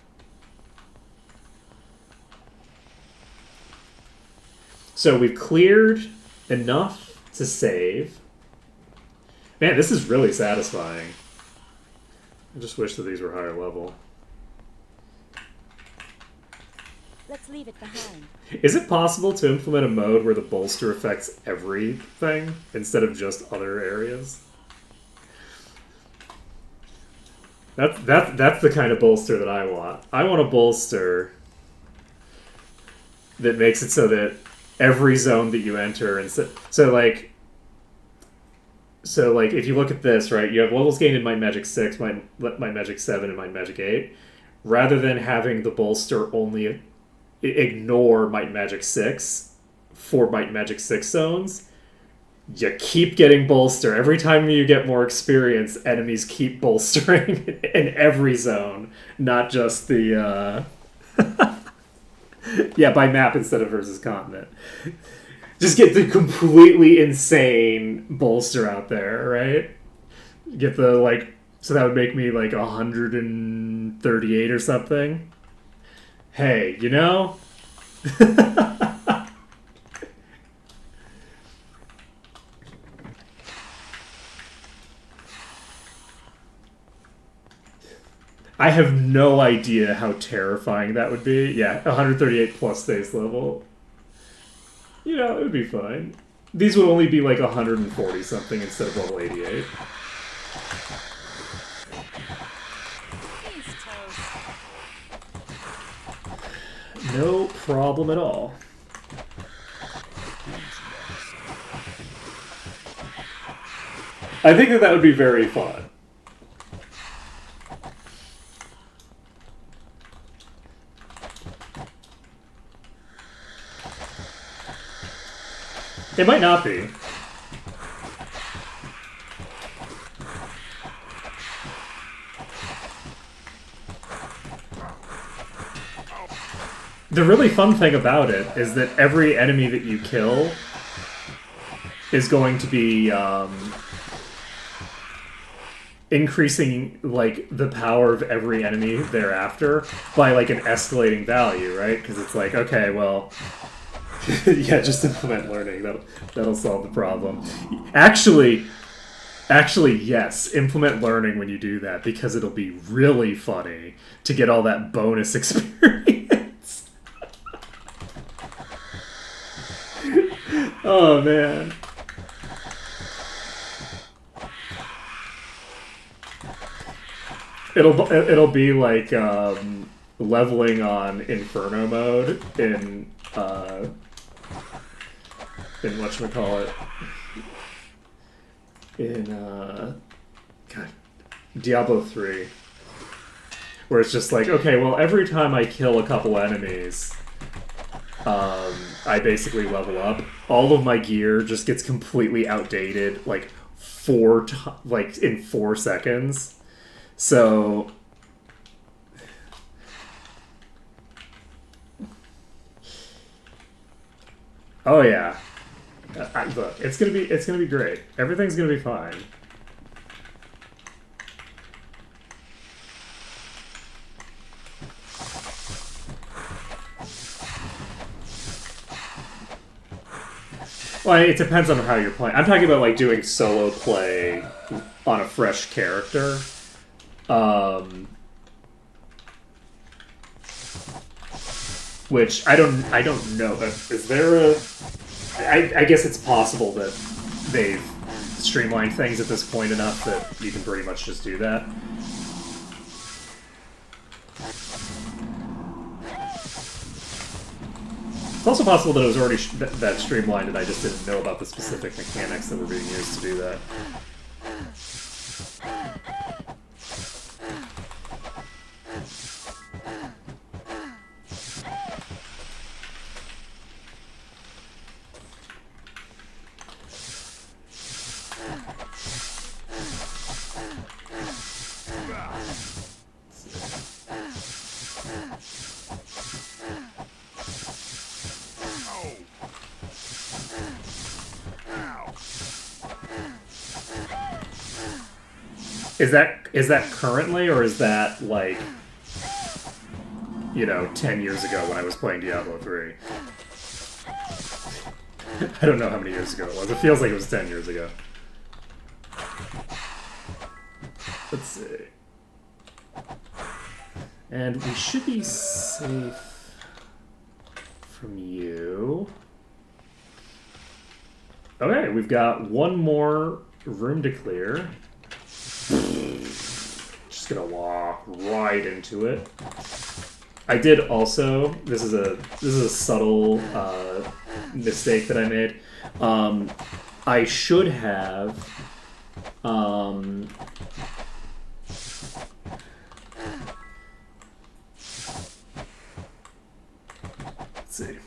So we've cleared enough to save. Man, this is really satisfying. I just wish that these were higher level. Let's leave it behind. Is it possible to implement a mode where the bolster affects everything instead of just other areas? That's the kind of bolster that I want. I want a bolster that makes it so that every zone that you enter, and so like if you look at this, right, you have levels gained in Might Magic 6, Might Magic 7, and Might Magic 8. Rather than having the bolster only ignore Might Magic 6 for Might Magic 6 zones, you keep getting bolster. Every time you get more experience, enemies keep bolstering in every zone, not just the... yeah, by map instead of versus continent. Just get the completely insane bolster out there, right? Get the, like... So that would make me, like, 138 or something. Hey, you know? I have no idea how terrifying that would be. Yeah, 138 plus base level. You know, it would be fine. These would only be like 140 something instead of level 88. He's toast. No problem at all. I think that would be very fun. It might not be. The really fun thing about it is that every enemy that you kill is going to be increasing like the power of every enemy thereafter by like an escalating value, right? Because it's like, okay, well, yeah, just implement learning. That'll solve the problem. Actually, yes, implement learning when you do that because it'll be really funny to get all that bonus experience. Oh man. It'll be like leveling on Inferno mode in whatchamacallit, in God, Diablo 3, where it's just like, okay, well, every time I kill a couple enemies, I basically level up. All of my gear just gets completely outdated, like in 4 seconds. So oh yeah. Look, it's gonna be great. Everything's gonna be fine. Well, it depends on how you're playing. I'm talking about like doing solo play on a fresh character. Which I don't know. Is there a? I guess it's possible that they've streamlined things at this point enough that you can pretty much just do that. It's also possible that it was already that streamlined and I just didn't know about the specific mechanics that were being used to do that. Is that currently, or is that like, 10 years ago when I was playing Diablo 3? I don't know how many years ago it was. It feels like it was 10 years ago. Let's see. And we should be safe from you. Okay, we've got one more room to clear. Just gonna walk right into it. I did also. This is a subtle mistake that I made. I should have. Let's see.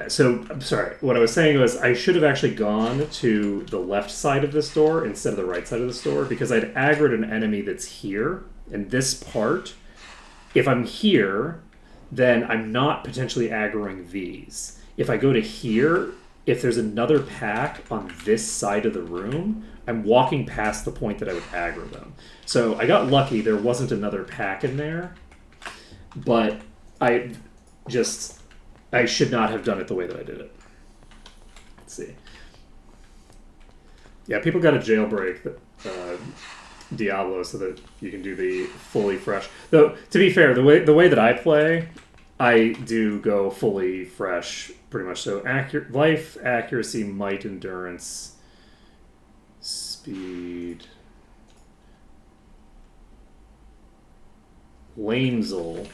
So, I'm sorry, what I was saying was I should have actually gone to the left side of this door instead of the right side of this door, because I'd aggroed an enemy that's here, and this part, if I'm here, then I'm not potentially aggroing these. If I go to here, if there's another pack on this side of the room, I'm walking past the point that I would aggro them. So I got lucky, there wasn't another pack in there, but I should not have done it the way that I did it. Let's see. Yeah, people got to jailbreak Diablo so that you can do the fully fresh. Though, to be fair, the way that I play, I do go fully fresh, pretty much. So life, accuracy, might, endurance, speed, Lamezel.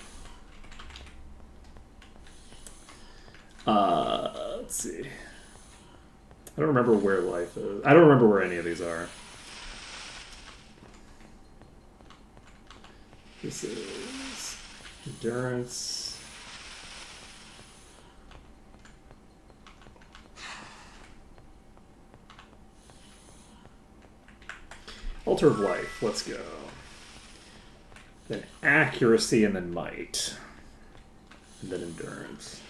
Let's see. I don't remember where life is. I don't remember where any of these are. This is endurance. Altar of life. Let's go. Then accuracy and then might. And then endurance.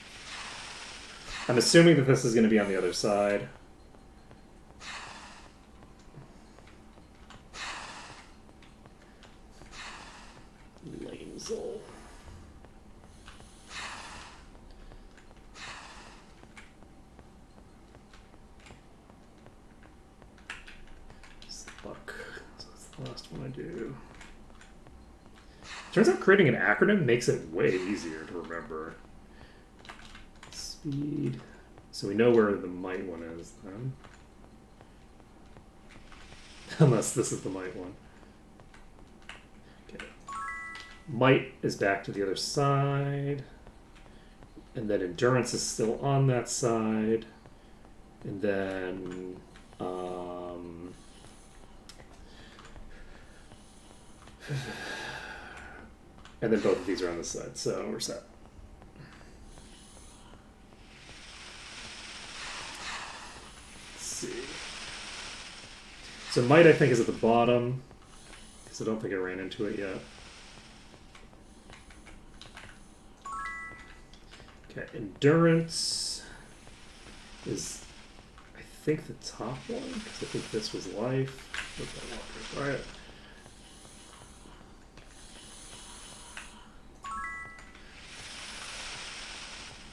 I'm assuming that this is going to be on the other side. Lamezel. Luck. So that's the last one I do. Turns out creating an acronym makes it way easier to remember. Speed. So we know where the might one is then. Unless this is the might one. Okay. Might is back to the other side. And then endurance is still on that side. And then And then both of these are on this side, so we're set. Let's see. So might, I think, is at the bottom, because I don't think I ran into it yet. Okay, endurance is, I think, the top one, because I think this was life. All right.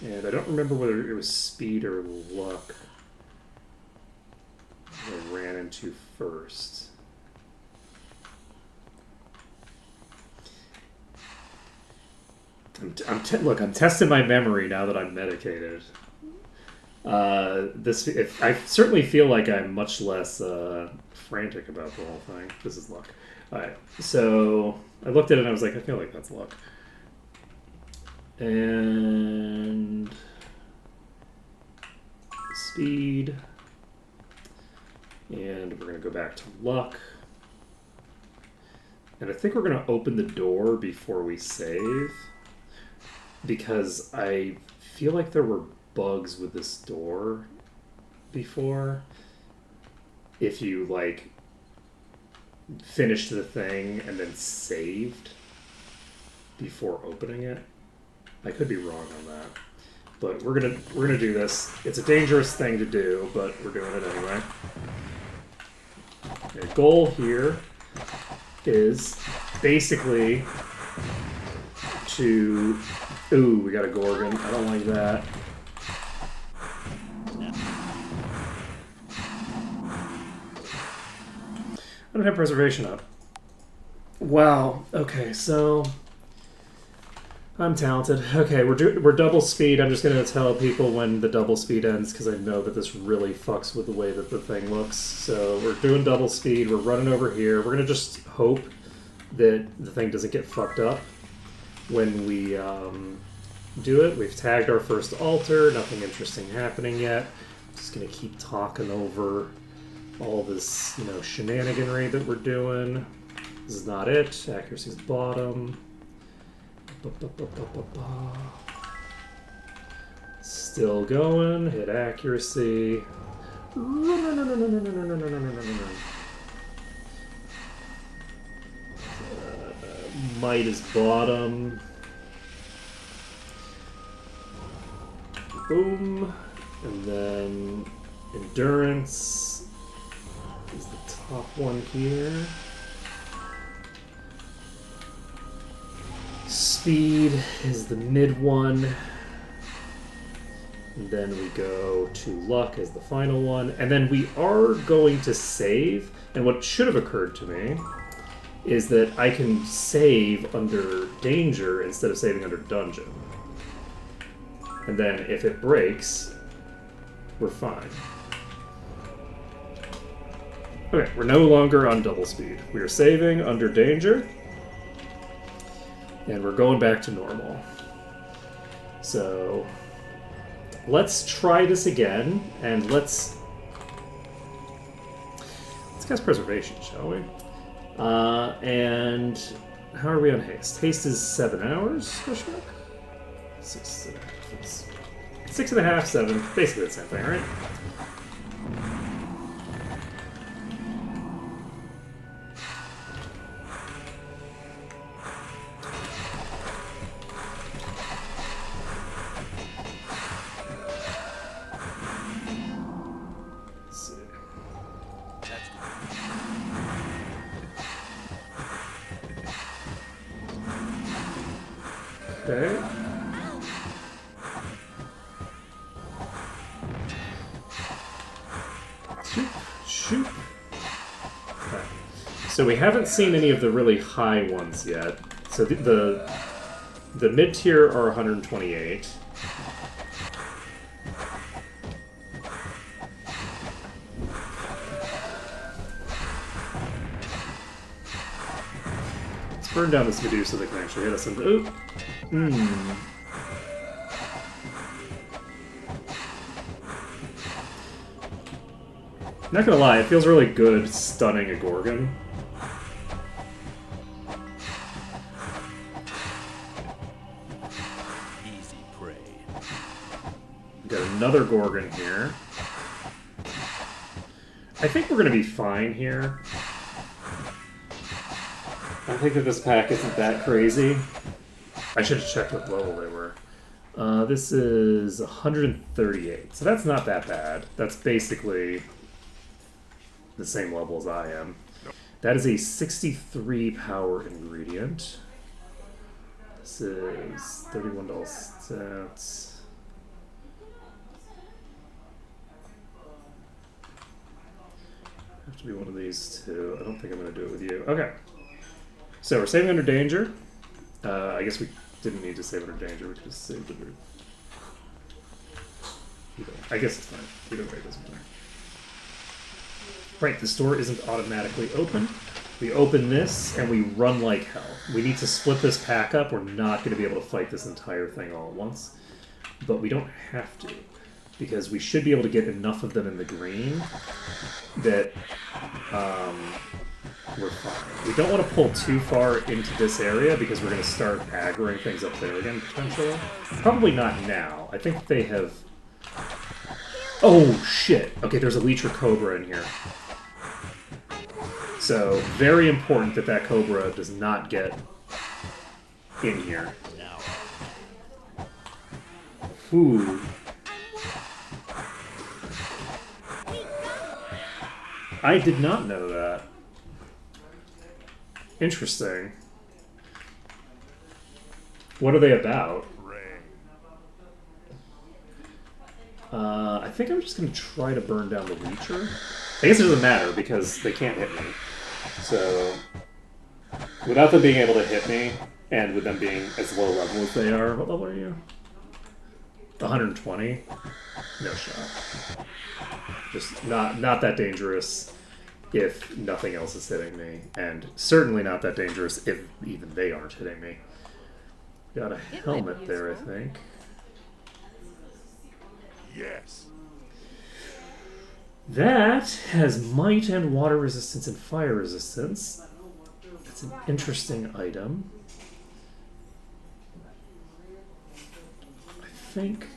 And I don't remember whether it was speed or luck that I ran into first. Look, I'm testing my memory now that I'm medicated. I certainly feel like I'm much less frantic about the whole thing. This is luck. All right, so I looked at it and I was like, I feel like that's luck. And speed, and we're going to go back to luck. And I think we're going to open the door before we save, because I feel like there were bugs with this door before. If you, like, finished the thing and then saved before opening it. I could be wrong on that. But we're gonna do this. It's a dangerous thing to do, but we're doing it anyway. The goal here is basically to... Ooh, we got a Gorgon. I don't like that. I don't have preservation up. Wow. Okay, so... I'm talented. Okay, we're double speed. I'm just going to tell people when the double speed ends, because I know that this really fucks with the way that the thing looks. So we're doing double speed. We're running over here. We're going to just hope that the thing doesn't get fucked up when we do it. We've tagged our first altar. Nothing interesting happening yet. Just going to keep talking over all this, shenaniganry that we're doing. This is not it. Accuracy's bottom. Still going. Hit accuracy. Might is bottom. Boom. And then endurance is the top one here. Speed is the mid one. And then we go to luck as the final one. And then we are going to save. And what should have occurred to me is that I can save under danger instead of saving under dungeon. And then if it breaks, we're fine. Okay, we're no longer on double speed. We are saving under danger. And we're going back to normal. So let's try this again, and let's cast preservation, shall we? And how are we on haste? Haste is 7 hours, question mark? 6.5. 6.5, 7. Basically the same thing, right? Okay. Shoot. Okay. So we haven't seen any of the really high ones yet. So the mid tier are 128. Let's burn down this Medusa that can actually hit us. Ooh. Not gonna lie, it feels really good stunning a Gorgon. Got another Gorgon here. I think we're going to be fine here. I think that this pack isn't that crazy. I should have checked what level they were. This is 138, so that's not that bad. That's basically the same level as I am. That is a 63 power ingredient. This is $31 stats. Have to be one of these two. I don't think I'm going to do it with you. Okay. So we're saving under danger. I guess we didn't need to save under danger. We just saved under... I guess it's fine. Either way, it doesn't matter. Right, this door isn't automatically open. We open this, and we run like hell. We need to split this pack up. We're not going to be able to fight this entire thing all at once. But we don't have to, because we should be able to get enough of them in the green that we're fine. We don't want to pull too far into this area, because we're going to start aggroing things up there again, potentially. Probably not now. I think they have... Oh, shit. Okay, there's a Leech or Cobra in here. So, very important that that Cobra does not get in here. Ooh. I did not know that. Interesting. What are they about? I think I'm just going to try to burn down the Leecher. I guess it doesn't matter, because they can't hit me. So, without them being able to hit me, and with them being as low level as they are, what level are you? 120? No shot. Just not that dangerous if nothing else is hitting me, and certainly not that dangerous if even they aren't hitting me. Got a helmet there, I think. Yes. That has might and water resistance and fire resistance. That's an interesting item. I think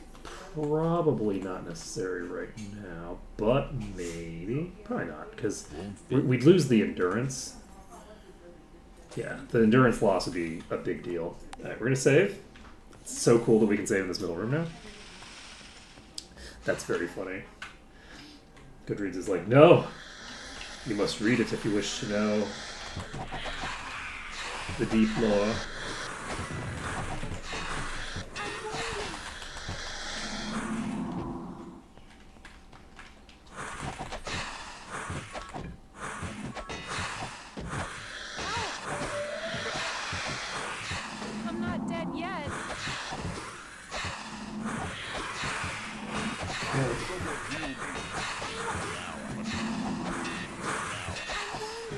probably not necessary right now, but maybe. Probably not, because we'd lose the endurance. Yeah, the endurance loss would be a big deal. Alright, we're going to save. It's so cool that we can save in this middle room now. That's very funny. Goodreads is like, no! You must read it if you wish to know the deep lore. I'm not dead yet.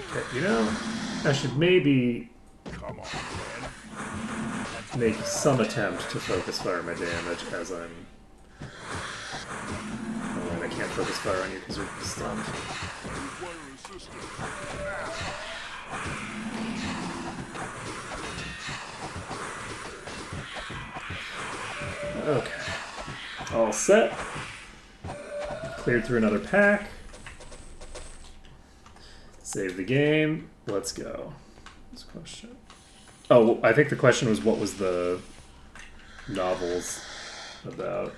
Okay, you know, I should maybe Come on, man. make some attempt to focus fire my damage as I'm... Oh, and I can't focus fire on you because you're stunned. Okay. All set. Cleared through another pack. Save the game. Let's go. This question. Oh, I think the question was, what was the novels about?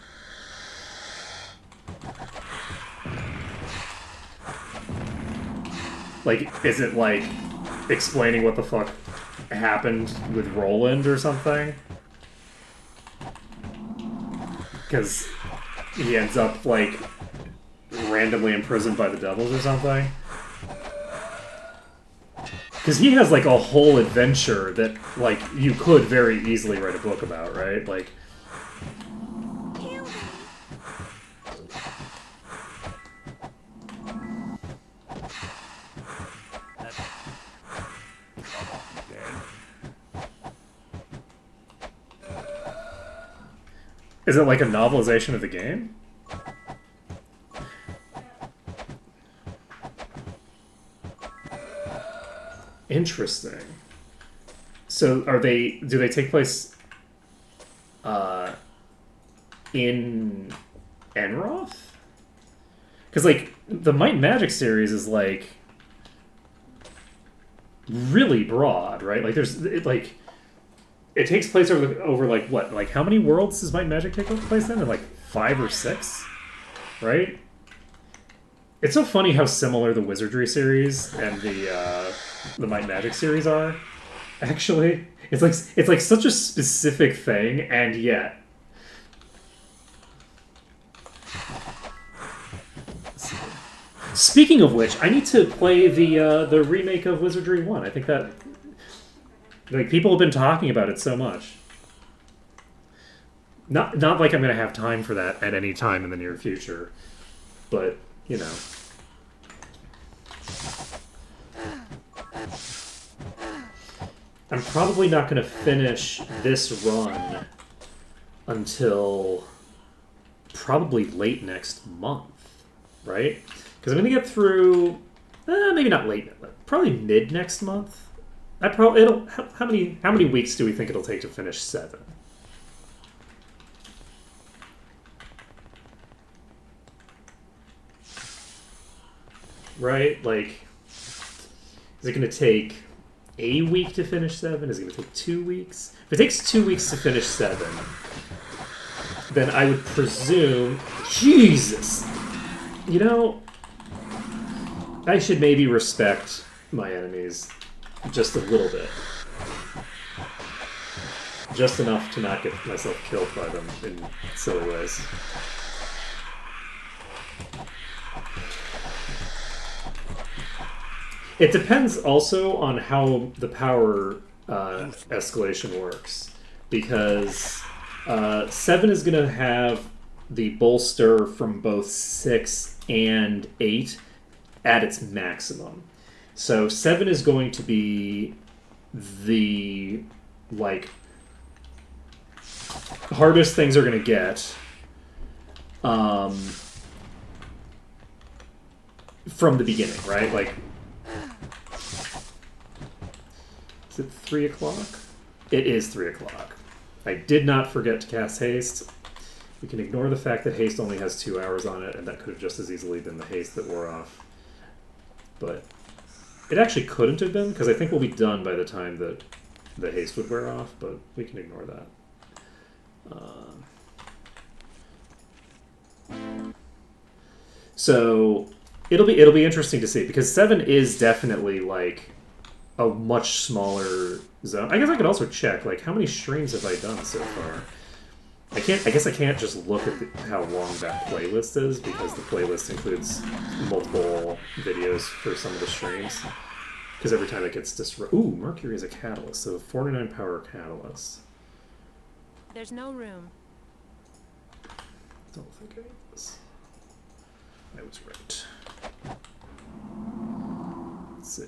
Like, is it like explaining what the fuck happened with Roland or something? Because he ends up like randomly imprisoned by the devils or something. Because he has like a whole adventure that like you could very easily write a book about, right? Like, is it like a novelization of the game? Interesting. So are they, do they take place in Enroth? Because, like, the Might and Magic series is, like, really broad, right? Like, it takes place over like, what? Like, how many worlds does Might and Magic take place in? Like, 5 or 6? Right? It's so funny how similar the Wizardry series and the Might and Magic series are, actually. It's like such a specific thing, and yet... Speaking of which, I need to play the remake of Wizardry 1. I think that... Like, people have been talking about it so much. Not like I'm going to have time for that at any time in the near future. But, you know. I'm probably not going to finish this run until probably late next month, right? Because I'm going to get through, maybe not late, probably mid next month. How many weeks do we think it'll take to finish 7? Right? Like, is it going to take a week to finish 7? Is it going to take 2 weeks? If it takes 2 weeks to finish 7, then I would presume... Jesus! You know, I should maybe respect my enemies just a little bit. Just enough to not get myself killed by them in silly ways. It depends also on how the power escalation works, because 7 is going to have the bolster from both 6 and 8 at its maximum. So 7 is going to be the, like, hardest things are going to get from the beginning, right? Like, is it 3 o'clock? It is 3 o'clock. I did not forget to cast haste. We can ignore the fact that haste only has 2 hours on it, and that could have just as easily been the haste that wore off. But it actually couldn't have been, because I think we'll be done by the time that the haste would wear off, but we can ignore that. So it'll be interesting to see, because 7 is definitely like a much smaller zone. I guess I could also check, like, how many streams have I done so far? I guess I can't just look at how long that playlist is, because the playlist includes multiple videos for some of the streams. Because every time it gets disrupted... Ooh, Mercury is a catalyst, so 49 power catalyst. There's no room. Don't think I was. I was right. Let's see.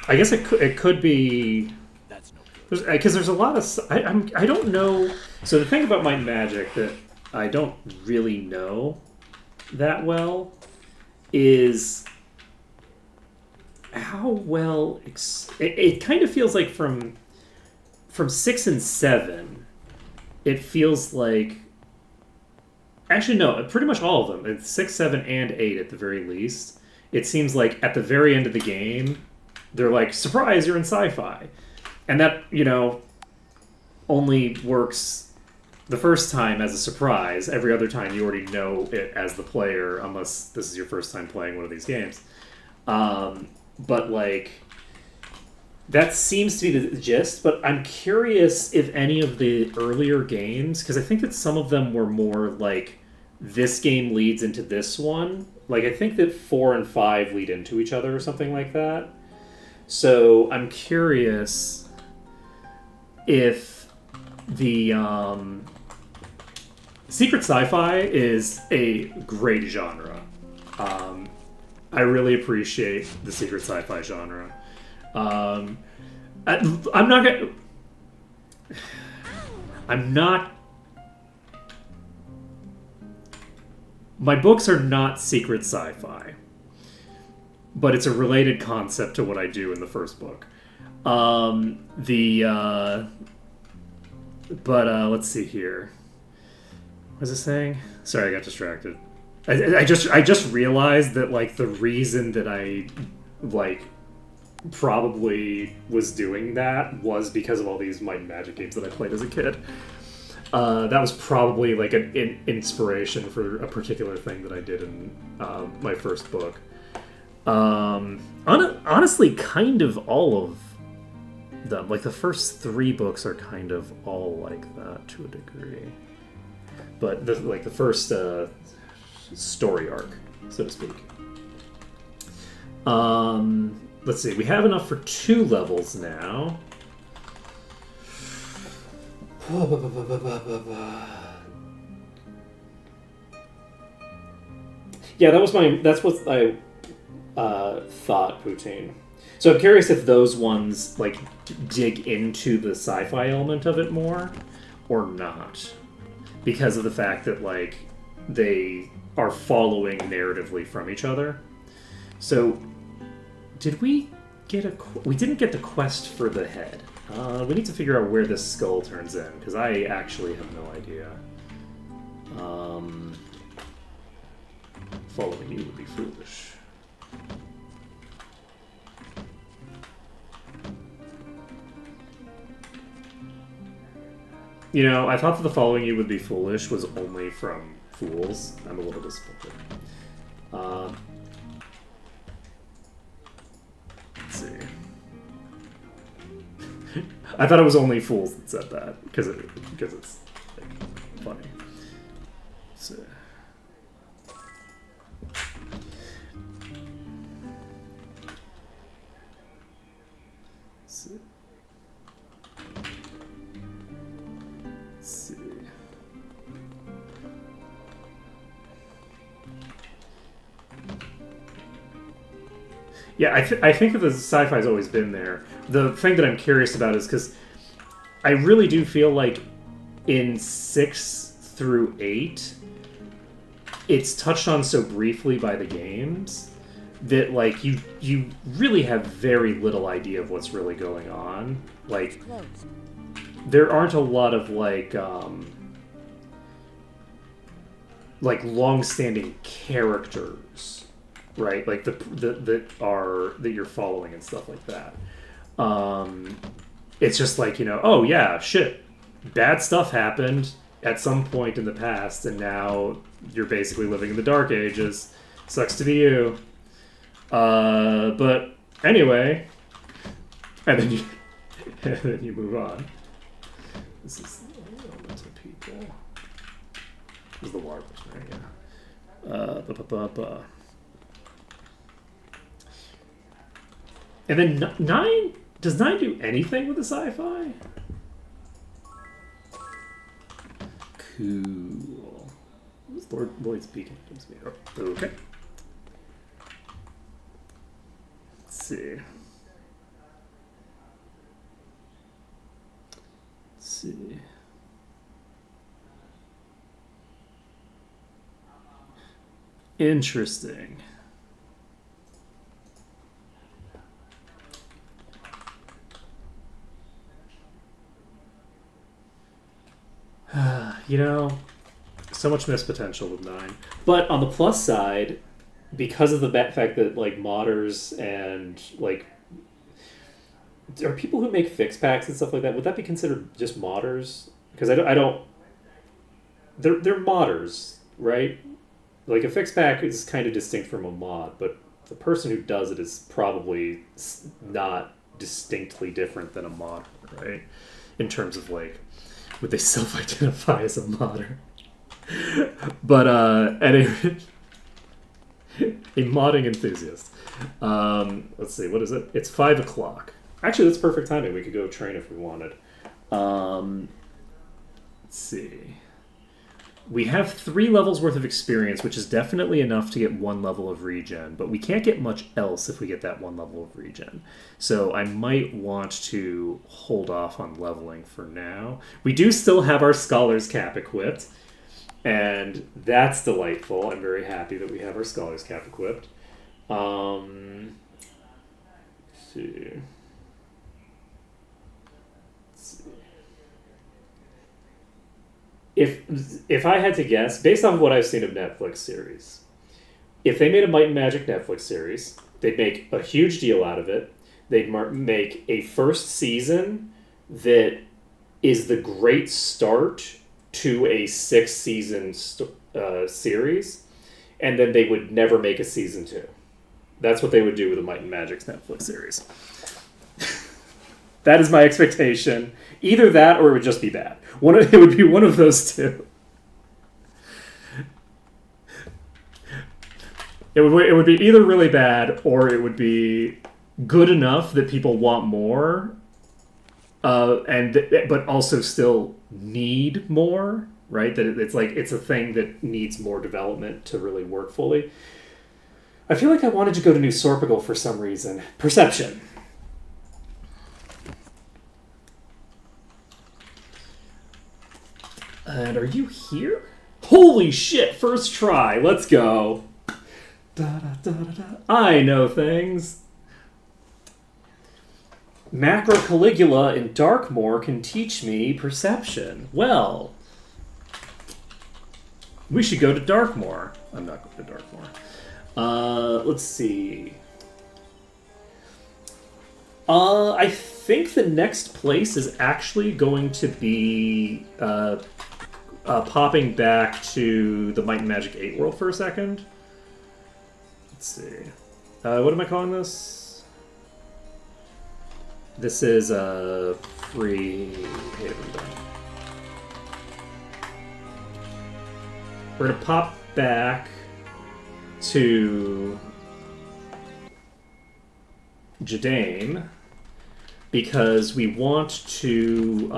I guess it could be... That's no good. Because there's a lot of... I don't know... So the thing about my magic that I don't really know that well is how well... It kind of feels like from 6 and 7, it feels like... Actually, no, pretty much all of them. It's 6, 7, and 8 at the very least. It seems like at the very end of the game... They're like, surprise, you're in sci-fi. And that, you know, only works the first time as a surprise. Every other time you already know it as the player, unless this is your first time playing one of these games. But, like, that seems to be the gist. But I'm curious if any of the earlier games, because I think that some of them were more like, this game leads into this one. Like, I think that 4 and 5 lead into each other or something like that. So I'm curious if the secret sci-fi is a great genre. I really appreciate the secret sci-fi genre. I'm not. My books are not secret sci-fi. But it's a related concept to what I do in the first book. Let's see here. What was I saying? Sorry, I got distracted. I just realized that like the reason that I like probably was doing that was because of all these Might and Magic games that I played as a kid. That was probably like an inspiration for a particular thing that I did in my first book. Honestly, kind of all of them. Like the first 3 books are kind of all like that to a degree. But the first story arc, so to speak. Let's see. We have enough for 2 levels now. Yeah, that's what I thought, Poutine. So I'm curious if those ones like dig into the sci-fi element of it more or not, because of the fact that like they are following narratively from each other. So did we get we didn't get the quest for the head. We need to figure out where this skull turns in, because I actually have no idea. Following you would be foolish. You know, I thought that the following you would be foolish was only from fools. I'm a little disappointed. Let's see. I thought it was only fools that said that because it's like, funny. So. Yeah, I think that the sci-fi's always been there. The thing that I'm curious about is because I really do feel like in 6 through 8, it's touched on so briefly by the games that like you really have very little idea of what's really going on. Like, there aren't a lot of like long-standing characters, right? Like that you're following and stuff like that. It's just like, you know, oh yeah, shit, bad stuff happened at some point in the past, and now you're basically living in the Dark Ages. Sucks to be you. But anyway, and then you move on. This is elements of people. This is the water person, right? Yeah. And then 9... Does 9 do anything with the sci-fi? Cool. Who's Lloyd's Beacon? Oh, okay. Let's see. Interesting. You know, so much missed potential with 9. But on the plus side, because of the fact that like modders and like are people who make fix packs and stuff like that, would that be considered just modders? Because I don't. They're modders, right? Like a fix pack is kind of distinct from a mod, but the person who does it is probably not distinctly different than a modder, right? In terms of like, would they self-identify as a modder? But anyway, a modding enthusiast. Let's see, what is it? It's 5 o'clock. Actually, that's perfect timing. We could go train if we wanted. Let's see. We have 3 levels worth of experience, which is definitely enough to get 1 level of regen, but we can't get much else if we get that 1 level of regen. So I might want to hold off on leveling for now. We do still have our Scholar's Cap equipped, and that's delightful. I'm very happy that we have our Scholar's Cap equipped. Let's see. if I had to guess, based on what I've seen of Netflix series, if they made a Might and Magic Netflix series, they'd make a huge deal out of it. They'd make a first season that is the great start to a 6-season series, and then they would never make a season 2. That's what they would do with a Might and Magic's Netflix series. That is my expectation. Either that, or it would just be bad. It would be one of those two. It would be either really bad, or it would be good enough that people want more, but also still need more, right? That it's like it's a thing that needs more development to really work fully. I feel like I wanted to go to New Sorpigal for some reason. Perception. And are you here? Holy shit! First try. Let's go. I know things. Macro Caligula in Darkmoor can teach me perception. Well, we should go to Darkmoor. I'm not going to Darkmoor. Let's see. I think the next place is actually going to be popping back to the Might and Magic 8 world for a second. Let's see. What am I calling this? This is Freehaven. We're going to pop back to Jadane because we want to...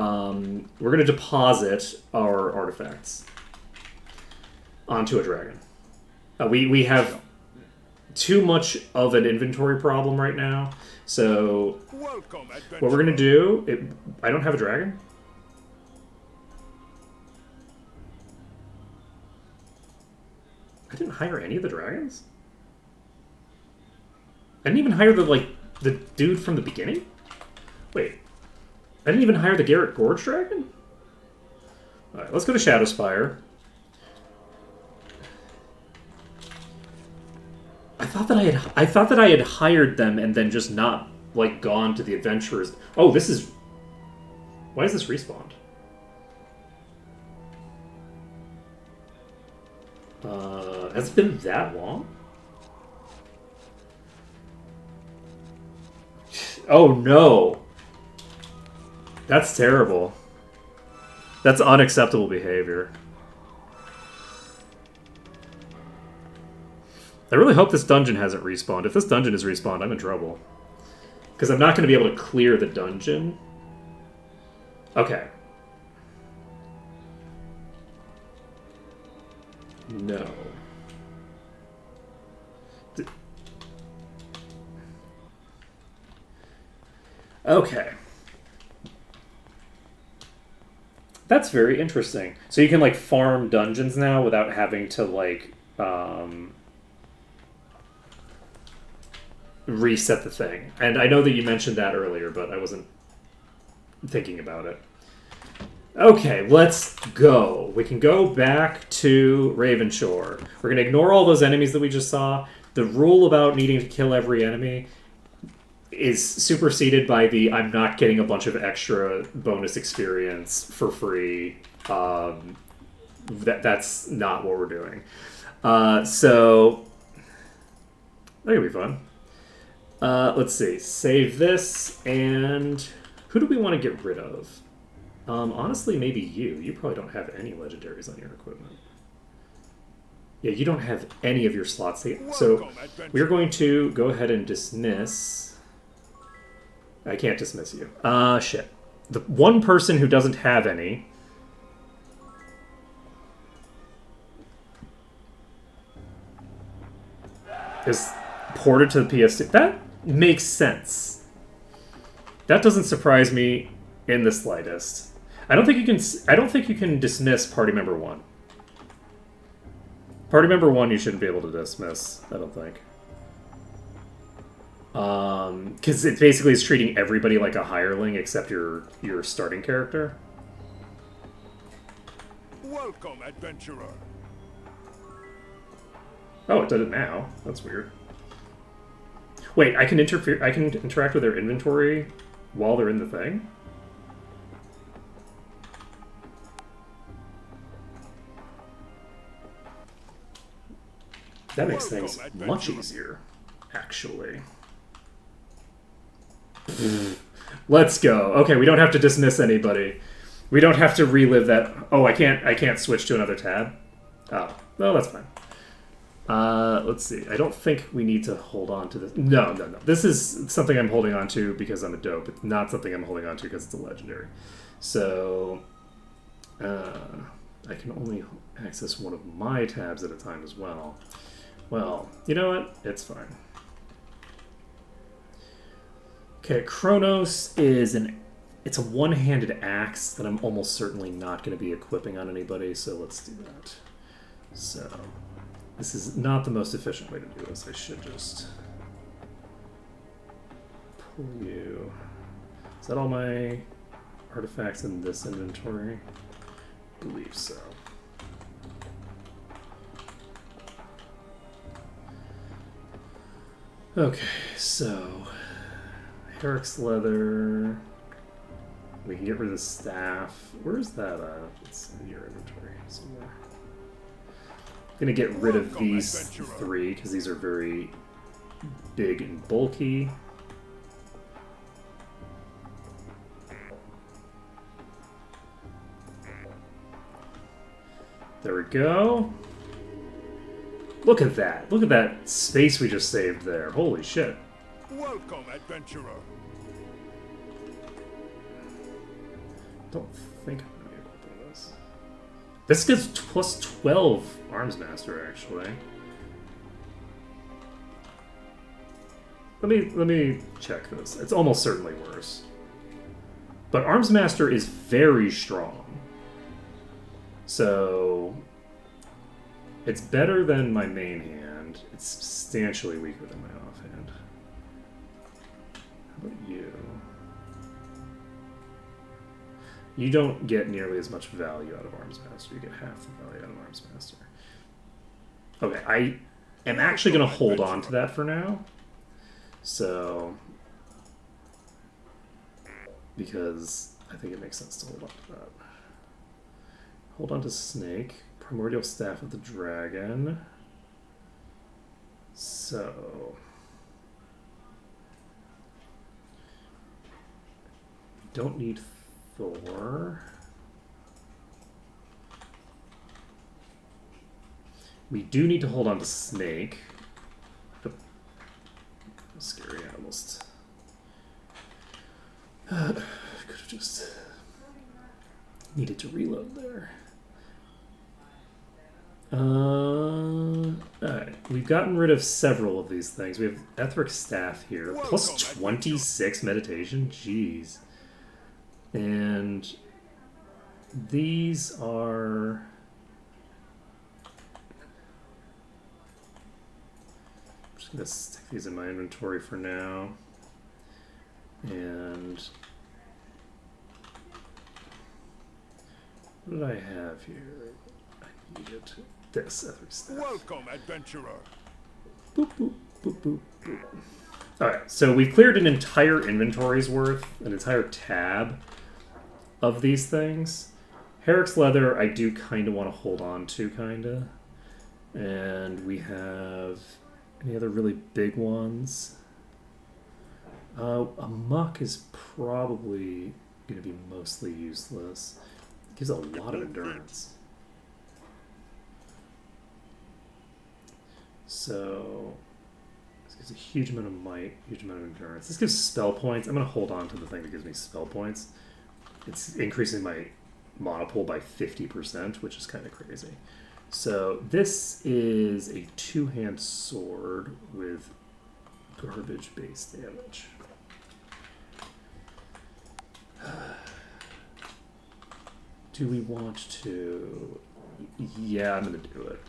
we're going to deposit our artifacts onto a dragon. We have too much of an inventory problem right now, so what we're going to do... I don't have a dragon? I didn't hire any of the dragons? I didn't even hire the dude from the beginning? Wait. I didn't even hire the Garrett Gorge dragon? Alright, let's go to Shadowspire. I thought that I had hired them and then just not, gone to the adventurers. Oh, this is... Why is this respawned? Has it been that long? Oh no! That's terrible. That's unacceptable behavior. I really hope this dungeon hasn't respawned. If this dungeon is respawned, I'm in trouble. Because I'm not going to be able to clear the dungeon. Okay. No. Okay. That's very interesting. So you can, farm dungeons now without having to, reset the thing. And I know that you mentioned that earlier, but I wasn't thinking about it. Okay, let's go. We can go back to Ravenshore. We're going to ignore all those enemies that we just saw. The rule about needing to kill every enemy is superseded by the I'm not getting a bunch of extra bonus experience for free. That's not what we're doing. So, that could be fun. Let's see. Save this, and who do we want to get rid of? Honestly, maybe you. You probably don't have any legendaries on your equipment. Yeah, you don't have any of your slots. So we're going to go ahead and dismiss... I can't dismiss you. Shit. The one person who doesn't have any... is ported to the PS2. That makes sense. That doesn't surprise me in the slightest. I don't think you can dismiss party member 1. Party member 1 you shouldn't be able to dismiss, I don't think. Because it basically is treating everybody like a hireling except your starting character. Welcome, adventurer. Oh, it did it now. That's weird. Wait, I can interfere. I can interact with their inventory while they're in the thing. That makes things much easier, actually. Let's go. Okay, we don't have to dismiss anybody. We don't have to relive that. Oh, I can't switch to another tab. Oh, well, that's fine. Let's see. I don't think we need to hold on to this. No. This is something I'm holding on to because I'm a dope. It's not something I'm holding on to because it's a legendary. So, I can only access one of my tabs at a time as well. Well, you know what? It's fine. Okay, Kronos is it's a one-handed axe that I'm almost certainly not going to be equipping on anybody, so let's do that. So, this is not the most efficient way to do this. I should just pull you. Is that all my artifacts in this inventory? I believe so. Okay, so Herrick's leather. We can get rid of the staff. Where's that? It's in your inventory somewhere. I'm gonna get rid of these three because these are very big and bulky. There we go. Look at that. Look at that space we just saved there. Holy shit. Welcome, adventurer. Don't think I'm going to be equipping this. This gives plus 12 Arms Master, actually. Let me check this. It's almost certainly worse. But Arms Master is very strong. So it's better than my main hand. It's substantially weaker than my offhand. How about you? You don't get nearly as much value out of Arms Master. You get half the value out of Arms Master. Okay, I am actually going to hold on to that for now. So, because I think it makes sense to hold on to that. Hold on to Snake. Primordial Staff of the Dragon. So, don't need Thor. We do need to hold on to Snake. Oh, scary, I almost could have just needed to reload there. Alright, we've gotten rid of several of these things. We have Etheric Staff here. Plus 26 meditation? Jeez. And these are... I'm just going to stick these in my inventory for now. And... what did I have here? I needed this Etheric Staff. Welcome, adventurer. Boop, boop, boop, boop, boop. Alright, so we've cleared an entire inventory's worth, an entire tab of these things. Herrick's Leather, I do kind of want to hold on to, kind of. And we have any other really big ones? A Muck is probably going to be mostly useless. It gives a lot of endurance. So, this gives a huge amount of might, huge amount of endurance. This gives spell points. I'm going to hold on to the thing that gives me spell points. It's increasing my mana pool by 50%, which is kind of crazy. So, this is a two-hand sword with garbage base damage. Do we want to... yeah, I'm going to do it.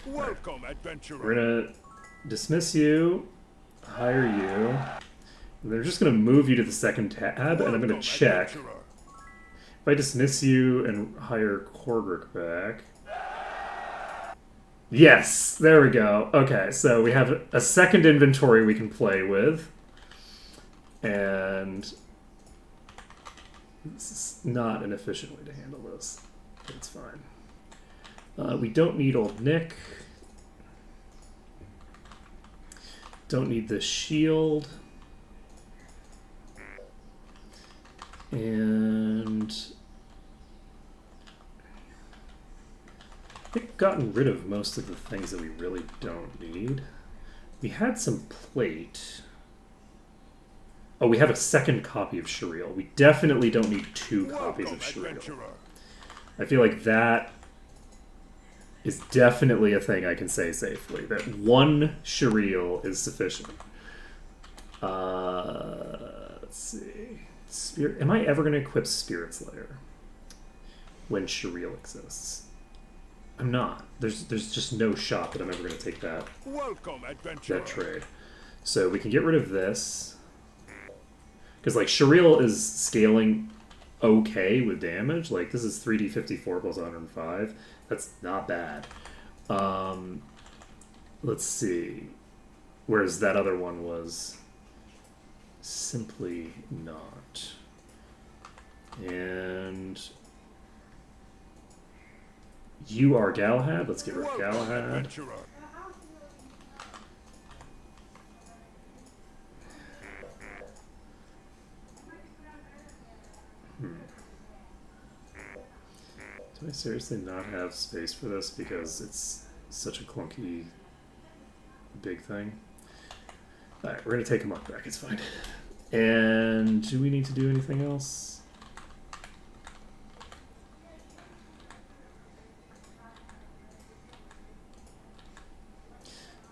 Welcome, adventurer. We're going to dismiss you, hire you. And they're just going to move you to the second tab, and I'm going to check. If I dismiss you and hire Cordric back... Yes! There we go. Okay, so we have a second inventory we can play with. And... this is not an efficient way to handle this. It's fine. We don't need old Nick. Don't need the shield. And I think we've gotten rid of most of the things that we really don't need. We had some plate. Oh, we have a second copy of Shireel. We definitely don't need 2 copies of Shireel. I feel like that is definitely a thing I can say safely. That 1 Shireel is sufficient. Let's see. Spirit. Am I ever going to equip Spirit Slayer when Shireel exists? I'm not. There's just no shot that I'm ever going to take that trade. So we can get rid of this. Because like Shireel is scaling okay with damage. Like this is 3d54 plus 105. That's not bad. Let's see. Whereas that other one was simply not. And you are Galahad. Let's get rid of Galahad. Do I seriously not have space for this because it's such a clunky big thing? Alright, we're going to take him up back. It's fine. And do we need to do anything else?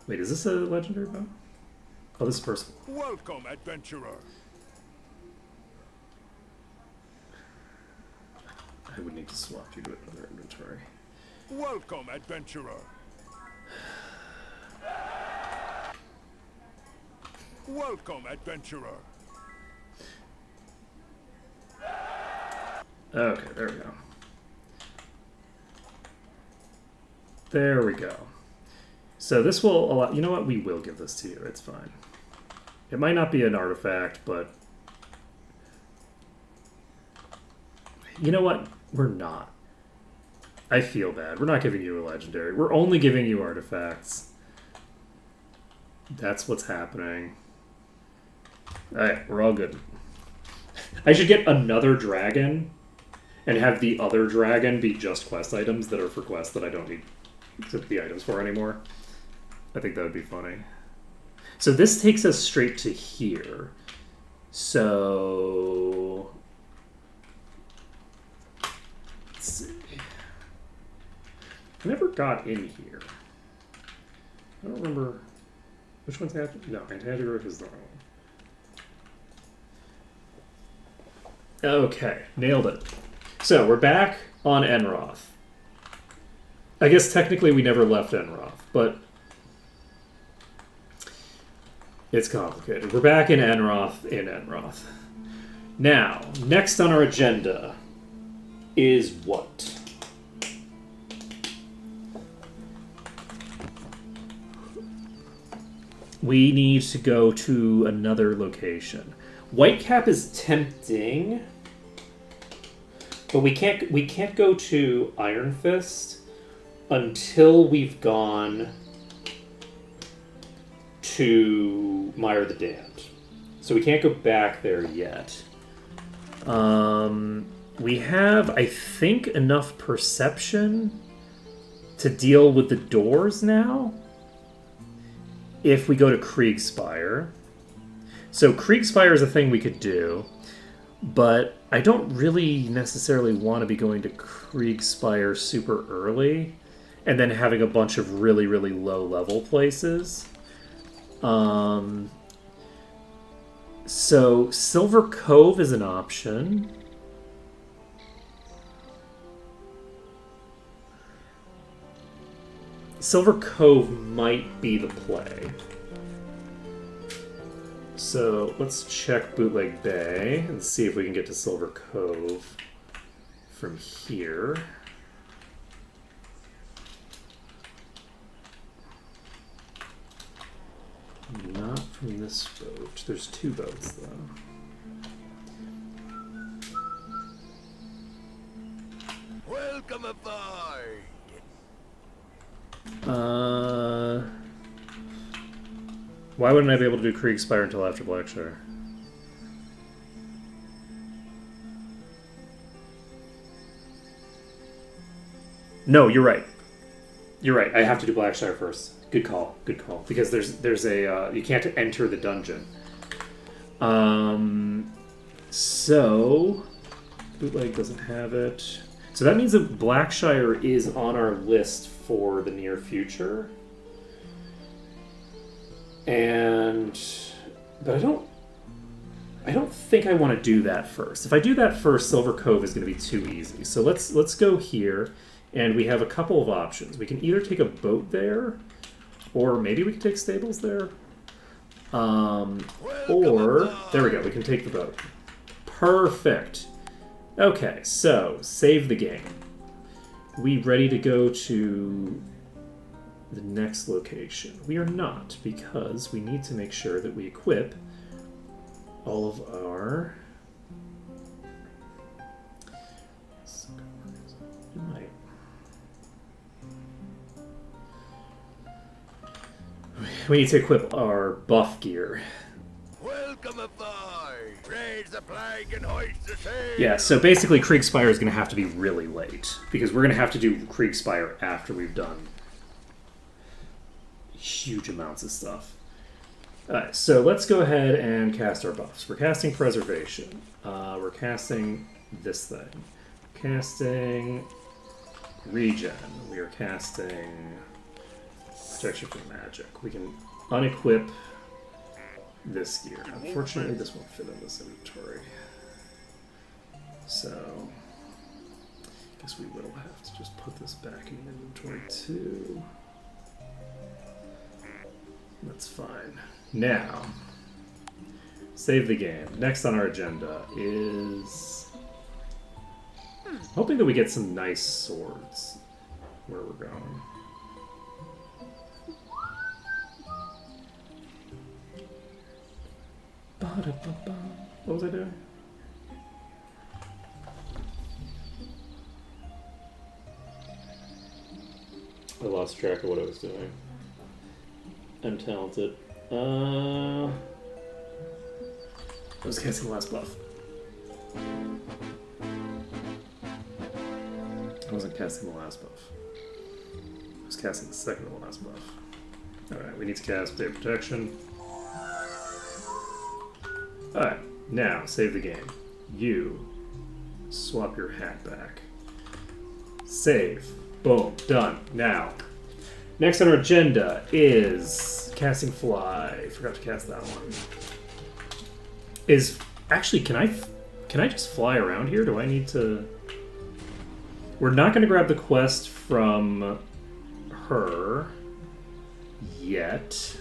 Wait, is this a legendary bow? Oh, this is personal. Welcome, adventurer. I would need to swap you to another inventory. Welcome, adventurer. Welcome, adventurer. Okay, there we go. There we go. So this will allow... You know what? We will give this to you. It's fine. It might not be an artifact, but... You know what? We're not. I feel bad. We're not giving you a legendary. We're only giving you artifacts. That's what's happening. Alright, we're all good. I should get another dragon and have the other dragon be just quest items that are for quests that I don't need the items for anymore. I think that would be funny. So this takes us straight to here. So... let's see. I never got in here. I don't remember... which one's happening? No, Antagoras is the wrong one. Okay, nailed it. So, we're back on Enroth. I guess technically we never left Enroth, but it's complicated. We're back in Enroth. Now, next on our agenda is what? We need to go to another location. Whitecap is tempting, but we can't go to Iron Fist until we've gone to Mire the Damned. So we can't go back there yet. We have, I think, enough perception to deal with the doors now if we go to Kriegspire. So Kriegspire is a thing we could do, but I don't really necessarily want to be going to Kriegspire super early and then having a bunch of really, really low level places. So Silver Cove is an option. Silver Cove might be the play. So let's check Bootleg Bay and see if we can get to Silver Cove. from here. Not from this boat. There's 2 boats, though. Welcome aboard. Why wouldn't I be able to do Kriegspire until after Blackshire? No, you're right. You're right. I have to do Blackshire first. Good call. Good call. Because there's a you can't enter the dungeon. So Bootleg doesn't have it. So that means that Blackshire is on our list for the near future. But I don't think I want to do that first. If I do that first, Silver Cove is going to be too easy. So let's go here, and we have a couple of options. We can either take a boat there, or maybe we can take stables there. Or there we go. We can take the boat. Perfect. Okay, so save the game. We ready to go to the next location? We are not, because we need to make sure that we equip all of our... We need to equip our buff gear. Welcome aboard. Raise the flag and hoist the sail. Yeah, so basically Kriegspire is going to have to be really late, because we're going to have to do Kriegspire after we've done huge amounts of stuff. Alright, so let's go ahead and cast our buffs. We're casting Preservation. We're casting this thing. Casting Regen. We are casting Protection from Magic. We can unequip this gear. Unfortunately, this won't fit in this inventory. So, I guess we will have to just put this back in the inventory too. That's fine. Now, save the game. Next on our agenda is hoping that we get some nice swords where we're going. Ba-da-ba-ba. What was I doing? I lost track of what I was doing. I'm talented. I was casting the last buff. I wasn't casting the last buff. I was casting the second to the last buff. Alright, we need to cast Day of Protection. Alright, now save the game. You swap your hat back. Save. Boom. Done. Now, next on our agenda is casting Fly. Forgot to cast that one. Actually, can I just fly around here? Do I need to... We're not going to grab the quest from her yet,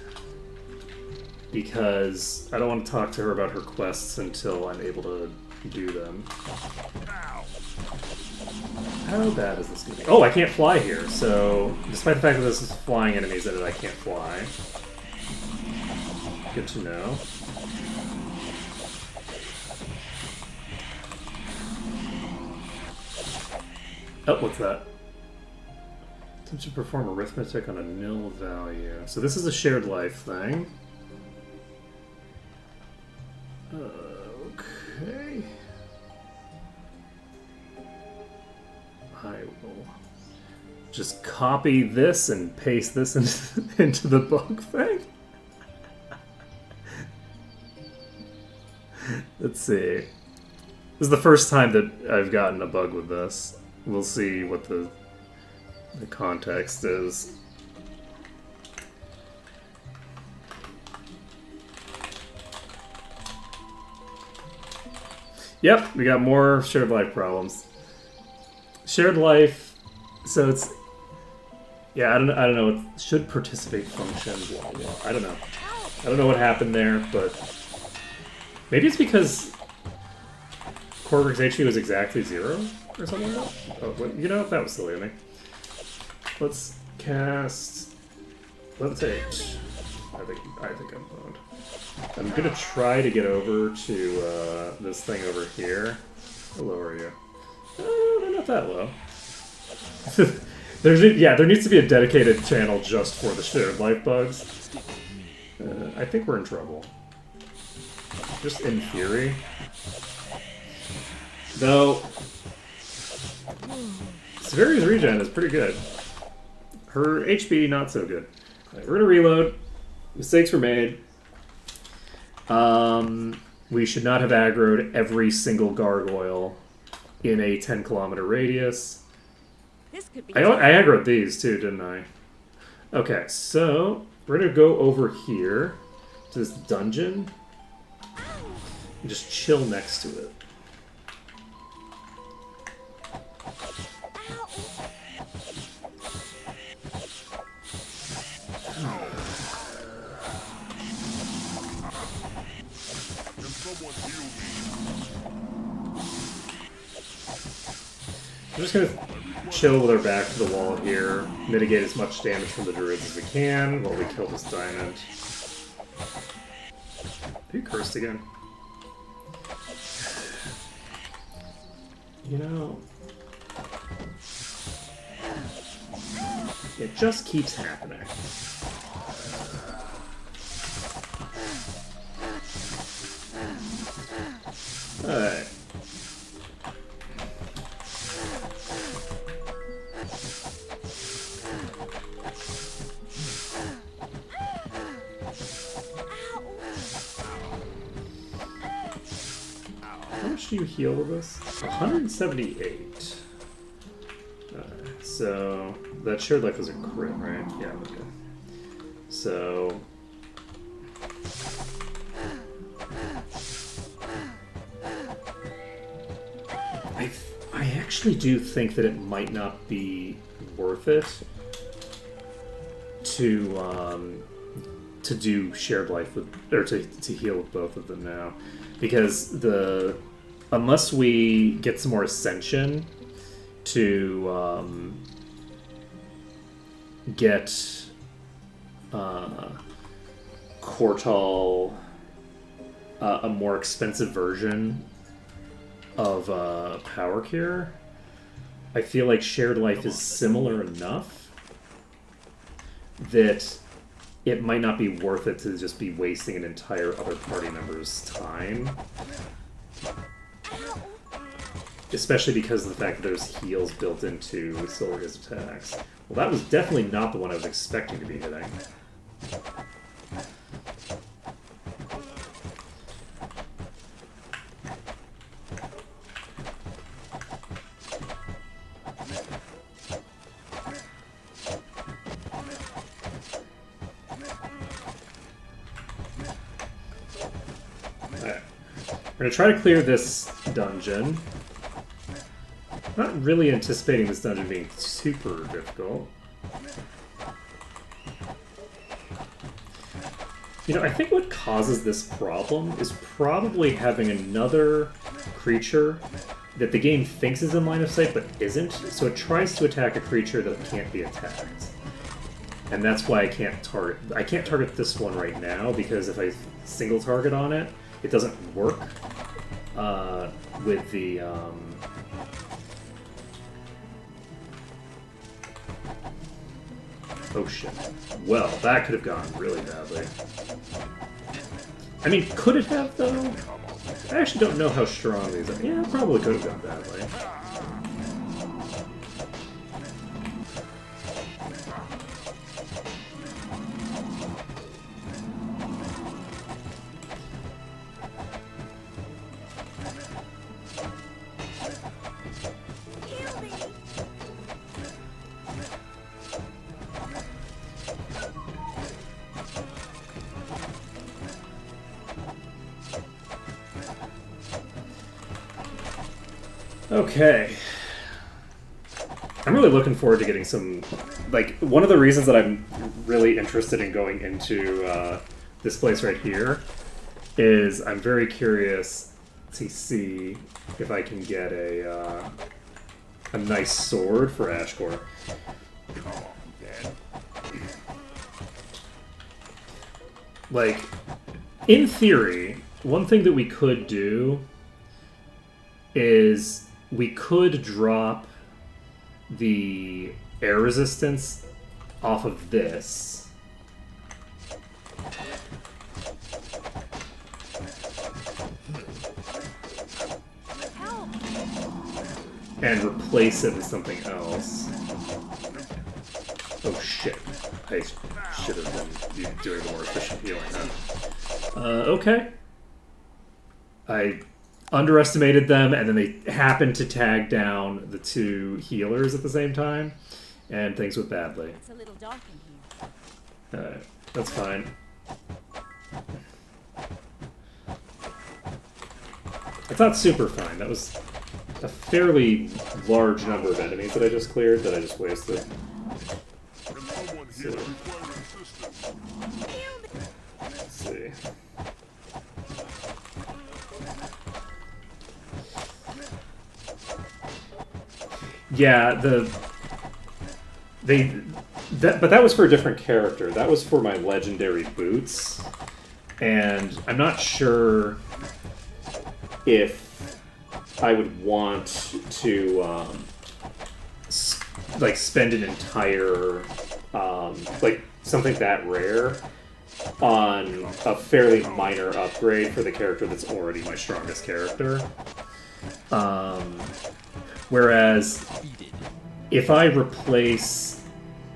because I don't want to talk to her about her quests until I'm able to do them. How bad is this going to be? Oh, I can't fly here, so despite the fact that this is flying enemies, that I can't fly. Good to know. Oh, what's that? Attempts to perform arithmetic on a nil value. So this is a shared life thing. Okay. I will just copy this and paste this into the bug thing. Let's see. This is the first time that I've gotten a bug with this. We'll see what the context is. Yep, we got more shared life problems. Shared life, so it's... Yeah, I don't know. It should participate function, blah, blah. I don't know. I don't know what happened there, but... Maybe it's because Corvix HP was exactly 0? or something like that? Oh, wait, you know, that was silly of me. Let's cast Levitate. I think I'm boned. I'm gonna try to get over to this thing over here. How low are you? They're not that low. There needs to be a dedicated channel just for the shared life bugs. I think we're in trouble. Just in theory. Though, Severia's regen is pretty good. Her HP, not so good. Right, we're gonna reload. Mistakes were made. We should not have aggroed every single gargoyle in a 10-kilometer radius. This could be. I aggroed these too, didn't I? Okay, so we're gonna go over here to this dungeon and just chill next to it. I'm just gonna chill with our back to the wall here, mitigate as much damage from the druids as we can while we kill this diamond. Are you cursed again? You know, it just keeps happening. Alright. How much do you heal with this? 178. Alright, so that shared life was a crit, right? Yeah, okay. So I actually do think that it might not be worth it to do shared life with, or to heal with both of them now, because unless we get some more ascension to get Kortal a more expensive version of Power Cure, I feel like shared life is similar enough that it might not be worth it to just be wasting an entire other party member's time. Especially because of the fact that there's heals built into Sylvia's attacks. Well, that was definitely not the one I was expecting to be hitting. Alright. We're going to try to clear this dungeon. Not really anticipating this dungeon being super difficult. You know, I think what causes this problem is probably having another creature that the game thinks is in line of sight but isn't, so it tries to attack a creature that can't be attacked. And that's why I can't target this one right now, because if I single target on it, it doesn't work with the oh shit. Well, that could have gone really badly. I mean, could it have, though? I actually don't know how strong these are. Yeah, it probably could have gone badly. Okay. I'm really looking forward to getting some... Like, one of the reasons that I'm really interested in going into this place right here is I'm very curious to see if I can get a a nice sword for Ashcore. Come on, then. Like, in theory, one thing that we could do is we could drop the air resistance off of this. Help! And replace it with something else. Oh shit. I should have been doing the more efficient healing, huh? Okay. I underestimated them, and then they happened to tag down the two healers at the same time, and things went badly. It's a little dark in here. Alright, that's fine. It's not super fine. That was a fairly large number of enemies that I just cleared that I just wasted. So, let's see. Yeah, but that was for a different character. That was for my legendary boots, and I'm not sure if I would want to like spend an entire like something that rare on a fairly minor upgrade for the character that's already my strongest character. Whereas if I replace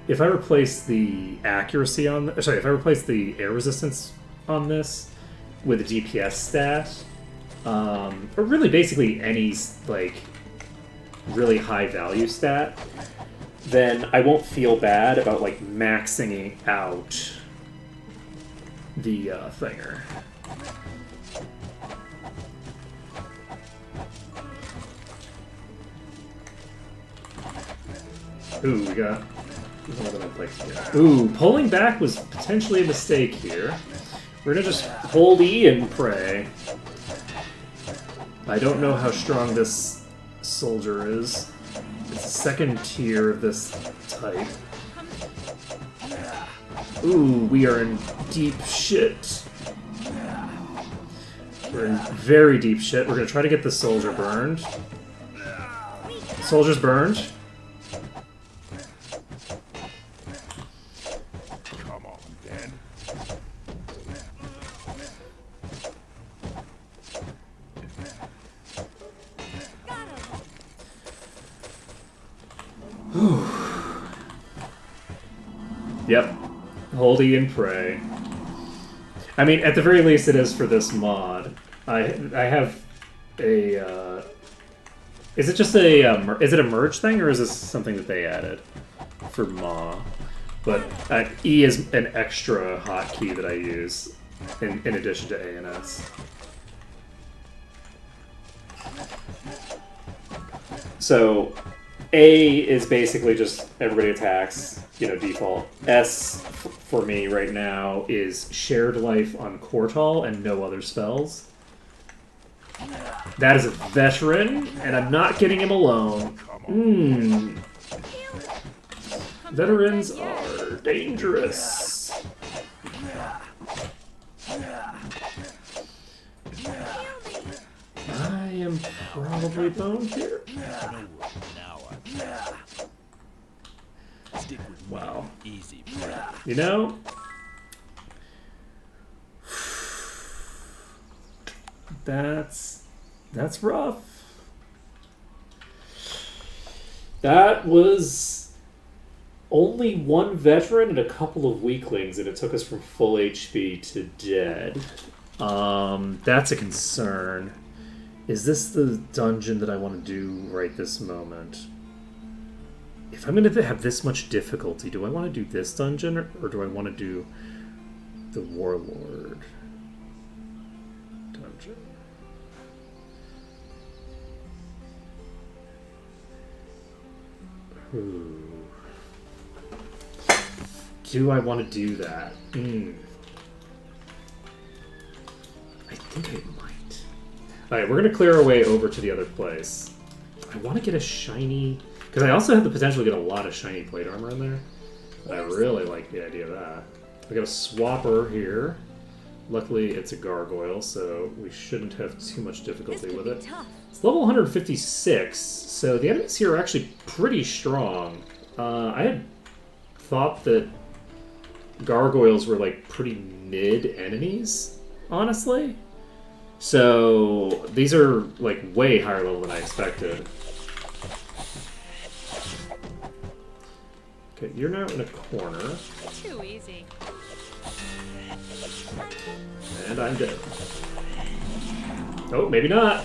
the accuracy on if I replace the air resistance on this with a DPS stat, or really basically any like really high value stat, then I won't feel bad about like maxing out the thinger. Ooh, we got more than I'd like to get. Ooh, pulling back was potentially a mistake here. We're gonna just hold E and pray. I don't know how strong this soldier is. It's a second tier of this type. Ooh, we are in deep shit. We're in very deep shit. We're gonna try to get the soldier burned. Soldier's burned. Come on, then. Yep. Hold E and pray. I mean, at the very least, it is for this mod. I have a. Is it just a? Is it a merge thing, or is this something that they added for Ma? But E is an extra hotkey that I use in addition to A and S. So A is basically just everybody attacks, default. S for me right now is shared life on Cortal and no other spells. That is a veteran, and I'm not getting him alone. Veterans are dangerous. I am probably boned here. Wow. Easy. That's rough. That was only one veteran and a couple of weaklings, and it took us from full HP to dead. That's a concern. Is this the dungeon that I want to do right this moment? If I'm going to have this much difficulty, do I want to do this dungeon, or do I want to do the Warlord dungeon? Ooh. Do I want to do that? I think I might. Alright, we're going to clear our way over to the other place. I want to get a shiny... Because I also have the potential to get a lot of shiny plate armor in there. And I really like the idea of that. We got a swapper here. Luckily, it's a gargoyle, so we shouldn't have too much difficulty with it. It's level 156, so the enemies here are actually pretty strong. I had thought that gargoyles were like pretty mid enemies, honestly. So these are like way higher level than I expected. Okay, you're now in a corner. Too easy. And I'm dead. Oh, maybe not.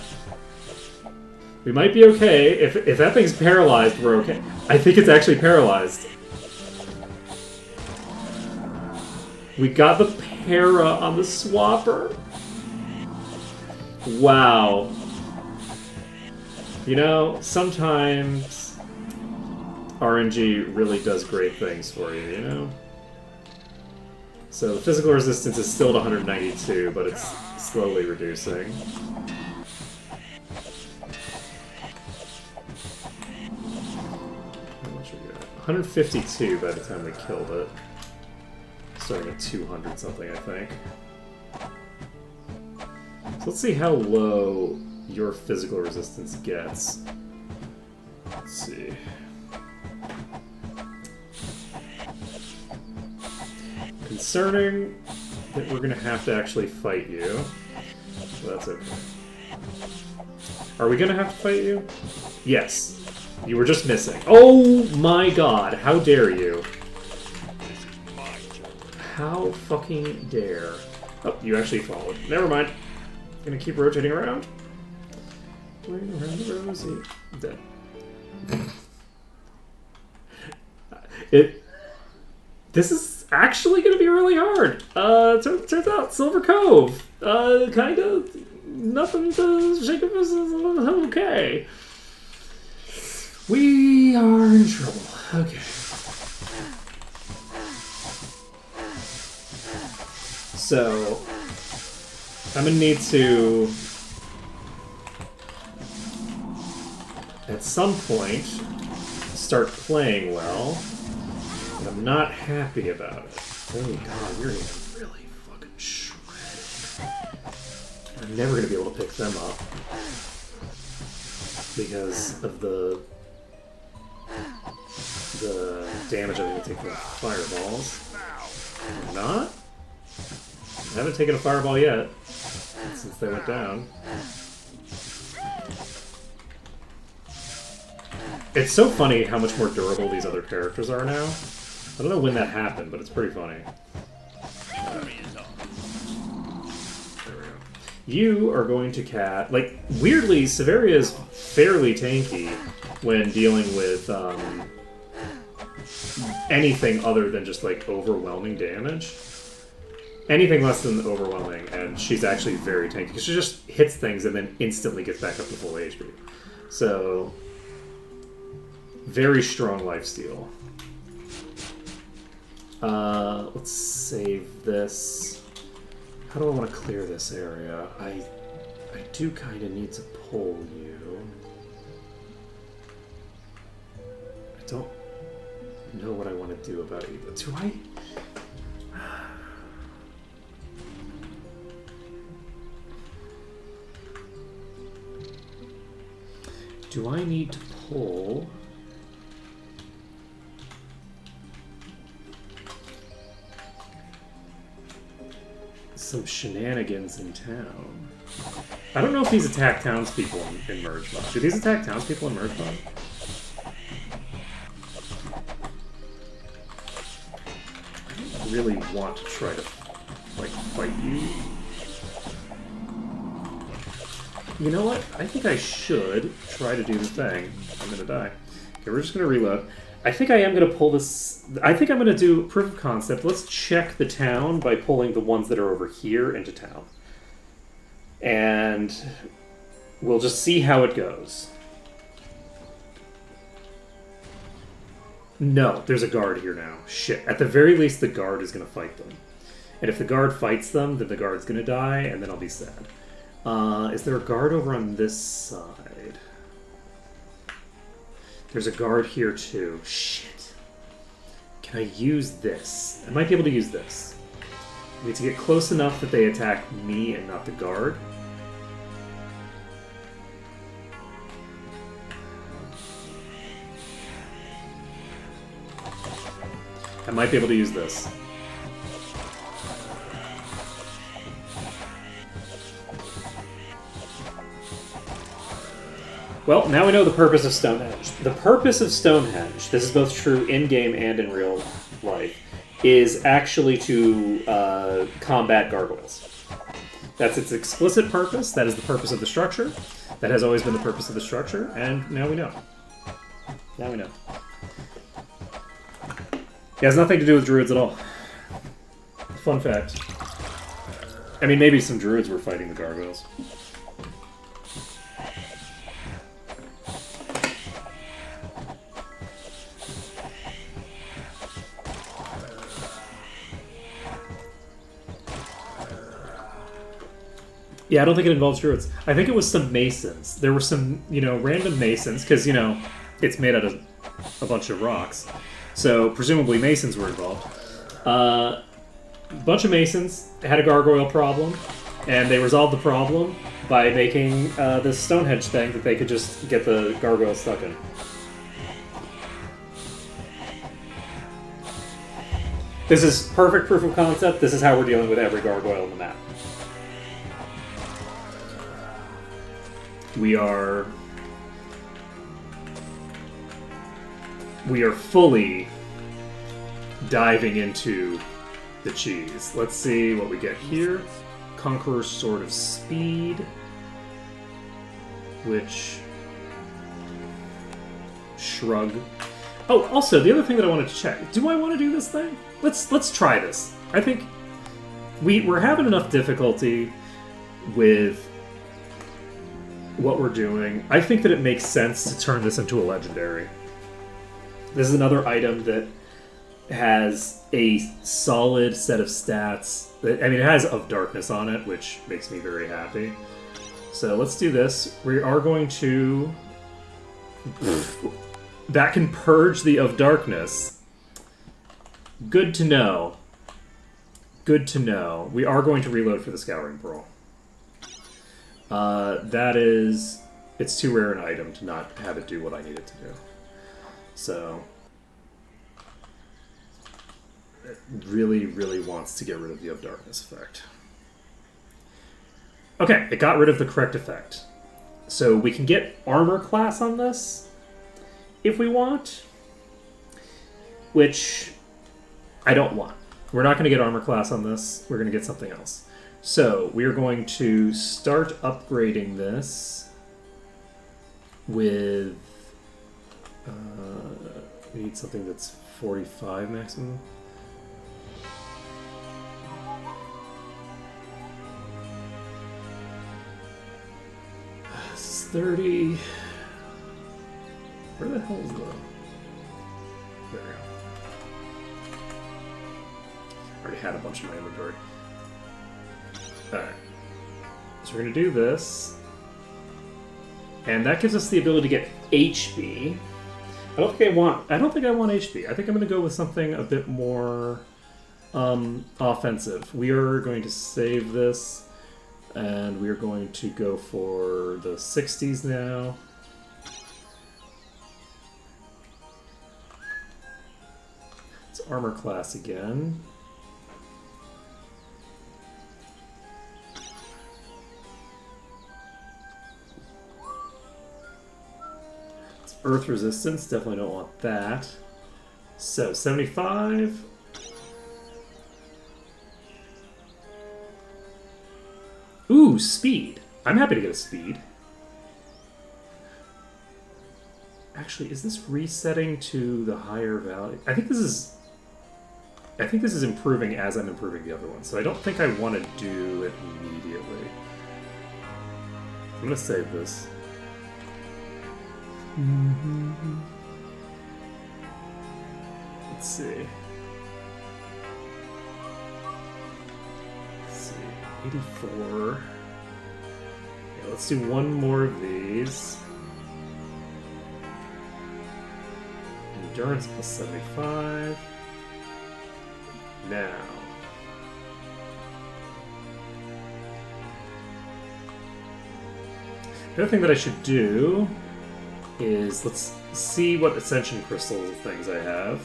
We might be okay. If that thing's paralyzed, we're okay. I think it's actually paralyzed. We got the para on the swapper. Wow. You know, sometimes RNG really does great things for you, you know? So the physical resistance is still at 192, but it's slowly reducing. How much are you at? 152 by the time we killed it. Starting at 200 something, I think. So let's see how low your physical resistance gets. Let's see. Concerning that we're gonna have to actually fight you. But that's okay. Are we gonna have to fight you? Yes. You were just missing. Oh my god, how dare you? How fucking dare. Oh, you actually followed. Never mind. Gonna keep rotating around. Going around the rosy. Dead. This is actually gonna be really hard. Turns out Silver Cove. Kind of nothing to shake up. Okay. We are in trouble. Okay. So, I'm gonna need to, at some point, start playing well, and I'm not happy about it. Oh god, you're getting really fucking shredded. I'm never gonna be able to pick them up because of the damage I'm gonna take from fireballs. I'm not? I haven't taken a fireball yet, since they went down. It's so funny how much more durable these other characters are now. I don't know when that happened, but it's pretty funny. There we go. You are going to cat... Like, weirdly, Severia is fairly tanky when dealing with anything other than just, like, overwhelming damage. Anything less than overwhelming, and she's actually very tanky, because she just hits things and then instantly gets back up to full HP. So, very strong lifesteal. Let's save this. How do I want to clear this area? I do kind of need to pull you. I don't know what I want to do about it. Do I? Do I need to pull some shenanigans in town? I don't know if these attack townspeople in Merge Mod. Do these attack townspeople in Merge Mod? I really want to try to, like, fight you. You know what? I think I should try to do the thing. I'm gonna die. Okay, we're just gonna reload. I think I am gonna pull this... I think I'm gonna do proof of concept. Let's check the town by pulling the ones that are over here into town. And we'll just see how it goes. No, there's a guard here now. Shit. At the very least, the guard is gonna fight them. And if the guard fights them, then the guard's gonna die, and then I'll be sad. Is there a guard over on this side? There's a guard here too. Shit. Can I use this? I might be able to use this. I need to get close enough that they attack me and not the guard. I might be able to use this. Well, now we know the purpose of Stonehenge. The purpose of Stonehenge, this is both true in-game and in real life, is actually to combat gargoyles. That's its explicit purpose. That is the purpose of the structure. That has always been the purpose of the structure, and now we know. Now we know. It has nothing to do with druids at all. Fun fact. I mean, maybe some druids were fighting the gargoyles. Yeah, I don't think it involves druids. I think it was some masons. There were some, random masons, because, it's made out of a bunch of rocks. So, presumably masons were involved. A bunch of masons had a gargoyle problem, and they resolved the problem by making this Stonehenge thing that they could just get the gargoyle stuck in. This is perfect proof of concept. This is how we're dealing with every gargoyle in the map. We are fully diving into the cheese. Let's see what we get here. Conqueror's Sword of Speed, which shrug. Oh, also the other thing that I wanted to check. Do I want to do this thing? Let's try this. I think we're having enough difficulty with what we're doing. I think that it makes sense to turn this into a legendary. This is another item that has a solid set of stats. I mean, it has Of Darkness on it, which makes me very happy. So let's do this. We are going to... That can purge the Of Darkness. Good to know. Good to know. We are going to reload for the Scouring Pearl. That is... It's too rare an item to not have it do what I need it to do. So... It really, really wants to get rid of the Of Darkness effect. Okay, it got rid of the correct effect. So we can get armor class on this, if we want. Which, I don't want. We're not going to get armor class on this. We're going to get something else. So, we are going to start upgrading this with... we need something that's 45 maximum. This is 30... Where the hell is the... There we go. I already had a bunch in my inventory. Alright. So we're going to do this. And that gives us the ability to get HP. I don't think I want HP. I think I'm going to go with something a bit more offensive. We are going to save this. And we are going to go for the 60s now. It's armor class again. It's earth resistance, definitely don't want that. So, 75. Ooh, speed. I'm happy to get a speed. Actually, is this resetting to the higher value? I think this is improving as I'm improving the other one, so I don't think I want to do it immediately. I'm gonna save this. Let's see. 84. Yeah, let's do one more of these. Endurance plus 75. Now. The other thing that I should do is let's see what Ascension Crystal things I have.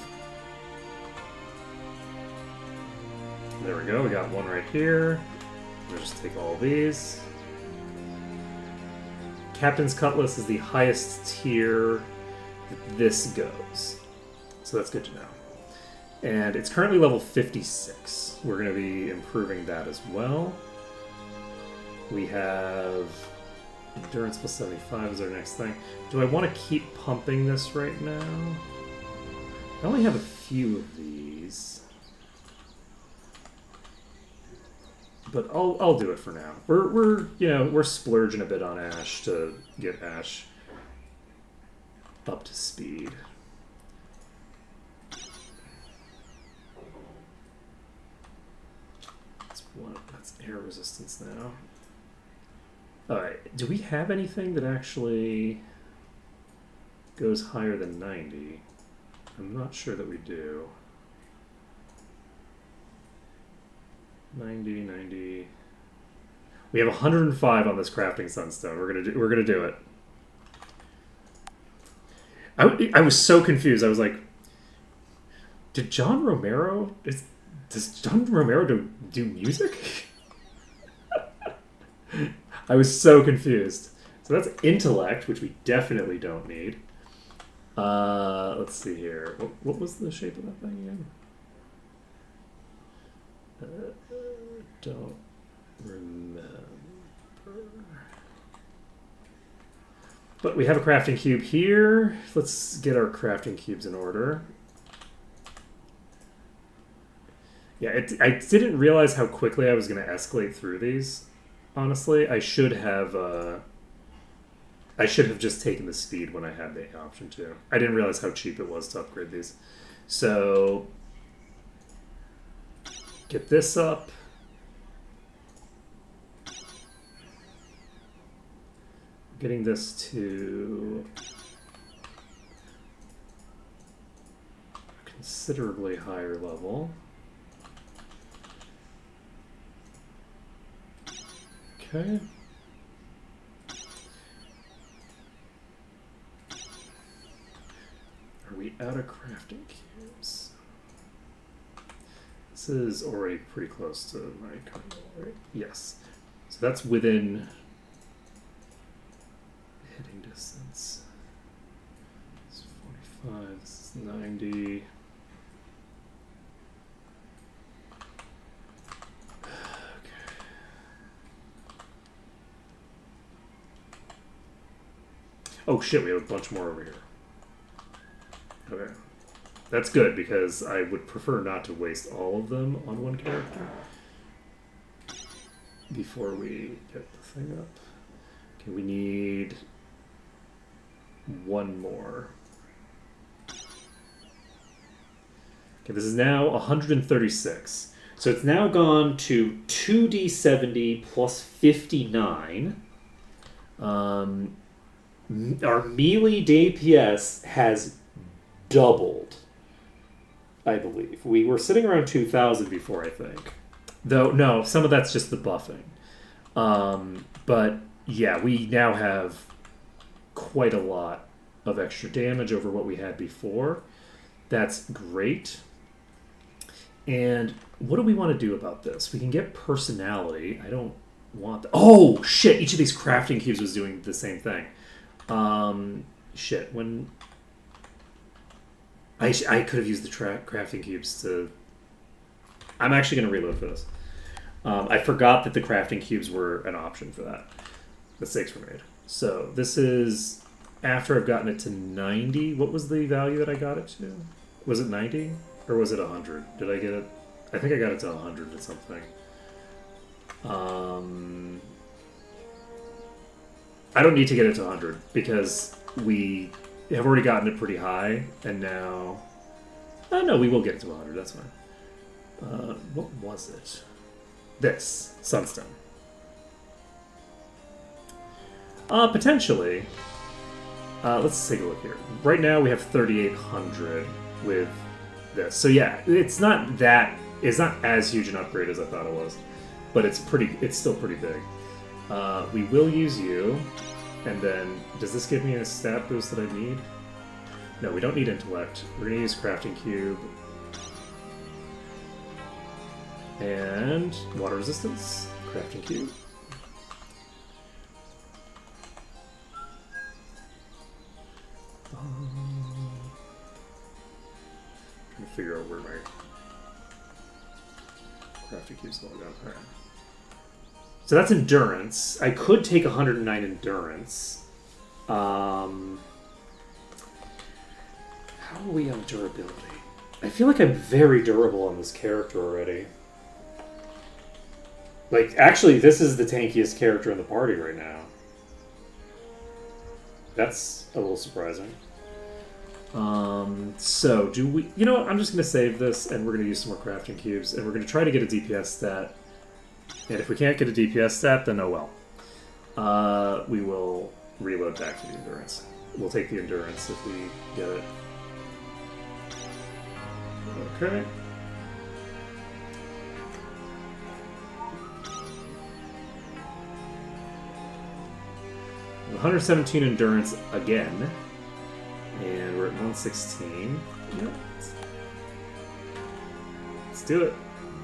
There we go, we got one right here. We'll just take all these. Captain's Cutlass is the highest tier that this goes. So that's good to know. And it's currently level 56. We're going to be improving that as well. We have Endurance plus 75 is our next thing. Do I want to keep pumping this right now? I only have a few of these. But I'll do it for now. We're splurging a bit on Ash to get Ash up to speed. That's air resistance now. Alright, do we have anything that actually goes higher than 90? I'm not sure that we do. 90. We have 105 on this crafting sunstone. We're gonna do it. I was so confused. I was like, does John Romero do music? I was so confused. So that's intellect, which we definitely don't need. Let's see here. What was the shape of that thing again? Don't remember. But we have a crafting cube here. Let's get our crafting cubes in order. Yeah, I didn't realize how quickly I was going to escalate through these. Honestly, I should have just taken the speed when I had the option to. I didn't realize how cheap it was to upgrade these. So get this up. Getting this to a considerably higher level. Okay. Are we out of crafting cubes? This is already pretty close to my current level, right? Yes. So that's within hitting distance. This is 45, this is 90. Oh shit, we have a bunch more over here. Okay. That's good, because I would prefer not to waste all of them on one character before we get the thing up. Okay, we need one more. Okay, this is now 136. So it's now gone to 2d70 plus 59. Our melee DPS has doubled, I believe. We were sitting around 2,000 before, I think. Though, no, some of that's just the buffing. But, yeah, we now have quite a lot of extra damage over what we had before. That's great. And what do we want to do about this? We can get personality. I don't want... Oh, shit! Each of these crafting cubes was doing the same thing. Shit, when... I could have used the crafting cubes to... I'm actually going to reload for this. I forgot that the crafting cubes were an option for that. Mistakes were made. So, this is after I've gotten it to 90. What was the value that I got it to? Was it 90? Or was it 100? Did I get it? I think I got it to 100 or something. I don't need to get it to 100 because we have already gotten it pretty high, and now... Oh, no, we will get it to 100, that's fine. What was it? This. Sunstone. Potentially. Let's take a look here. Right now we have 3,800 with this. So yeah, it's not as huge an upgrade as I thought it was, but it's still pretty big. We will use you, and then does this give me a stat boost that I need? No, we don't need intellect. We're gonna use crafting cube and water resistance. Crafting cube. Trying to figure out where my crafting cube's all gone. Alright. So that's endurance. I could take 109 endurance. How are we on durability? I feel like I'm very durable on this character already. Like, actually, this is the tankiest character in the party right now. That's a little surprising. So, do we... You know what? I'm just going to save this, and we're going to use some more crafting cubes, and we're going to try to get a DPS stat. And if we can't get a DPS stat, then oh well. We will reload back to the endurance. We'll take the endurance if we get it. Okay. We're 117 endurance again. And we're at 116. Yep. Let's do it.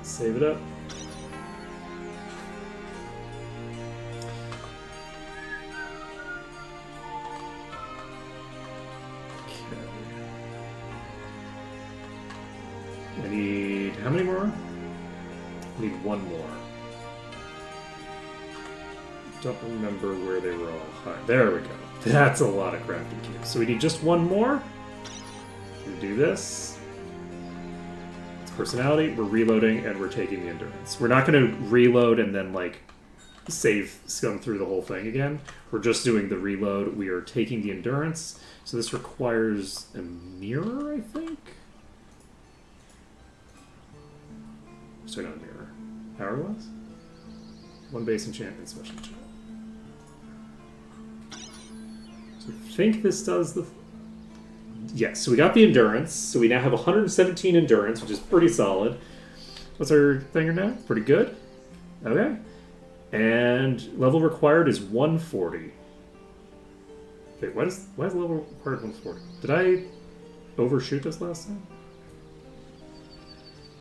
Save it up. I need... how many more? I need one more. Don't remember where they were all high. There we go. That's a lot of crafting cubes. So we need just one more. We do this. It's personality. We're reloading and we're taking the endurance. We're not going to reload and then like scum through the whole thing again. We're just doing the reload. We are taking the endurance. So this requires a mirror, I think. Sorry, not a mirror. Hourglass? One base enchantment, special enchantment. So I think this does the... Yes, so we got the endurance. So we now have 117 endurance, which is pretty solid. What's our thing now? Pretty good. Okay. And level required is 140. Wait, why is level required 140? Did I overshoot this last time?